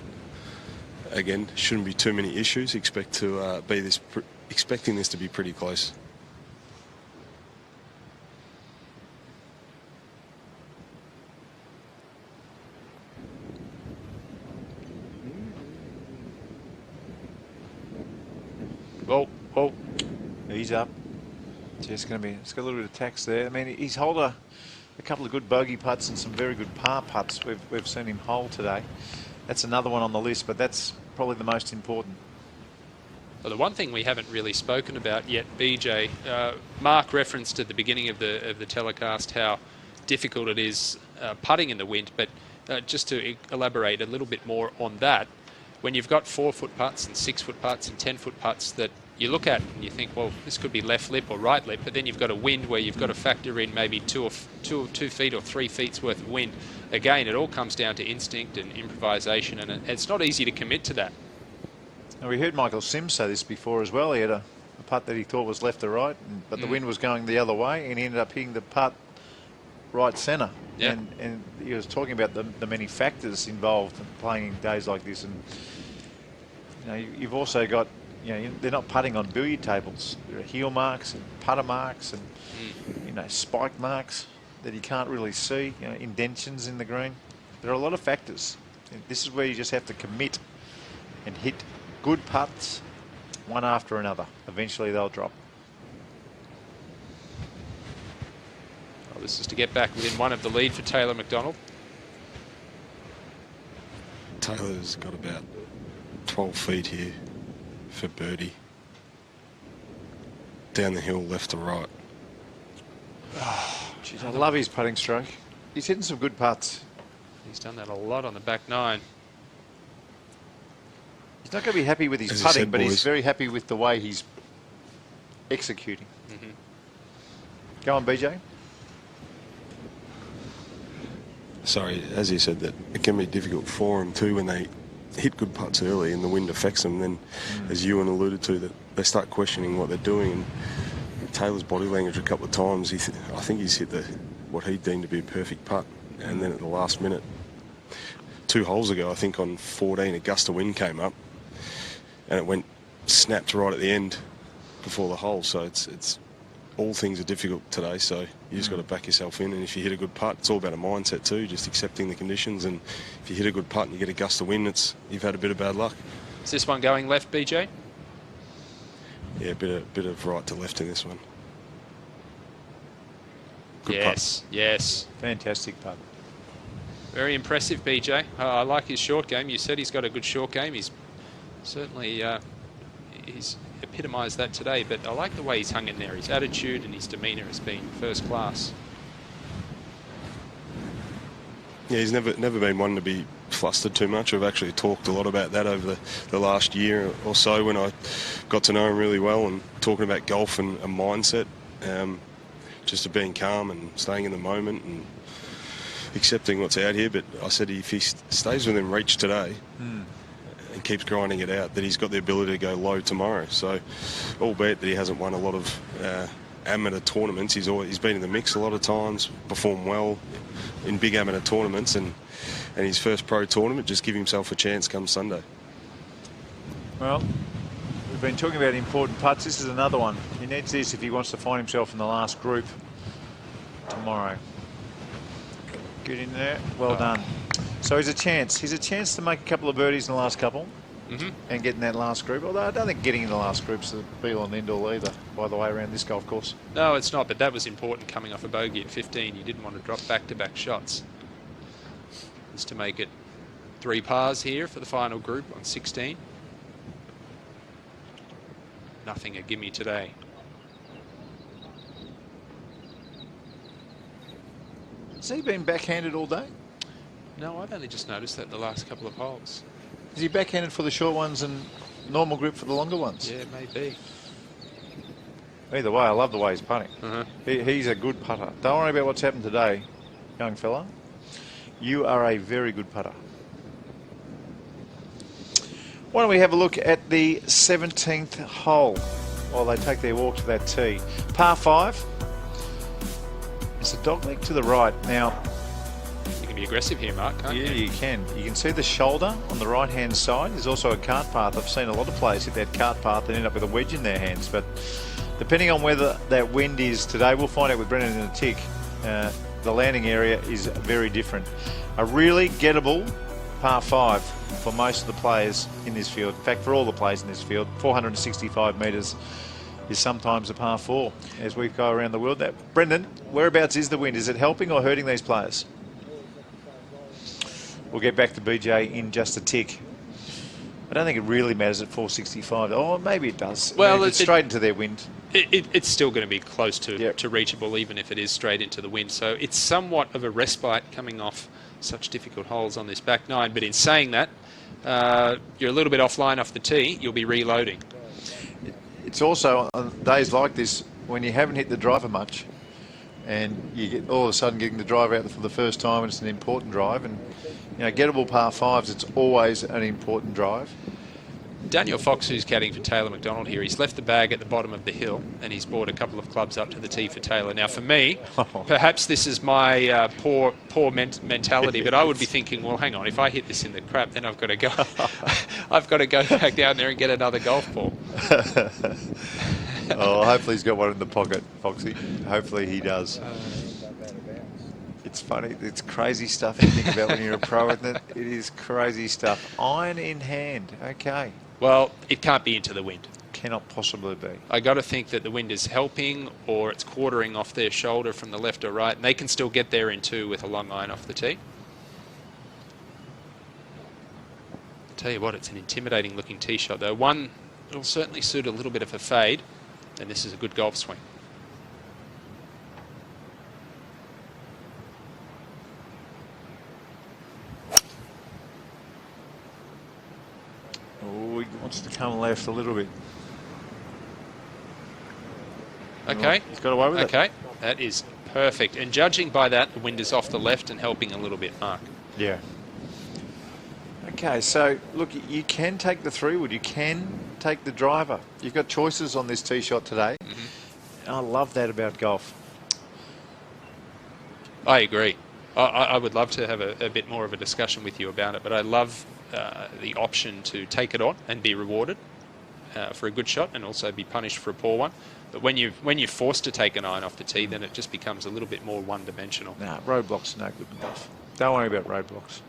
Speaker 3: again, shouldn't be too many issues. Expecting this to be pretty close.
Speaker 2: Oh,
Speaker 1: he's up. It's got a little bit of tax there. I mean, he's holed a couple of good bogey putts and some very good par putts we've seen him hold today. That's another one on the list, but that's probably the most important.
Speaker 2: Well, the one thing we haven't really spoken about yet, BJ, Mark referenced at the beginning of the telecast how difficult it is putting in the wind, but just to elaborate a little bit more on that, when you've got 4-foot putts and 6-foot putts and 10-foot putts that you look at and you think, well, this could be left lip or right lip, but then you've got a wind where you've got to factor in maybe 2 feet or 3 feet's worth of wind. Again, it all comes down to instinct and improvisation, and it's not easy to commit to that.
Speaker 1: Now, we heard Michael Sims say this before as well. He had a putt that he thought was left to right, but the wind was going the other way, and he ended up hitting the putt right centre.
Speaker 2: Yeah.
Speaker 1: And he was talking about the many factors involved in playing days like this. And you've also got, they're not putting on billiard tables. There are heel marks and putter marks and spike marks that you can't really see. Indentions in the green. There are a lot of factors. And this is where you just have to commit and hit good putts, one after another. Eventually they'll drop.
Speaker 2: Well, this is to get back within one of the lead for Taylor McDonald.
Speaker 3: Taylor's got about 12 feet here for birdie. Down the hill, left to right.
Speaker 1: Oh, geez, I love his putting stroke. He's hitting some good putts.
Speaker 2: He's done that a lot on the back nine.
Speaker 1: He's not going to be happy with his
Speaker 3: As
Speaker 1: putting,
Speaker 3: said,
Speaker 1: but he's
Speaker 3: boys.
Speaker 1: very happy with the way he's executing. Go on, BJ.
Speaker 3: Sorry, as you said, that it can be difficult for them too when they hit good putts early and the wind affects them. Then, as Ewan alluded to, that they start questioning what they're doing. And Taylor's body language a couple of times, I think he's hit what he deemed to be a perfect putt, and then at the last minute, 2 holes ago, I think on 14, a gust of wind came up, and it snapped right at the end before the hole. So it's all things are difficult today, so you just got to back yourself in. And if you hit a good putt, it's all about a mindset too, just accepting the conditions. And if you hit a good putt and you get a gust of wind, you've had a bit of bad luck.
Speaker 2: Is this one going left, BJ?
Speaker 3: Yeah, a bit of right to left in this one. Good
Speaker 2: Yes, yes.
Speaker 1: Fantastic putt.
Speaker 2: Very impressive, BJ. I like his short game. You said he's got a good short game. He's certainly he's epitomised that today, but I like the way he's hung in there. His attitude and his demeanour has been first class.
Speaker 3: Yeah, he's never been one to be flustered too much. I've actually talked a lot about that over the last year or so when I got to know him really well, and talking about golf and a mindset, just to being calm and staying in the moment and accepting what's out here. But I said if he stays within reach today and keeps grinding it out, that he's got the ability to go low tomorrow. So, albeit that he hasn't won a lot of amateur tournaments, he's been in the mix a lot of times, performed well in big amateur tournaments, and his first pro tournament, just give himself a chance come Sunday.
Speaker 1: Well, we've been talking about important putts. This is another one. He needs this if he wants to find himself in the last group tomorrow. Get in there. Well done. So he's a chance. He's a chance to make a couple of birdies in the last couple and get in that last group. Although I don't think getting in the last group's the be-all and end-all either, by the way, around this golf course.
Speaker 2: No, it's not, but that was important coming off a bogey at 15. You didn't want to drop back-to-back shots. Just to make it 3 pars here for the final group on 16. Nothing a gimme today.
Speaker 1: Has he been backhanded all day?
Speaker 2: No, I've only just noticed that the last couple of holes.
Speaker 1: Is he backhanded for the short ones and normal grip for the longer ones?
Speaker 2: Yeah, maybe.
Speaker 1: Either way, I love the way he's putting. He's a good putter. Don't worry about what's happened today, young fella. You are a very good putter. Why don't we have a look at the 17th hole while they take their walk to that tee. Par 5. It's a dog leg to the right. Now,
Speaker 2: you can be aggressive here, Mark, can't you?
Speaker 1: Yeah, you can. You can see the shoulder on the right-hand side. There's also a cart path. I've seen a lot of players hit that cart path and end up with a wedge in their hands. But depending on whether that wind is today, we'll find out with Brendan in a tick. The landing area is very different. A really gettable par 5 for most of the players in this field. In fact, for all the players in this field, 465 metres is sometimes a par 4 as we go around the world. Now, Brendan, whereabouts is the wind? Is it helping or hurting these players? We'll get back to BJ in just a tick. I don't think it really matters at 465. Oh, maybe it does.
Speaker 2: Well,
Speaker 1: it's straight into their wind.
Speaker 2: It's still going to be close to reachable, even if it is straight into the wind. So it's somewhat of a respite coming off such difficult holes on this back nine. But in saying that, you're a little bit offline off the tee. You'll be reloading.
Speaker 1: It's also on days like this when you haven't hit the driver much, and you get all of a sudden getting the drive out for the first time, and it's an important drive. And gettable par 5s, it's always an important drive.
Speaker 2: Daniel Fox, who's caddying for Taylor McDonald here, he's left the bag at the bottom of the hill and he's brought a couple of clubs up to the tee for Taylor. Now, for me, perhaps this is my poor mentality, but I would be thinking, well, hang on, if I hit this in the crap, then I've got to go. I've got to go back down there and get another golf ball.
Speaker 1: Oh, hopefully he's got one in the pocket, Foxy. Hopefully he does. It's funny. It's crazy stuff you think about when you're a pro, isn't it? It is crazy stuff. Iron in hand. Okay.
Speaker 2: Well, it can't be into the wind.
Speaker 1: Cannot possibly be.
Speaker 2: I got to think that the wind is helping or it's quartering off their shoulder from the left or right, and they can still get there in two with a long iron off the tee. Tell you what, it's an intimidating looking tee shot though. One will certainly suit a little bit of a fade, and this is a good golf swing.
Speaker 1: Oh, he wants to come left a little bit.
Speaker 2: Okay.
Speaker 1: Oh, he's got away with it.
Speaker 2: Okay, that is perfect. And judging by that, the wind is off the left and helping a little bit, Mark.
Speaker 1: Yeah. Okay, so look, you can take the 3-wood, you can take the driver. You've got choices on this tee shot today. And I love that about golf.
Speaker 2: I agree. I would love to have a bit more of a discussion with you about it, but I love the option to take it on and be rewarded for a good shot and also be punished for a poor one. But when you're forced to take an iron off the tee, then it just becomes a little bit more one-dimensional.
Speaker 1: Nah, roadblocks are no good in golf. Don't worry about roadblocks.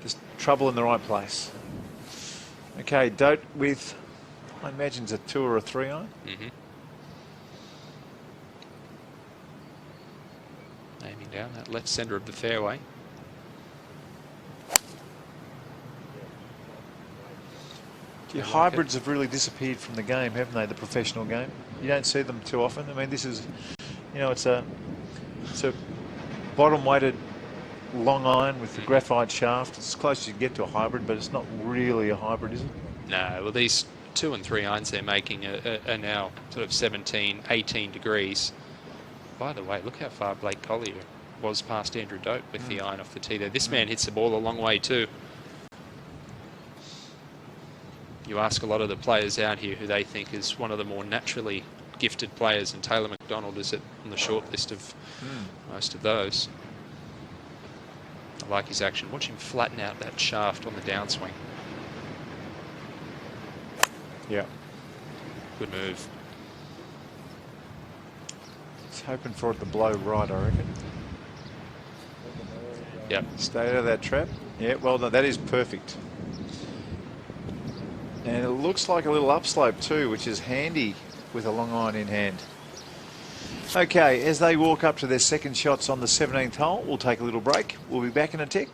Speaker 1: Just trouble in the right place. Okay, Dote with, I imagine it's a 2 or a 3 iron.
Speaker 2: Aiming down that left centre of the fairway.
Speaker 1: Your hybrids have really disappeared from the game, haven't they? The professional game. You don't see them too often. I mean, this is, you know, it's a bottom-weighted long iron with the graphite shaft. It's as close as you get to a hybrid, but it's not really a hybrid, is it?
Speaker 2: No, well, these 2 and 3 irons they're making are now sort of 17, 18 degrees. By the way, look how far Blake Collier was past Andrew Dote with the iron off the tee there. This man hits the ball a long way too. You ask a lot of the players out here who they think is one of the more naturally gifted players, and Taylor McDonald is on the short list of most of those. I like his action. Watch him flatten out that shaft on the downswing.
Speaker 1: Yeah.
Speaker 2: Good move.
Speaker 1: He's hoping for it to blow right, I reckon.
Speaker 2: Yep.
Speaker 1: Stay out of that trap. Yeah, well, no, that is perfect. And it looks like a little upslope too, which is handy with a long iron in hand. Okay, as they walk up to their second shots on the 17th hole, we'll take a little break. We'll be back in a tick.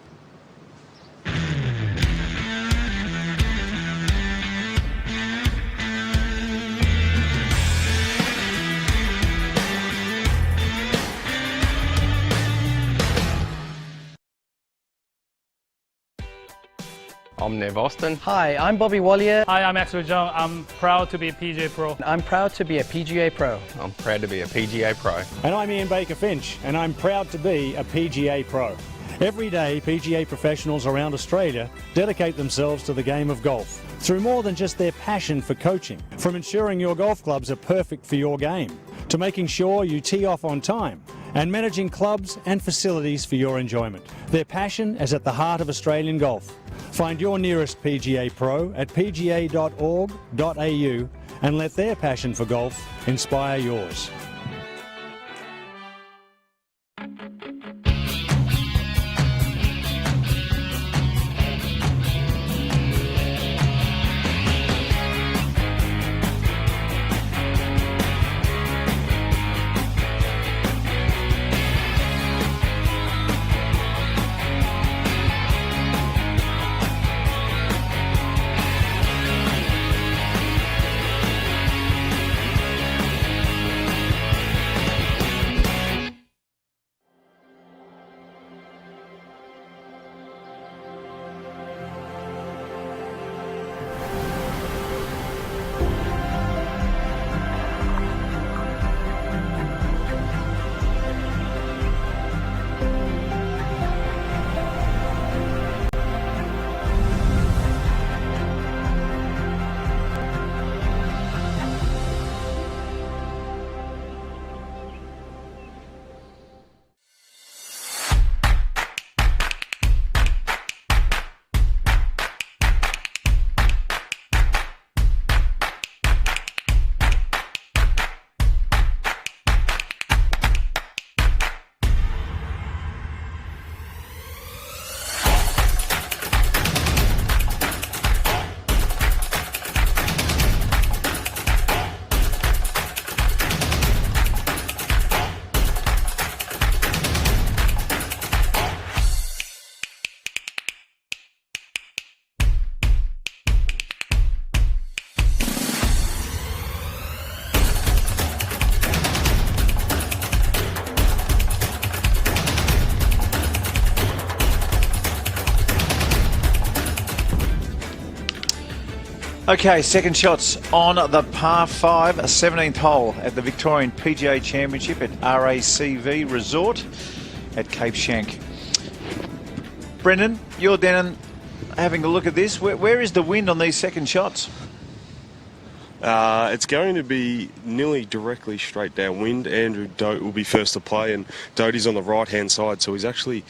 Speaker 10: I'm Nev Austin.
Speaker 11: Hi, I'm Bobby Wallier. Hi, I'm Axel Jung. I'm proud to be a PGA Pro.
Speaker 10: I'm proud to be a PGA Pro. I'm proud to be a PGA Pro.
Speaker 12: And I'm Ian Baker Finch, and I'm proud to be a PGA Pro. Every day, PGA professionals around Australia dedicate themselves to the game of golf through more than just their passion for coaching. From ensuring your golf clubs are perfect for your game, to making sure you tee off on time, and managing clubs and facilities for your enjoyment. Their passion is at the heart of Australian golf. Find your nearest PGA Pro at pga.org.au and let their passion for golf inspire yours.
Speaker 1: Okay, second shots on the par 5, 17th hole at the Victorian PGA Championship at RACV Resort at Cape Schanck. Brendan, you're down having a look at this. Where is the wind on these second shots?
Speaker 3: It's going to be nearly directly straight downwind. Andrew Dote will be first to play, and Doty's on the right-hand side, so he's actually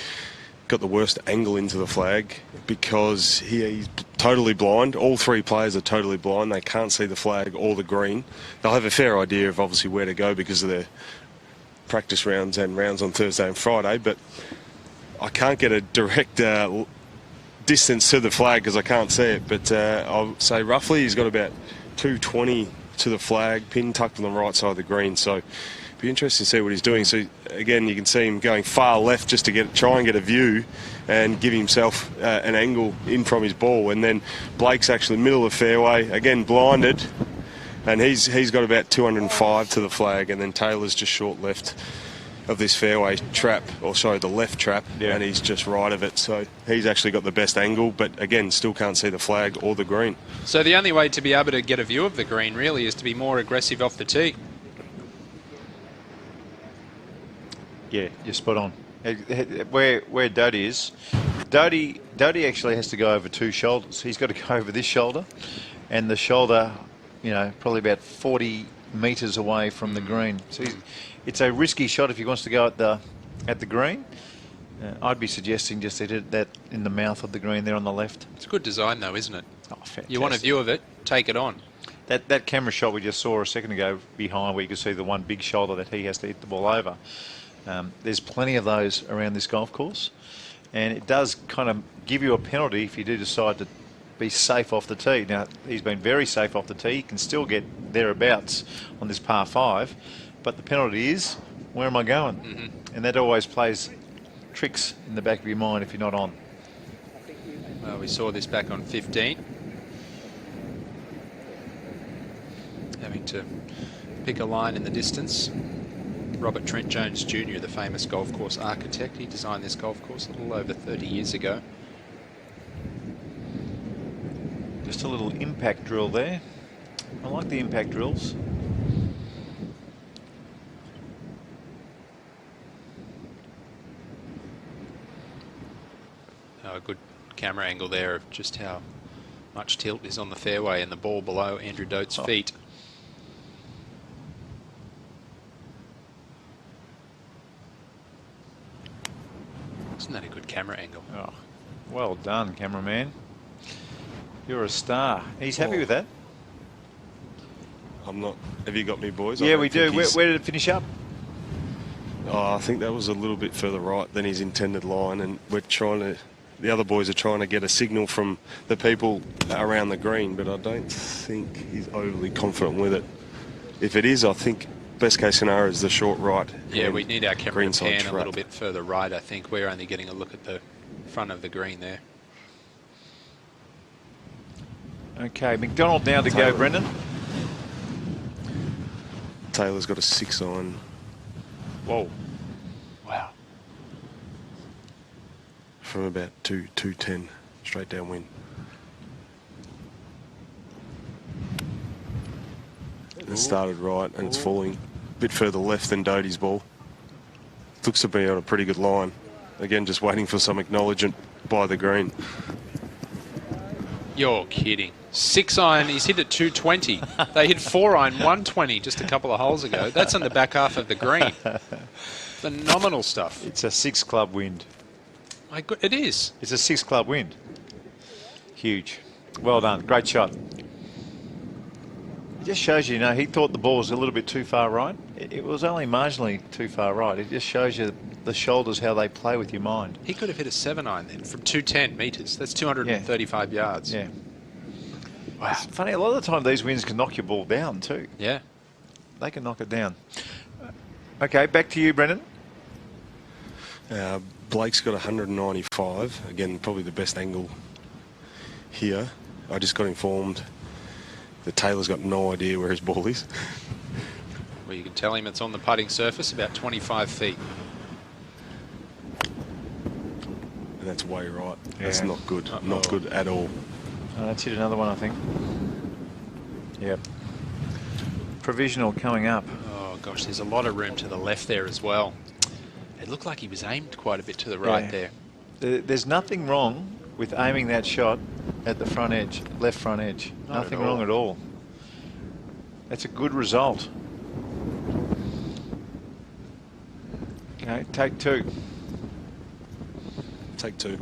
Speaker 3: got the worst angle into the flag because he's totally blind. All three players are totally blind. They can't see the flag or the green. They'll have a fair idea of obviously where to go because of their practice rounds and rounds on Thursday and Friday, but I can't get a direct distance to the flag because I can't see it, but I'll say roughly he's got about 220 to the flag, pin tucked on the right side of the green, so be interesting to see what he's doing. So again, you can see him going far left just to try and get a view and give himself an angle in from his ball. And then Blake's actually middle of the fairway, again blinded, and he's got about 205 to the flag. And then Taylor's just short left of this fairway trap, or sorry, the left trap, and he's just right of it. So he's actually got the best angle, but again, still can't see the flag or the green.
Speaker 2: So the only way to be able to get a view of the green really is to be more aggressive off the tee.
Speaker 1: Yeah, you're spot on. Where Doty is, Doty actually has to go over two shoulders. He's got to go over this shoulder, and the shoulder, you know, probably about 40 metres away from the green. So it's a risky shot if he wants to go at the green. I'd be suggesting just hit that in the mouth of the green there on the left.
Speaker 2: It's a good design though, isn't it?
Speaker 1: Oh, fantastic.
Speaker 2: You want a view of it, take it on.
Speaker 1: That camera shot we just saw a second ago behind, where you can see the one big shoulder that he has to hit the ball over. There's plenty of those around this golf course, and it does kind of give you a penalty if you do decide to be safe off the tee. Now, he's been very safe off the tee. He can still get thereabouts on this par 5, but the penalty is, where am I going? And that always plays tricks in the back of your mind if you're not on.
Speaker 2: Well, we saw this back on 15. Having to pick a line in the distance. Robert Trent Jones Jr., the famous golf course architect, he designed this golf course a little over 30 years ago.
Speaker 1: Just a little impact drill there. I like the impact drills.
Speaker 2: A good camera angle there of just how much tilt is on the fairway and the ball below Andrew Dote's feet. Isn't that a good camera angle?
Speaker 1: Oh, well done, cameraman. You're a star. He's happy with that.
Speaker 3: I'm not. Have you got me, boys?
Speaker 1: Yeah, we do. Where did it finish up?
Speaker 3: Oh, I think that was a little bit further right than his intended line, and we're trying to. The other boys are trying to get a signal from the people around the green, but I don't think he's overly confident with it. If it is, I think best case scenario is the short right.
Speaker 2: Yeah, we need our camera to pan
Speaker 3: trap.
Speaker 2: a little bit further right. I think we're only getting a look at the front of the green there.
Speaker 1: Okay, McDonald now to go, Brendan.
Speaker 3: Taylor's got a 6-iron.
Speaker 1: Whoa. Wow.
Speaker 3: From about 210, straight downwind. It started right and it's falling a bit further left than Doty's ball. Looks to be on a pretty good line. Again, just waiting for some acknowledgement by the green.
Speaker 2: You're kidding. 6-iron, he's hit at 220. They hit 4-iron 120 just a couple of holes ago. That's on the back half of the green. Phenomenal stuff.
Speaker 1: It's a 6-club wind.
Speaker 2: It is.
Speaker 1: It's a 6-club wind. Huge. Well done. Great shot. It just shows you, he thought the ball was a little bit too far right. It was only marginally too far right. It just shows you the shoulders, how they play with your mind.
Speaker 2: He could have hit a 7-iron then from 210 metres. That's 235 yards.
Speaker 1: Yeah. Wow. It's funny, a lot of the time these winds can knock your ball down too.
Speaker 2: Yeah.
Speaker 1: They can knock it down. Okay, back to you, Brendan.
Speaker 3: Blake's got 195. Again, probably the best angle here. I just got informed that Taylor's got no idea where his ball is.
Speaker 2: Well, you can tell him it's on the putting surface, about 25 feet.
Speaker 3: And that's way right. Yeah. That's not good. Not good at all.
Speaker 1: Let's hit another one, I think. Yep. Provisional coming up.
Speaker 2: Oh, gosh, there's a lot of room to the left there as well. It looked like he was aimed quite a bit to the right there.
Speaker 1: There's nothing wrong with aiming that shot at the front edge, left front edge. Nothing wrong at all. That's a good result. Okay, take two.
Speaker 3: Take two.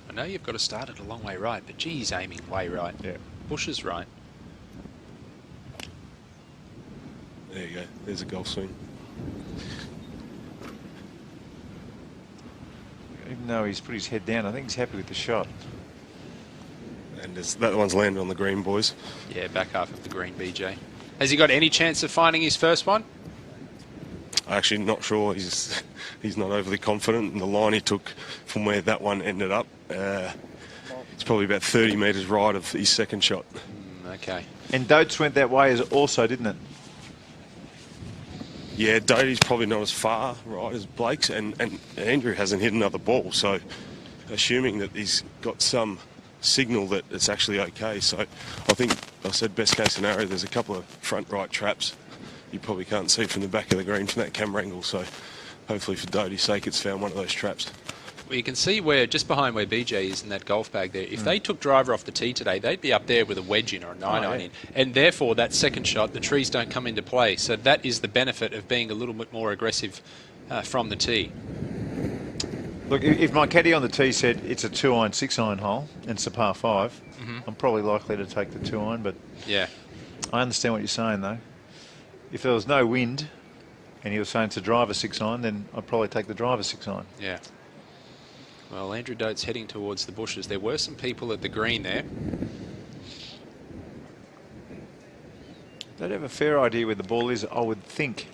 Speaker 2: I know you've got to start it a long way right, but gee, he's aiming way right.
Speaker 1: Yeah.
Speaker 2: Bush is right.
Speaker 3: There you go. There's a golf swing.
Speaker 1: Even though he's put his head down, I think he's happy with the shot.
Speaker 3: And that one's landed on the green, boys.
Speaker 2: Yeah, back half of the green, BJ. Has he got any chance of finding his first one?
Speaker 3: I'm actually not sure. He's not overly confident in the line he took from where that one ended up. It's probably about 30 metres right of his second shot.
Speaker 2: Okay.
Speaker 1: And Dotes went that way as also, didn't it?
Speaker 3: Yeah, Doty's probably not as far right as Blake's, and Andrew hasn't hit another ball, so assuming that he's got some signal that it's actually okay. So I think I said best case scenario, there's a couple of front right traps you probably can't see from the back of the green from that camera angle, so hopefully for Doty's sake it's found one of those traps.
Speaker 2: Well, you can see where, just behind where BJ is in that golf bag there, if they took driver off the tee today, they'd be up there with a wedge in or a 9-iron in. And therefore, that second shot, the trees don't come into play. So that is the benefit of being a little bit more aggressive from the tee.
Speaker 1: Look, if my caddy on the tee said it's a 2-iron, 6-iron hole, and it's a par 5, I'm probably likely to take the 2-iron, but
Speaker 2: yeah,
Speaker 1: I understand what you're saying, though. If there was no wind, and he was saying it's a driver 6-iron, then I'd probably take the driver 6-iron.
Speaker 2: Yeah. Well, Andrew Dote's heading towards the bushes. There were some people at the green there.
Speaker 1: They'd have a fair idea where the ball is, I would think.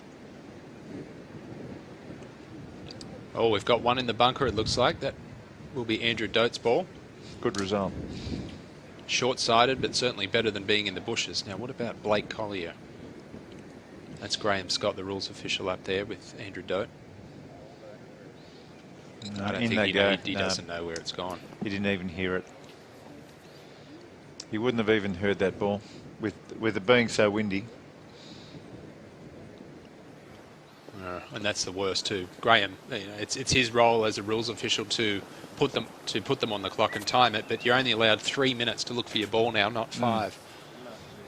Speaker 2: Oh, we've got one in the bunker, it looks like. That will be Andrew Dote's ball.
Speaker 1: Good result.
Speaker 2: Short-sighted, but certainly better than being in the bushes. Now, what about Blake Collier? That's Graham Scott, the rules official, up there with Andrew Dote.
Speaker 1: No,
Speaker 2: I don't think he doesn't know where it's gone.
Speaker 1: He didn't even hear it. He wouldn't have even heard that ball with it being so windy.
Speaker 2: And that's the worst too. Graham, you know, it's his role as a rules official to put them on the clock and time it, but you're only allowed 3 minutes to look for your ball now, not 5.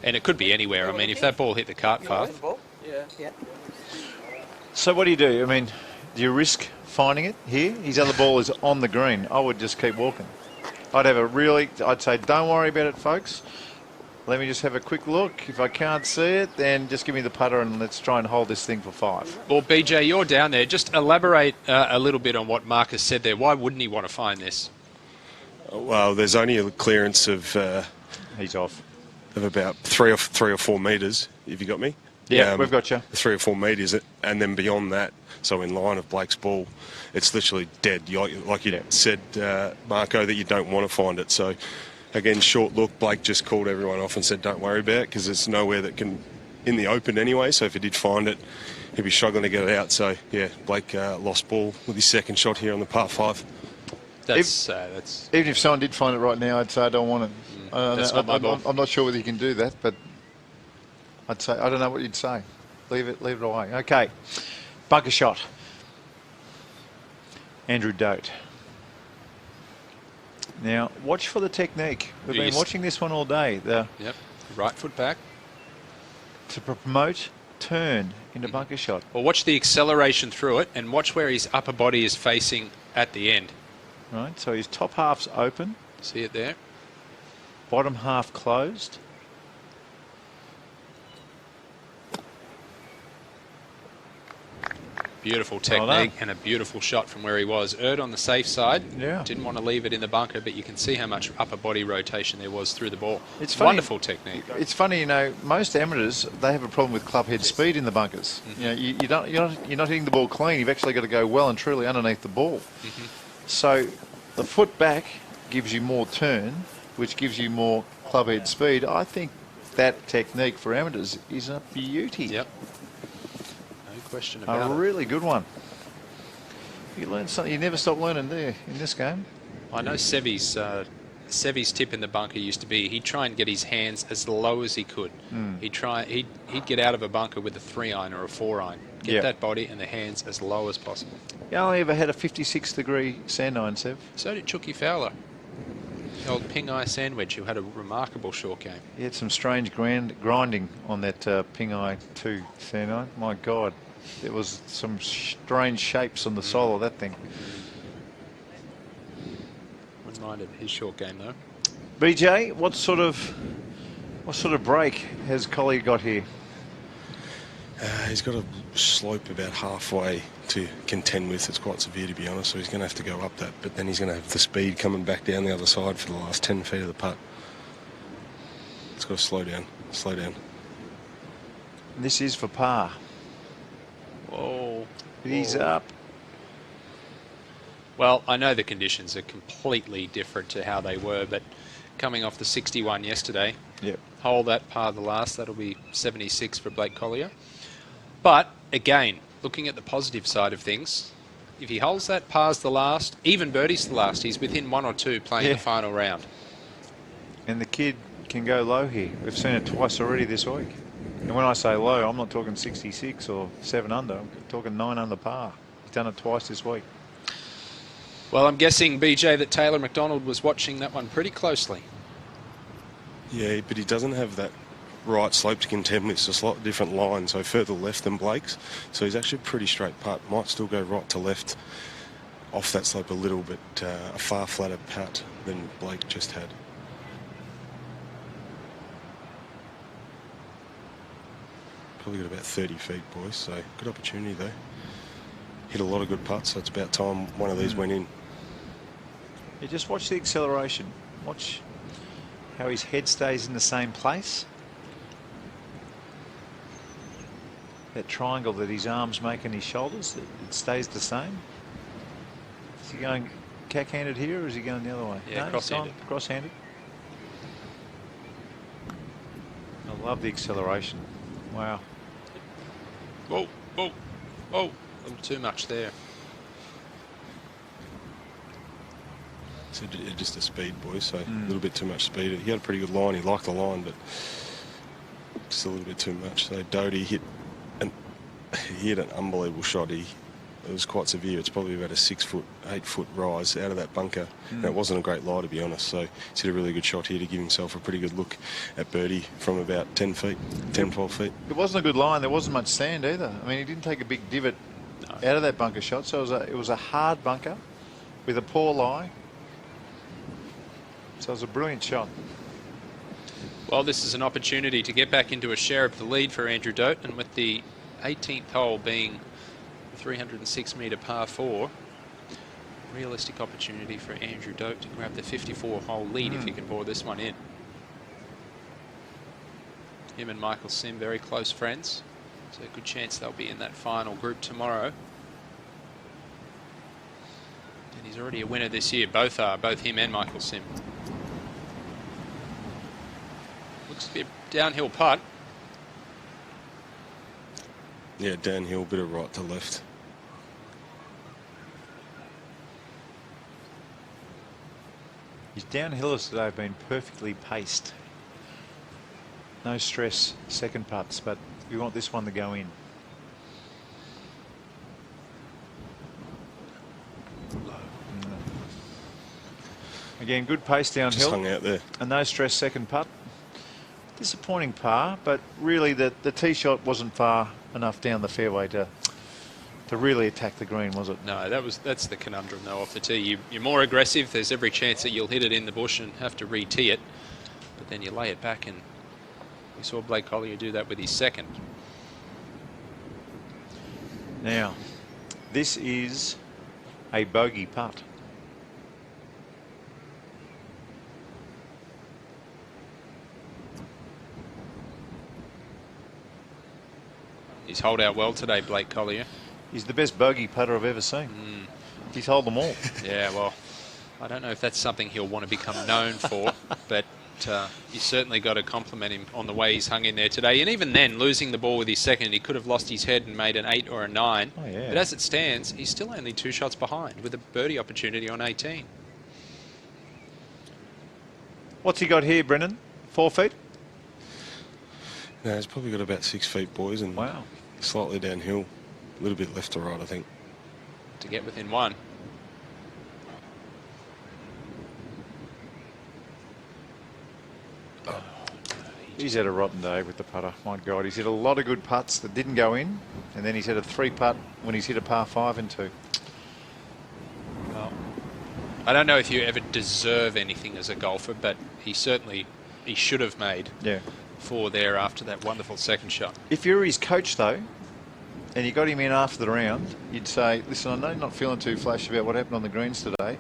Speaker 2: And it could be anywhere. I mean, if that ball hit the cart path.
Speaker 14: Yeah.
Speaker 1: So what do you do? I mean, do you risk finding it here? His other ball is on the green. I would just keep walking. I'd say don't worry about it, folks. Let me just have a quick look. If I can't see it, then just give me the putter and let's try and hold this thing for 5.
Speaker 2: Well, BJ, you're down there. Just elaborate a little bit on what Marcus said there. Why wouldn't he want to find this?
Speaker 3: Well, there's only a clearance of
Speaker 1: he's off
Speaker 3: of about 3 or 4 metres. Have you got me?
Speaker 1: Yeah, we've got you.
Speaker 3: 3 or 4 metres, and then beyond that, so in line of Blake's ball, it's literally dead. Like you said, Marco, that you don't want to find it. So, again, short look, Blake just called everyone off and said don't worry about it because there's nowhere that can, in the open anyway, so if he did find it, he'd be struggling to get it out. So, yeah, Blake lost ball with his second shot here on the par 5.
Speaker 2: That's
Speaker 1: even if someone did find it right now, I'd say I don't want it.
Speaker 2: That's not my ball.
Speaker 1: I'm not sure whether you can do that, but I'd say I don't know what you'd say. Leave it away. Okay, bunker shot. Andrew Dote. Now watch for the technique. We've been watching this one all day.
Speaker 2: Yep, right foot back
Speaker 1: to promote turn into bunker shot.
Speaker 2: Well, watch the acceleration through it, and watch where his upper body is facing at the end.
Speaker 1: Right, so his top half's open.
Speaker 2: See it there?
Speaker 1: Bottom half closed.
Speaker 2: Beautiful technique and a beautiful shot from where he was. Erred on the safe side.
Speaker 1: Yeah.
Speaker 2: Didn't want to leave it in the bunker, but you can see how much upper body rotation there was through the ball.
Speaker 1: It's funny,
Speaker 2: wonderful technique.
Speaker 1: It's funny, you know, most amateurs, they have a problem with club head speed in the bunkers. You know, you're not hitting the ball clean. You've actually got to go well and truly underneath the ball. So the foot back gives you more turn, which gives you more club head speed. I think that technique for amateurs is a beauty.
Speaker 2: Yep. Question about
Speaker 1: a really good one. You learn something. You never stop learning there in this game.
Speaker 2: I know Sevi's Sevy's tip in the bunker used to be he'd try and get his hands as low as he could. He'd get out of a bunker with a 3-iron or a 4-iron. Get that body and the hands as low as possible.
Speaker 1: You only ever had a 56-degree sand iron, Sev?
Speaker 2: So did Chucky Fowler, the old Ping-Eye sandwich, who had a remarkable short game.
Speaker 1: He had some strange grinding on that Ping-Eye 2 sand iron. My God, there was some strange shapes on the sole of that thing.
Speaker 2: Wouldn't mind his short game though.
Speaker 1: BJ, what sort of break has Collier got here?
Speaker 3: He's got a slope about halfway to contend with. It's quite severe, to be honest, so he's going to have to go up that, but then he's going to have the speed coming back down the other side for the last 10 feet of the putt. It's got to slow down.
Speaker 1: This is for par.
Speaker 2: Whoa.
Speaker 1: He's up.
Speaker 2: Well, I know the conditions are completely different to how they were, but coming off the 61 yesterday, hold that par the last, that'll be 76 for Blake Collier. But again, looking at the positive side of things, if he holds that par's the last, even birdie's the last, he's within 1 or 2 playing the final round.
Speaker 1: And the kid can go low here. We've seen it twice already this week. And when I say low, I'm not talking 66 or 7 under. I'm talking 9 under par. He's done it twice this week.
Speaker 2: Well, I'm guessing, BJ, that Taylor McDonald was watching that one pretty closely.
Speaker 3: Yeah, but he doesn't have that right slope to contend with. It's a slightly different line, so further left than Blake's. So he's actually a pretty straight putt. Might still go right to left off that slope a little bit. A far flatter putt than Blake just had. Probably got about 30 feet, boys, so good opportunity though. Hit a lot of good putts, so it's about time one of these went in.
Speaker 1: Yeah, just watch the acceleration. Watch how his head stays in the same place. That triangle that his arms make and his shoulders, it stays the same. Is he going cack-handed here, or is he going the other way?
Speaker 2: Yeah,
Speaker 1: no,
Speaker 2: cross-handed.
Speaker 1: Cross-handed. I love the acceleration. Wow.
Speaker 2: Whoa, whoa, whoa. A little too much there.
Speaker 3: So just a speed, boys, so a little bit too much speed. He had a pretty good line. He liked the line, but just a little bit too much. So Doty hit an unbelievable shot. It was quite severe. It's probably about a 6-foot, 8-foot rise out of that bunker. And it wasn't a great lie, to be honest. So he's hit a really good shot here to give himself a pretty good look at birdie from about 10 feet, 10, 12 feet.
Speaker 1: It wasn't a good line. There wasn't much sand either. I mean, he didn't take a big divot out of that bunker shot. So it was a hard bunker with a poor lie. So it was a brilliant shot.
Speaker 2: Well, this is an opportunity to get back into a share of the lead for Andrew Dote, and with the 18th hole being 306-metre par 4, realistic opportunity for Andrew Dote to grab the 54-hole lead if he can bore this one in. Him and Michael Sim, very close friends, so a good chance they'll be in that final group tomorrow. And he's already a winner this year. Both him and Michael Sim. Looks to be a downhill putt.
Speaker 3: Yeah, downhill, bit of right to left.
Speaker 1: His downhillers today have been perfectly paced. No stress second putts, but we want this one to go in. Again, good pace downhill.
Speaker 3: Just hung out there.
Speaker 1: And no stress second putt. Disappointing par, but really the tee shot wasn't far enough down the fairway to really attack the green, was it?
Speaker 2: No, that's the conundrum though off the tee. You're more aggressive. There's every chance that you'll hit it in the bush and have to re-tee it, but then you lay it back, and we saw Blake Collier do that with his second.
Speaker 1: Now, this is a bogey putt.
Speaker 2: He's holed out well today, Blake Collier.
Speaker 1: He's the best bogey putter I've ever seen. He's holed them all.
Speaker 2: Yeah, well, I don't know if that's something he'll want to become known for, but you certainly got to compliment him on the way he's hung in there today. And even then, losing the ball with his second, he could have lost his head and made an 8 or a 9.
Speaker 1: Oh, yeah.
Speaker 2: But as it stands, he's still only 2 shots behind with a birdie opportunity on 18.
Speaker 1: What's he got here, Brendan? 4 feet?
Speaker 3: No, he's probably got about 6 feet, boys, and
Speaker 1: wow,
Speaker 3: slightly downhill, a little bit left to right, I think.
Speaker 2: To get within 1.
Speaker 1: He's had a rotten day with the putter. My God, he's hit a lot of good putts that didn't go in, and then he's had a 3-putt when he's hit a par 5 and 2.
Speaker 2: Well, I don't know if you ever deserve anything as a golfer, but he should have made 4 there after that wonderful second shot.
Speaker 1: If you're his coach, though, and you got him in after the round, you'd say, listen, I know you're not feeling too flash about what happened on the greens today,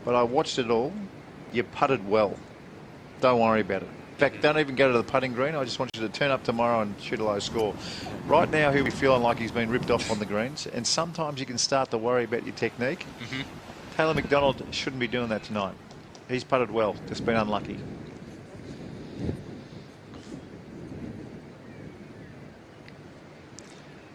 Speaker 1: but I watched it all. You putted well. Don't worry about it. In fact, don't even go to the putting green. I just want you to turn up tomorrow and shoot a low score. Right now, he'll be feeling like he's been ripped off on the greens, and sometimes you can start to worry about your technique. Taylor McDonald shouldn't be doing that tonight. He's putted well, just been unlucky.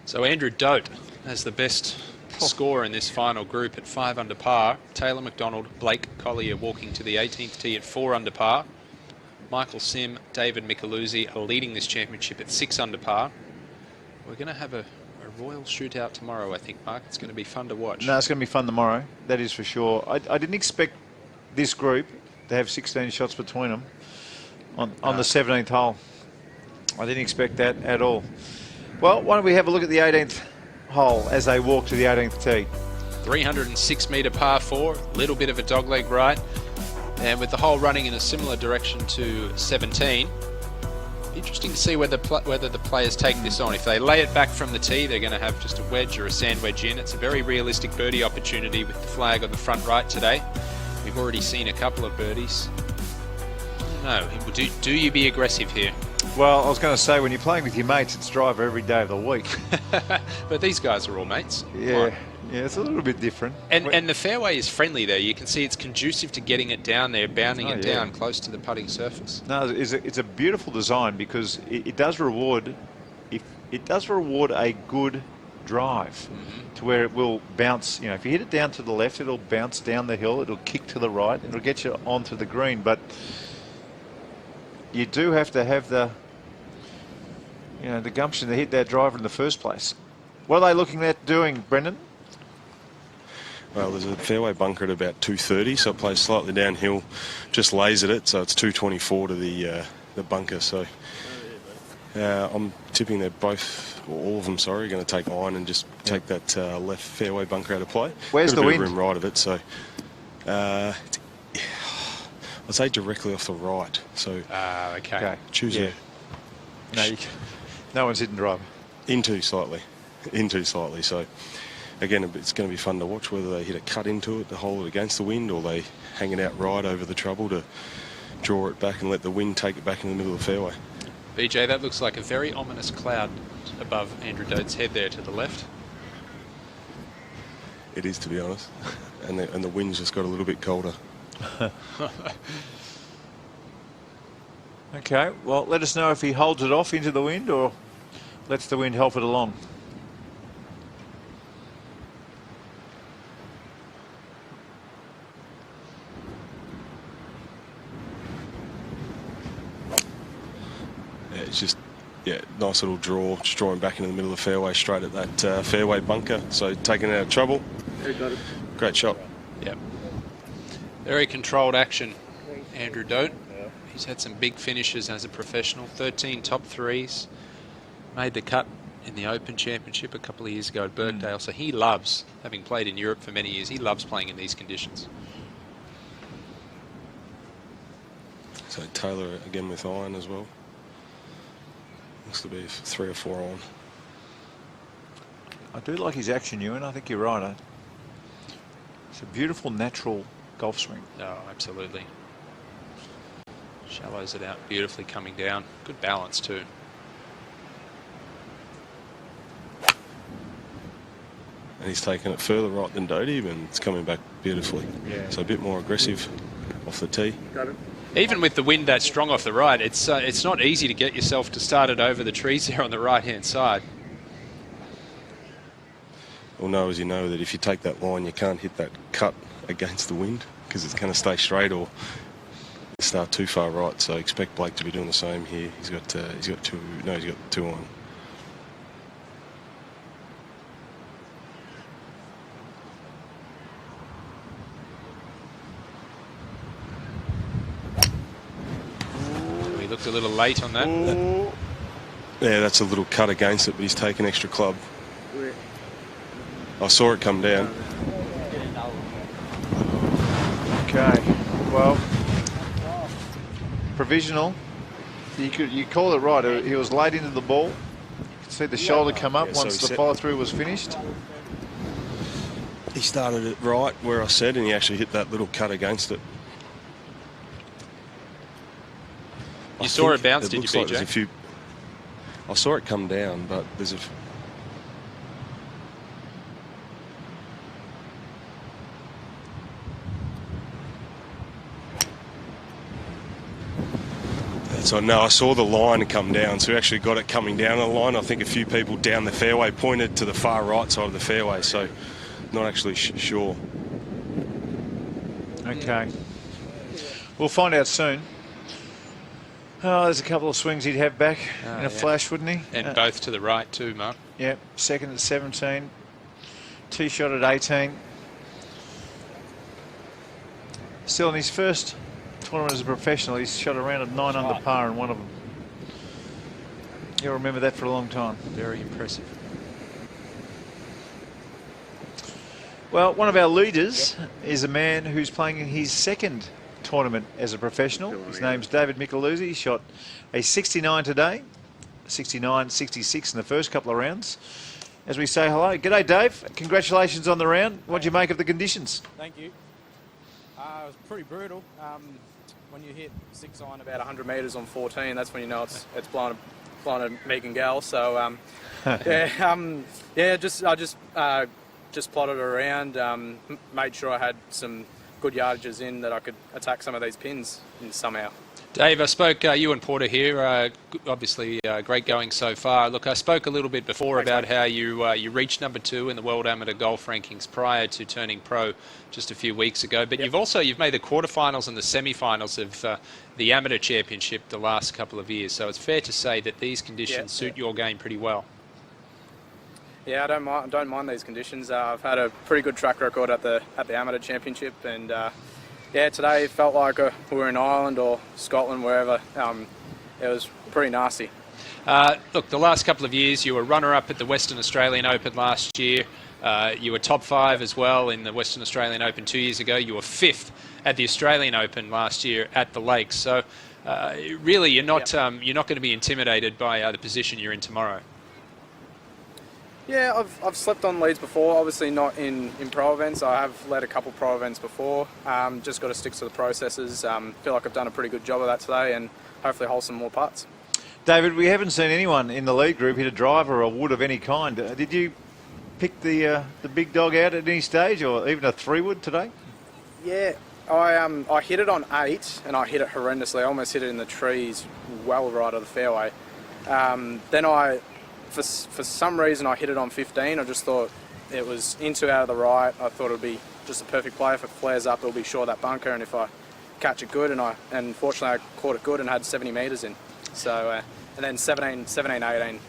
Speaker 2: So Andrew Dote has the best score in this final group at 5 under par. Taylor McDonald, Blake Collier walking to the 18th tee at 4 under par. Michael Sim, David Micheluzzi are leading this championship at 6 under par. We're going to have a royal shootout tomorrow, I think, Mark. It's going to be fun to watch.
Speaker 1: No, it's going to be fun tomorrow. That is for sure. I didn't expect this group to have 16 shots between them on the 17th hole. I didn't expect that at all. Well, why don't we have a look at the 18th hole as they walk to the 18th tee.
Speaker 2: 306 metre par 4, little bit of a dogleg right. And with the hole running in a similar direction to 17, interesting to see whether the players take this on. If they lay it back from the tee, they're going to have just a wedge or a sand wedge in. It's a very realistic birdie opportunity with the flag on the front right today. We've already seen a couple of birdies. I don't know, do you be aggressive here?
Speaker 1: Well, I was going to say, when you're playing with your mates, it's driver every day of the week.
Speaker 2: But these guys are all mates.
Speaker 1: Yeah, it's a little bit different.
Speaker 2: And the fairway is friendly there. You can see it's conducive to getting it down there, bounding it down close to the putting surface.
Speaker 1: No, it's a beautiful design because it does reward a good drive to where it will bounce. You know, if you hit it down to the left, it'll bounce down the hill. It'll kick to the right. It'll get you onto the green, but you do have to have the gumption to hit that driver in the first place. What are they looking at doing, Brendan?
Speaker 3: Well, there's a fairway bunker at about 230, so it plays slightly downhill, just lays at it, so it's 224 to the bunker. So I'm tipping they're both, or all of them, sorry, going to take iron and just take that left fairway bunker out of play.
Speaker 1: Where's the wind?
Speaker 3: Room right of it, so I'd say directly off the right. So
Speaker 2: okay.
Speaker 3: Choose a.
Speaker 1: No one's hitting driver.
Speaker 3: Into slightly. So again, it's going to be fun to watch whether they hit a cut into it to hold it against the wind, or they hang it out right over the trouble to draw it back and let the wind take it back in the middle of the fairway.
Speaker 2: BJ, that looks like a very ominous cloud above Andrew Dote's head there to the left.
Speaker 3: It is, to be honest, and the wind's just got a little bit colder.
Speaker 1: Okay, well, let us know if he holds it off into the wind or lets the wind help it along.
Speaker 3: Yeah, it's just, nice little draw, just drawing back into the middle of the fairway, straight at that fairway bunker. So taking it out of trouble. Great shot.
Speaker 2: Yep. Very controlled action, Andrew Dote. He's had some big finishes as a professional. 13 top threes. Made the cut in the Open Championship a couple of years ago at Birkdale. So he loves, having played in Europe for many years, he loves playing in these conditions.
Speaker 3: So Taylor again with iron as well. Looks to be 3 or 4 on.
Speaker 1: I do like his action, Ewan. I think you're right. It's a beautiful, natural golf swing.
Speaker 2: Oh, absolutely. Shallows it out beautifully coming down. Good balance too.
Speaker 3: And he's taken it further right than Dote, and it's coming back beautifully.
Speaker 1: Yeah.
Speaker 3: So a bit more aggressive off the tee.
Speaker 13: Got it.
Speaker 2: Even with the wind that strong off the right, it's not easy to get yourself to start it over the trees there on the right-hand side.
Speaker 3: We'll know, as you know, that if you take that line, you can't hit that cut against the wind because it's going to stay straight, or Start too far right, so expect Blake to be doing the same here. He's got two on.
Speaker 2: He looked a little late on that.
Speaker 3: Yeah, that's a little cut against it, but he's taken extra club. I saw it come down.
Speaker 1: Okay, well, provisional. You called it right. He was late into the ball. You could see the shoulder come up once the follow through was finished.
Speaker 3: He started it right where I said, and he actually hit that little cut against it.
Speaker 2: You saw it bounce, did you, PJ?
Speaker 3: I saw it come down, but there's a... So no, I saw the line come down, so we actually got it coming down the line. I think a few people down the fairway pointed to the far right side of the fairway, so not actually sure.
Speaker 1: Okay. We'll find out soon. Oh, there's a couple of swings he'd have back in a flash, wouldn't he?
Speaker 2: And both to the right too, Mark.
Speaker 1: Yeah, second at 17. Tee shot at 18. Still in his first tournament as a professional, he's shot around at 9 under par in one of them. You'll remember that for a long time.
Speaker 2: Very impressive.
Speaker 1: Well, one of our leaders is a man who's playing in his second tournament as a professional. His name's David Micheluzzi. He shot a 69 today, 69, 66 in the first couple of rounds. As we say hello, g'day Dave, congratulations on the round. What do you make of the conditions?
Speaker 19: Thank you. It was pretty brutal. When you hit 6 iron about 100 metres on 14, that's when you know it's blowing a Megan gal. So I just plotted around, made sure I had some good yardages in that I could attack some of these pins somehow.
Speaker 2: Dave, I spoke, you and Porter here, obviously great going so far. Look, I spoke a little bit before about how you reached number 2 in the World Amateur Golf Rankings prior to turning pro just a few weeks ago. But you've made the quarterfinals and the semi-finals of the Amateur Championship the last couple of years. So it's fair to say that these conditions suit your game pretty well.
Speaker 19: Yeah, I don't mind these conditions. I've had a pretty good track record at the Amateur Championship, and yeah, today it felt like we were in Ireland or Scotland, wherever. It was pretty nasty.
Speaker 2: Look, the last couple of years you were runner-up at the Western Australian Open last year. You were top 5 as well in the Western Australian Open 2 years ago. You were 5th at the Australian Open last year at the Lakes. So really, you're not going to be intimidated by the position you're in tomorrow.
Speaker 19: Yeah, I've slept on leads before, obviously not in pro events. I have led a couple pro events before. Just got to stick to the processes. Feel like I've done a pretty good job of that today, and hopefully hole some more putts.
Speaker 1: David, we haven't seen anyone in the lead group hit a driver or a wood of any kind. Did you pick the big dog out at any stage, or even a 3-wood today?
Speaker 19: Yeah, I hit it on 8, and I hit it horrendously. I almost hit it in the trees, well right of the fairway. Then for some reason I hit it on 15. I just thought it was into out of the right. I thought it would be just a perfect play. If it flares up, it'll be short that bunker, and if I catch it good, and fortunately I caught it good and had 70 metres in. So and then 17, 18,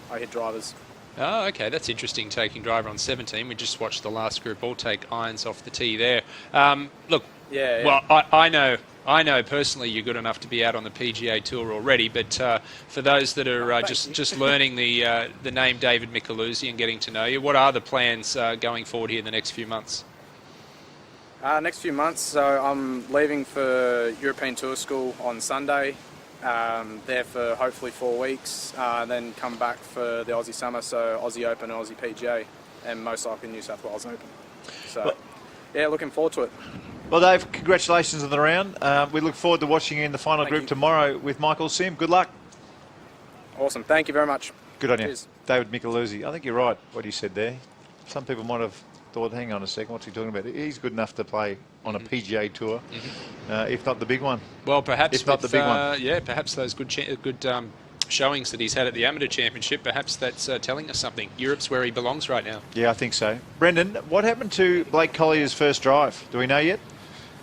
Speaker 19: I hit drivers.
Speaker 2: Oh, okay, that's interesting, taking driver on 17. We just watched the last group all take irons off the tee there. Look, well, I know personally you're good enough to be out on the PGA Tour already, but for those that are just learning the name David Micheluzzi and getting to know you, what are the plans going forward here in the next few months?
Speaker 19: Next few months, so I'm leaving for European Tour School on Sunday. There for hopefully 4 weeks, then come back for the Aussie Summer, so Aussie Open and Aussie PGA, and most likely New South Wales Open. So, yeah, looking forward to it.
Speaker 1: Well, Dave, congratulations on the round. We look forward to watching you in the final group tomorrow with Michael Sim. Good luck.
Speaker 19: Awesome. Thank you very much.
Speaker 1: Good on you.
Speaker 19: Cheers.
Speaker 1: David Micheluzzi. I think you're right, what you said there. Some people might have thought, hang on a second, what's he talking about? He's good enough to play on a PGA Tour, if not the big one.
Speaker 2: Well, perhaps
Speaker 1: if not the big one.
Speaker 2: Yeah, perhaps those good showings that he's had at the Amateur Championship, perhaps that's telling us something. Europe's where he belongs right now.
Speaker 1: Yeah, I think so. Brendan, what happened to Blake Collier's first drive? Do we know yet?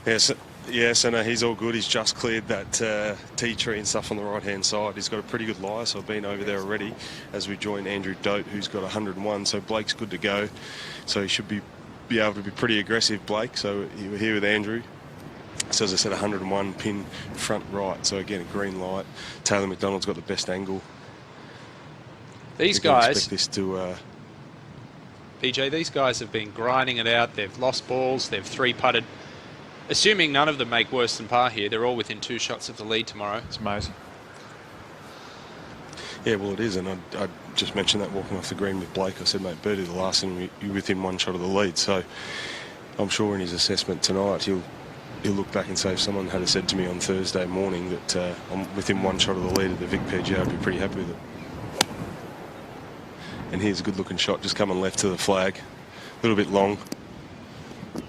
Speaker 3: Yes, Yes, I know he's all good. He's just cleared that tea tree and stuff on the right-hand side. He's got a pretty good lie, so I've been over there already as we join Andrew Dote, who's got 101. So Blake's good to go. So he should be able to be pretty aggressive, Blake. So we're here with Andrew. So as I said, 101 pin front right. So again, a green light. Taylor McDonald's got the best angle.
Speaker 2: These guys...
Speaker 3: expect this to...
Speaker 2: PJ, these guys have been grinding it out. They've lost balls. They've three-putted. Assuming none of them make worse than par here, they're all within 2 shots of the lead tomorrow.
Speaker 1: It's amazing.
Speaker 3: Yeah, well, it is. And I just mentioned that walking off the green with Blake. I said, mate, birdie the last and you're within 1 shot of the lead. So I'm sure in his assessment tonight, he'll look back and say, if someone had said to me on Thursday morning that I'm within 1 shot of the lead at the Vic PGA, I'd be pretty happy with it. And here's a good-looking shot, just coming left to the flag. A little bit long.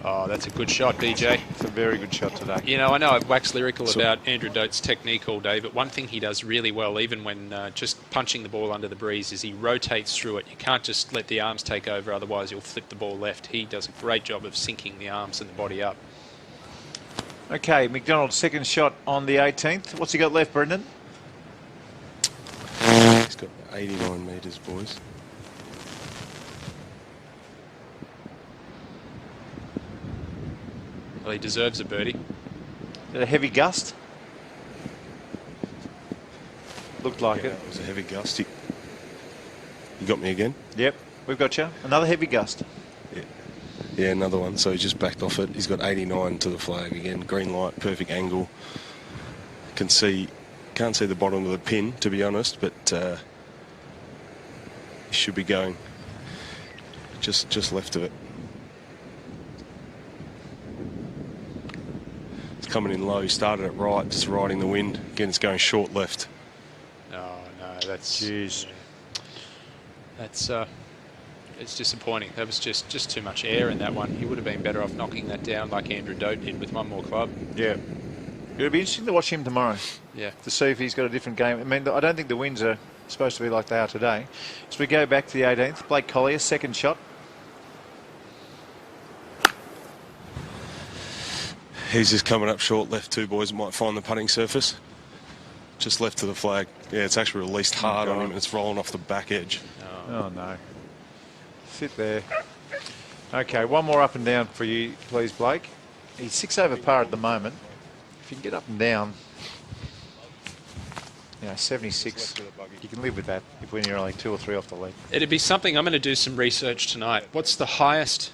Speaker 2: Oh, that's a good shot, BJ.
Speaker 1: It's a very good shot today.
Speaker 2: You know, I know I've waxed lyrical about Andrew Dote's technique all day, but one thing he does really well, even when just punching the ball under the breeze, is he rotates through it. You can't just let the arms take over, otherwise you'll flip the ball left. He does a great job of sinking the arms and the body up.
Speaker 1: Okay, McDonald's second shot on the 18th. What's he got left, Brendan?
Speaker 3: He's got 89 metres, boys.
Speaker 2: Well, he deserves a birdie.
Speaker 1: Is it a heavy gust? Looked like it.
Speaker 3: It was a heavy gust. You got me again?
Speaker 1: Yep, we've got you. Another heavy gust.
Speaker 3: Yeah, another one. So he just backed off it. He's got 89 to the flag again. Green light, perfect angle. Can't see the bottom of the pin, to be honest, but he should be going just left of it. It's coming in low. He started it right, just riding the wind. Again, it's going short left.
Speaker 2: No, that's...
Speaker 1: Jeez.
Speaker 2: That's... It's disappointing. That was just too much air in that one. He would have been better off knocking that down like Andrew Dote did with one more club.
Speaker 1: Yeah. It'll be interesting to watch him tomorrow.
Speaker 2: Yeah.
Speaker 1: To see if he's got a different game. I mean, I don't think the winds are supposed to be like they are today. So we go back to the 18th. Blake Collier, second shot.
Speaker 3: He's just coming up short left too, boys. Might find the putting surface. Just left to the flag. Yeah, it's actually released hard on him and it's rolling off the back edge.
Speaker 1: Oh, no. Sit there. Okay, one more up and down for you, please, Blake. He's 6 over par at the moment. If you can get up and down, 76, you can live with that when you're only 2 or 3 off the lead.
Speaker 2: It'd be something. I'm going to do some research tonight. What's the highest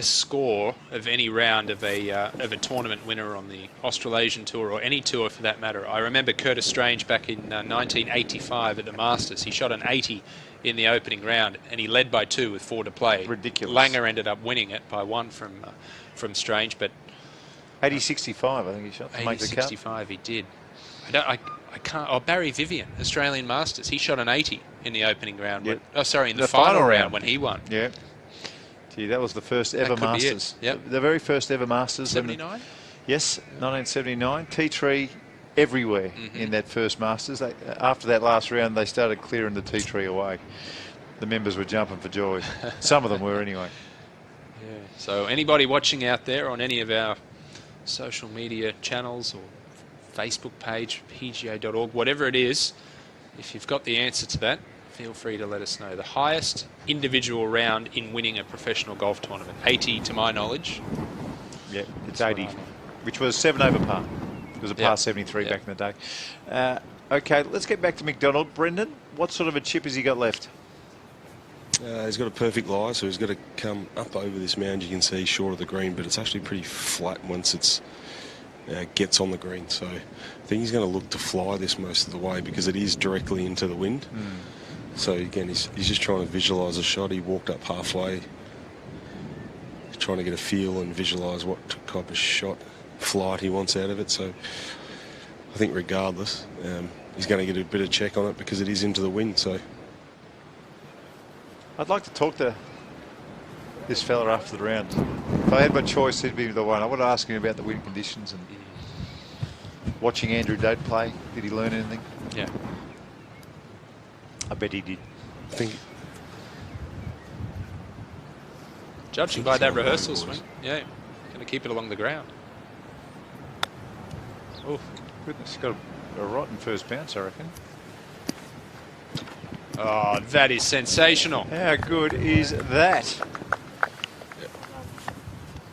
Speaker 2: score of any round of a tournament winner on the Australasian Tour, or any tour for that matter? I remember Curtis Strange back in 1985 at the Masters. He shot an 80 in the opening round, and he led by 2 with 4 to play.
Speaker 1: Ridiculous.
Speaker 2: Langer ended up winning it by 1 from Strange, but
Speaker 1: 80-65, I think he shot to make the cut.
Speaker 2: 80-65, he did. I can't. Oh, Barry Vivian, Australian Masters. He shot an 80 in the opening round.
Speaker 1: Yep.
Speaker 2: In the final round when he won.
Speaker 1: Yeah. Gee, that was the first ever Masters.
Speaker 2: Yep.
Speaker 1: The very first ever Masters.
Speaker 2: 79?
Speaker 1: Yes, 1979. Tea tree everywhere in that first Masters. After that last round, they started clearing the tea tree away. The members were jumping for joy. Some of them were anyway.
Speaker 2: Yeah. So anybody watching out there on any of our social media channels or Facebook page, pga.org, whatever it is, if you've got the answer to that, feel free to let us know. The highest individual round in winning a professional golf tournament. 80 to my knowledge.
Speaker 1: Yeah, it's 80, which was 7 over par. It was a par 73 back in the day. Okay, let's get back to McDonald. Brendan, what sort of a chip has he got left?
Speaker 3: He's got a perfect lie, so he's got to come up over this mound. You can see short of the green, but it's actually pretty flat once it's gets on the green. So I think he's going to look to fly this most of the way because it is directly into the wind. So again, he's just trying to visualise a shot. He walked up halfway, trying to get a feel and visualise what type of shot flight he wants out of it. So I think regardless, he's going to get a bit of check on it because it is into the wind. So
Speaker 1: I'd like to talk to this fella after the round. If I had my choice, he'd be the one. I want to ask him about the wind conditions and watching Andrew Dote play. Did he learn anything?
Speaker 2: Yeah.
Speaker 1: I bet he did.
Speaker 3: I think.
Speaker 2: Judging by that rehearsal swing, going to keep it along the ground.
Speaker 1: Oh, goodness, got a rotten first bounce, I reckon.
Speaker 2: Oh, that is sensational.
Speaker 1: How good is that?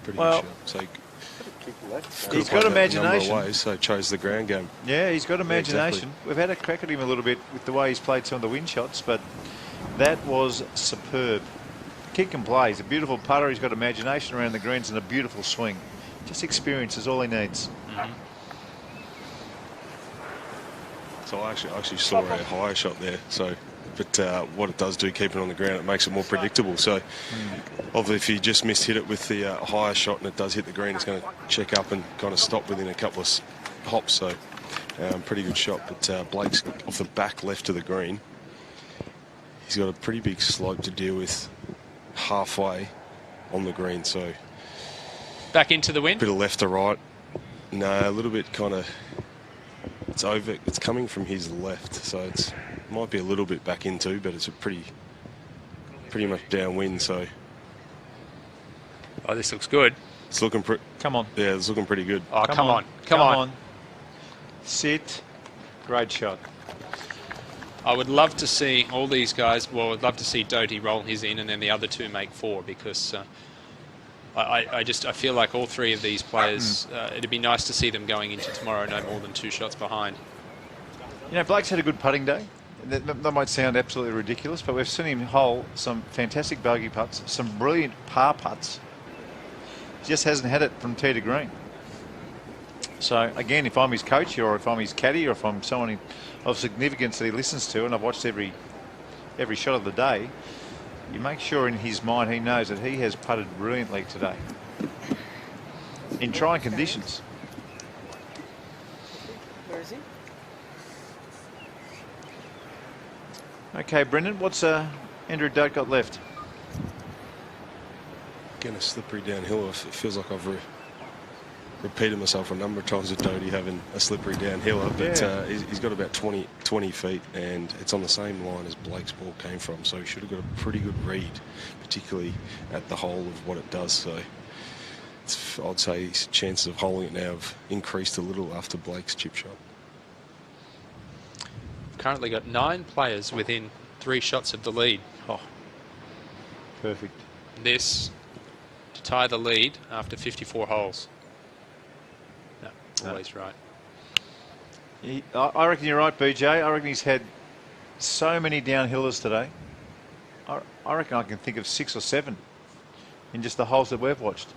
Speaker 3: Pretty
Speaker 1: Well,
Speaker 3: good shot. So
Speaker 1: he's got imagination.
Speaker 3: Ways, so chose the ground game.
Speaker 1: Yeah, he's got imagination.
Speaker 3: exactly.
Speaker 1: We've had a crack at him a little bit with the way he's played some of the wind shots, but that was superb. Kick and play. He's a beautiful putter. He's got imagination around the greens and a beautiful swing. Just experience is all he needs.
Speaker 3: So I actually saw a higher shot there. So, but what it does do, keep it on the ground, it makes it more predictable. So, obviously, if you just hit it with the higher shot and it does hit the green, it's going to check up and kind of stop within a couple of hops. So, pretty good shot. But Blake's off the back left to the green. He's got a pretty big slope to deal with halfway on the green. So,
Speaker 2: back into the wind.
Speaker 3: Bit of left to right. No, a little bit kind of. It's over. It's coming from his left, so it's might be a little bit back into, but it's a pretty much downwind. So,
Speaker 2: oh, this looks good.
Speaker 3: It's looking pretty.
Speaker 1: Come on.
Speaker 3: Yeah, it's looking pretty good.
Speaker 2: Oh, come on.
Speaker 1: Sit. Great shot.
Speaker 2: I would love to see all these guys. Well, I'd love to see Doty roll his in, and then the other two make 4, because I feel like all 3 of these players. It'd be nice to see them going into tomorrow no more than 2 shots behind.
Speaker 1: You know, Blake's had a good putting day. That might sound absolutely ridiculous, but we've seen him hole some fantastic bogey putts, some brilliant par putts. He just hasn't had it from tee to green. So, again, if I'm his coach or if I'm his caddy or if I'm someone of significance that he listens to, and I've watched every shot of the day, you make sure in his mind he knows that he has putted brilliantly today in trying conditions.
Speaker 20: Where is he?
Speaker 1: Okay, Brendan, what's Andrew Dote got left?
Speaker 3: Again, a slippery downhill. It feels like I've repeated myself a number of times with Doty having a slippery downhiller, but he's got about 20 feet, and it's on the same line as Blake's ball came from, so he should have got a pretty good read, particularly at the hole of what it does. So I'd say his chances of holding it now have increased a little after Blake's chip shot.
Speaker 2: Currently got 9 players within 3 shots of the lead.
Speaker 1: Oh, perfect.
Speaker 2: This to tie the lead after 54 holes. No, always right.
Speaker 1: I reckon you're right, BJ. I reckon he's had so many downhillers today. I reckon I can think of 6 or 7 in just the holes that we've watched.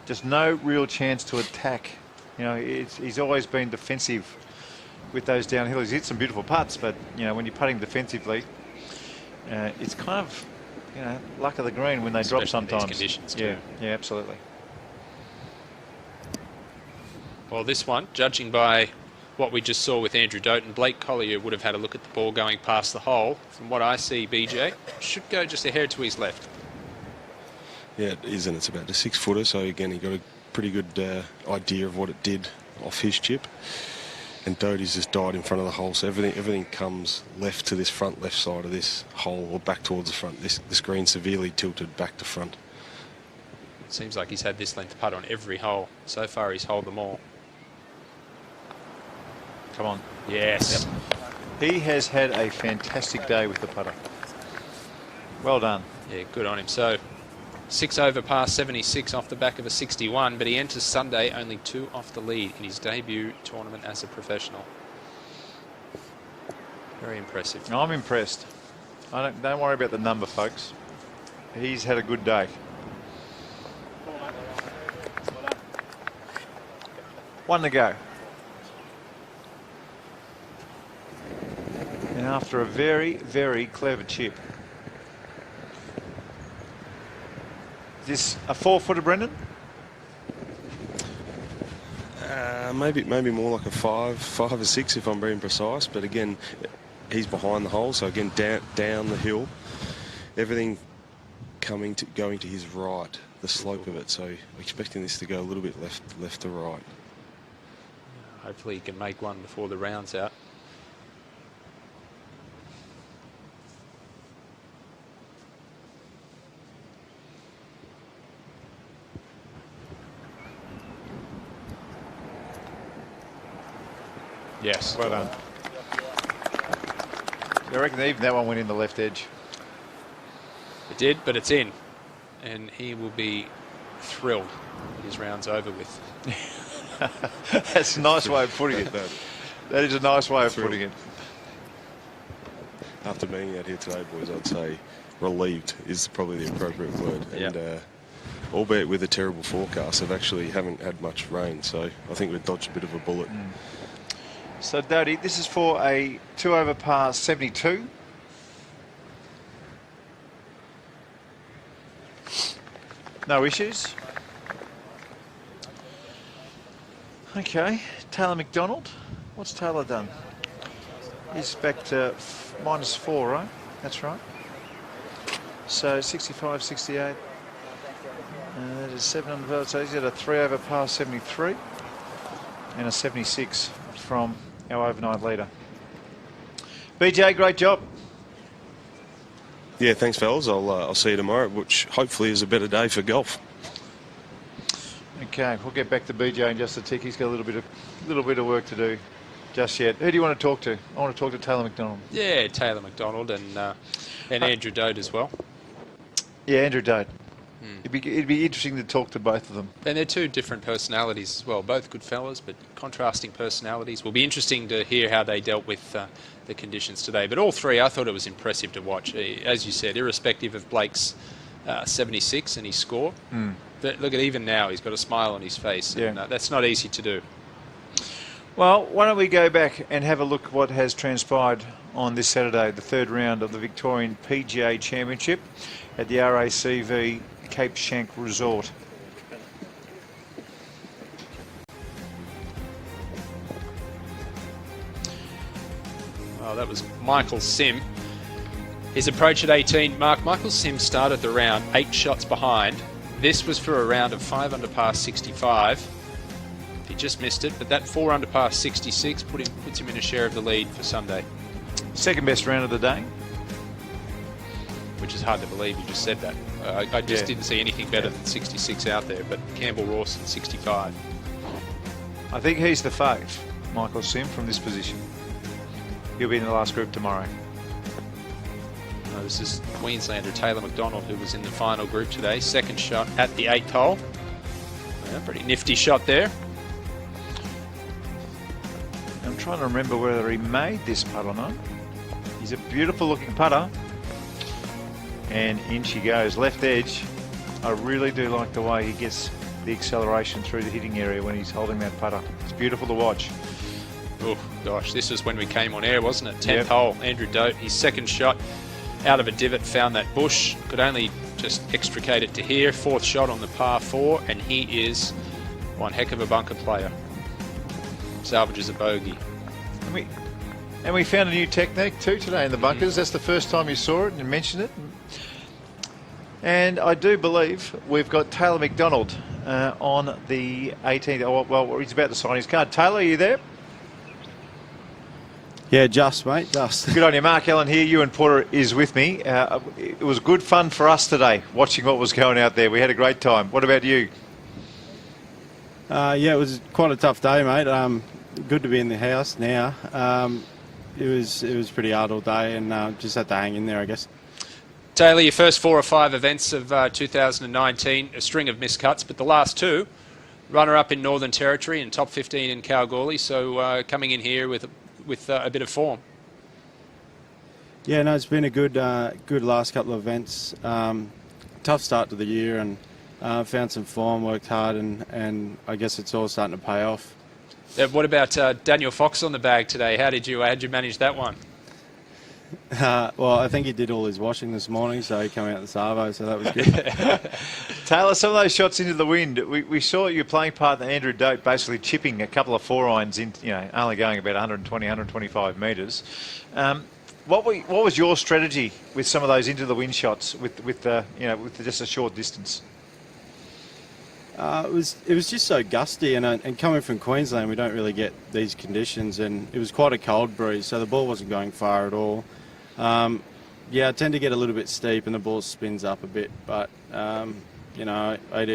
Speaker 1: Just no real chance to attack. You know, he's always been defensive with those downhillers. He's hit some beautiful putts, but you know, when you're putting defensively, it's kind of, you know, luck of the green when they drop sometimes.
Speaker 2: In these conditions too.
Speaker 1: Yeah, absolutely.
Speaker 2: Well, this one, judging by what we just saw with Andrew Dote, Blake Collier would have had a look at the ball going past the hole. From what I see, BJ should go just a hair to his left.
Speaker 3: Yeah, it is, and it's about a 6-footer. So again, he got a pretty good idea of what it did off his chip. And Doty's just died in front of the hole, so everything comes left to this front left side of this hole, or back towards the front. This green severely tilted back to front.
Speaker 2: It seems like he's had this length putt on every hole. So far, he's holed them all.
Speaker 1: Come on.
Speaker 2: Yes.
Speaker 1: Yep. He has had a fantastic day with the putter. Well done.
Speaker 2: Yeah, good on him. So 6 over par 76 off the back of a 61, but he enters Sunday only 2 off the lead in his debut tournament as a professional. Very impressive.
Speaker 1: I'm impressed. Don't worry about the number, folks. He's had a good day. One to go. And after a very, very clever chip. Is this a 4-footer, Brendan?
Speaker 3: Maybe more like a 5 or 6 if I'm being precise. But again, he's behind the hole, so again down the hill, everything going to his right, the slope of it. So we're expecting this to go a little bit left to right.
Speaker 2: Hopefully he can make one before the round's out. Yes.
Speaker 1: Well done. I reckon even that one went in the left edge.
Speaker 2: It did, but it's in. And he will be thrilled that his round's over with.
Speaker 1: That's a nice way of putting it. That is a nice way of putting it.
Speaker 3: After being out here today, boys, I'd say relieved is probably the appropriate word.
Speaker 2: Yep.
Speaker 3: And albeit with a terrible forecast, haven't had much rain, so I think we've dodged a bit of a bullet.
Speaker 1: So, Dodie, this is for a 2 over par 72. No issues. Okay, Taylor McDonald. What's Taylor done? He's back to -4, right? That's right. So 65, 68. That is 7 under. So he's got a 3 over par 73 and a 76 from our overnight leader. BJ, great job.
Speaker 3: Yeah, thanks, fellas. I'll see you tomorrow, which hopefully is a better day for golf.
Speaker 1: Okay, we'll get back to BJ in just a tick. He's got a little bit of work to do just yet. Who do you want to talk to? I want to talk to Taylor McDonald.
Speaker 2: Yeah, Taylor McDonald and Andrew Dodd as well.
Speaker 1: Yeah, Andrew Dodd. It'd be interesting to talk to both of them.
Speaker 2: And they're two different personalities as well. Both good fellas, but contrasting personalities. Will be interesting to hear how they dealt with the conditions today. But all three, I thought it was impressive to watch. As you said, irrespective of Blake's 76 and his score. But look at even now, he's got a smile on his face. And, that's not easy to do.
Speaker 1: Well, why don't we go back and have a look at what has transpired on this Saturday, the third round of the Victorian PGA Championship at the RACV Cape Schanck Resort.
Speaker 2: Oh, that was Michael Sim. His approach at 18. Michael Sim started the round 8 shots behind. This was for a round of 5 under par 65. He just missed it, but that 4 under par 66 puts him in a share of the lead for Sunday.
Speaker 1: Second best round of the day.
Speaker 2: Which is hard to believe, you just said that. I just didn't see anything better than 66 out there, but Campbell Rawson 65.
Speaker 1: I think he's the fave, Michael Sim, from this position. He'll be in the last group tomorrow.
Speaker 2: This is Queenslander Taylor McDonald, who was in the final group today. Second shot at the 8th hole. Yeah, pretty nifty shot there.
Speaker 1: I'm trying to remember whether he made this putt or not. He's a beautiful looking putter. And in she goes, left edge. I really do like the way he gets the acceleration through the hitting area when he's holding that putter. It's beautiful to watch.
Speaker 2: Oh gosh, this was when we came on air, wasn't it? 10th hole, Andrew Dote, his second shot out of a divot, found that bush, could only just extricate it to here. 4th shot on the par 4, and he is one heck of a bunker player. Salvages a bogey.
Speaker 1: And we found a new technique too today in the bunkers. That's the first time you saw it and mentioned it. And I do believe we've got Taylor McDonald on the 18th. Oh, well, he's about to sign his card. Taylor, are you there?
Speaker 20: Yeah, just, mate, just.
Speaker 1: Good on you. Mark Allen here. Ewan Porter is with me. It was good fun for us today, watching what was going out there. We had a great time. What about you?
Speaker 20: Yeah, it was quite a tough day, mate. Good to be in the house now. It was pretty hard all day, and just had to hang in there, I guess.
Speaker 2: Taylor, your first 4 or 5 events of 2019, a string of miscuts, but the last 2, runner-up in Northern Territory and top 15 in Kalgoorlie, so coming in here with a bit of form.
Speaker 20: Yeah, no, it's been a good last couple of events. Tough start to the year, and found some form, worked hard, and I guess it's all starting to pay off.
Speaker 2: What about Daniel Fox on the bag today? How'd you manage that one?
Speaker 20: Well, I think he did all his washing this morning, so he came out the Savo, so that was good.
Speaker 1: Taylor, some of those shots into the wind, we saw your playing partner Andrew Dote basically chipping a couple of 4-irons in, only going about 120, 125 metres. What was your strategy with some of those into the wind shots with just a short distance?
Speaker 20: It was just so gusty, and coming from Queensland, we don't really get these conditions, and it was quite a cold breeze, so the ball wasn't going far at all. Yeah, I tend to get a little bit steep, and the ball spins up a bit, but I had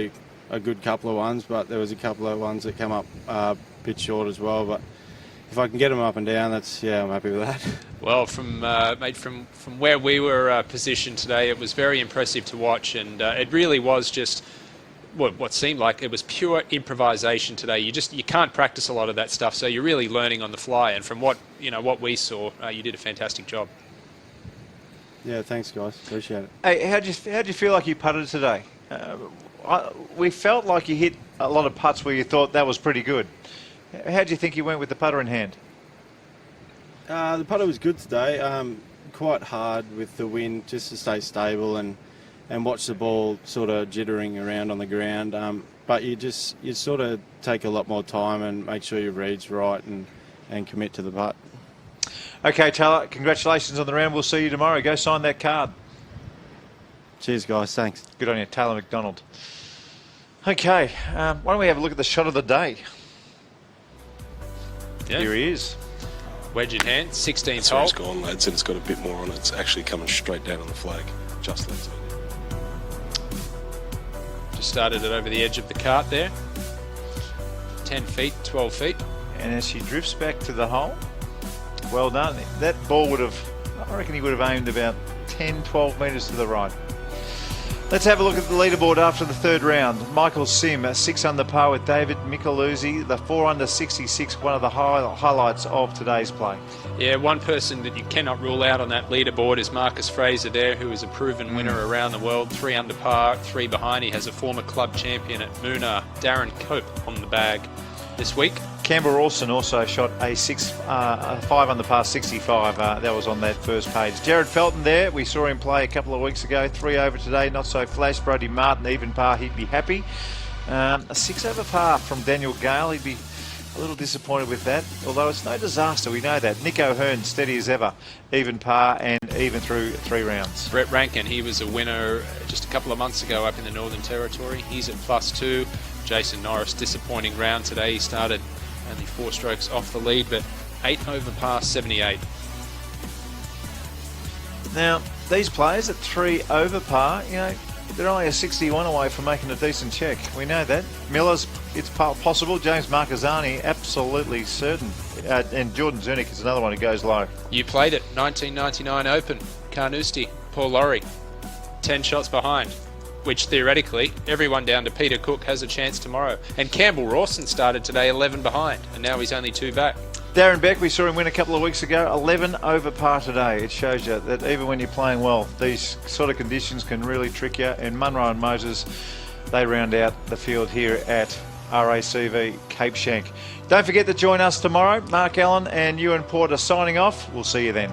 Speaker 20: a good couple of ones, but there was a couple of ones that came up a bit short as well. But if I can get them up and down, I'm happy with that.
Speaker 2: Well, from where we were positioned today, it was very impressive to watch, and it really was just what seemed like it was pure improvisation today. You can't practice a lot of that stuff, so you're really learning on the fly. And from what we saw, you did a fantastic job.
Speaker 20: Yeah, thanks guys, appreciate it.
Speaker 1: Hey, how'd you feel like you putted today? We felt like you hit a lot of putts where you thought that was pretty good. How do you think you went with the putter in hand?
Speaker 20: The putter was good today. Quite hard with the wind, just to stay stable and watch the ball sort of jittering around on the ground. But you sort of take a lot more time and make sure your read's right and commit to the putt.
Speaker 1: Okay, Taylor, congratulations on the round. We'll see you tomorrow. Go sign that card.
Speaker 20: Cheers, guys. Thanks.
Speaker 1: Good on you, Taylor McDonald. Okay, why don't we have a look at the shot of the day?
Speaker 2: Yeah.
Speaker 1: Here he is.
Speaker 2: Wedge in hand, 16th
Speaker 3: So
Speaker 2: hole.
Speaker 3: it's gone, lads, and it's got a bit more on it. It's actually coming straight down on the flag. Just left it.
Speaker 2: Just started it over the edge of the cart there. 10 feet, 12 feet.
Speaker 1: And as she drifts back to the hole, well done. That ball I reckon he would have aimed about 10, 12 metres to the right. Let's have a look at the leaderboard after the third round. Michael Sim, 6 under par with David Micheluzzi, the 4 under 66, one of the highlights of today's play.
Speaker 2: Yeah, one person that you cannot rule out on that leaderboard is Marcus Fraser there, who is a proven winner around the world. 3 under par, 3 behind. He has a former club champion at Moona, Darren Cope, on the bag this week.
Speaker 1: Campbell Rawson also shot a 5 under par 65. That was on that first page. Jared Felton there. We saw him play a couple of weeks ago. 3 over today, not so flash. Brodie Martin, even par, he'd be happy. A 6 over par from Daniel Gale. He'd be a little disappointed with that, although it's no disaster, we know that. Nick O'Hearn, steady as ever, even par and even through 3 rounds.
Speaker 2: Brett Rankin, he was a winner just a couple of months ago up in the Northern Territory. He's at +2. Jason Norris, disappointing round today. He started only 4 strokes off the lead, but 8 over par 78.
Speaker 1: Now, these players at 3 over par, they're only a 61 away from making a decent check. We know that. Miller's, it's possible. James Marquezani, absolutely certain. And Jordan Zernick is another one who goes low.
Speaker 2: You played it, 1999 Open. Carnoustie, Paul Lawrie, 10 shots behind, which theoretically, everyone down to Peter Cook has a chance tomorrow. And Campbell Rawson started today 11 behind, and now he's only 2 back.
Speaker 1: Darren Beck, we saw him win a couple of weeks ago, 11 over par today. It shows you that even when you're playing well, these sort of conditions can really trick you. And Munro and Moses, they round out the field here at RACV Cape Schanck. Don't forget to join us tomorrow. Mark Allen and Ewan Porter signing off. We'll see you then.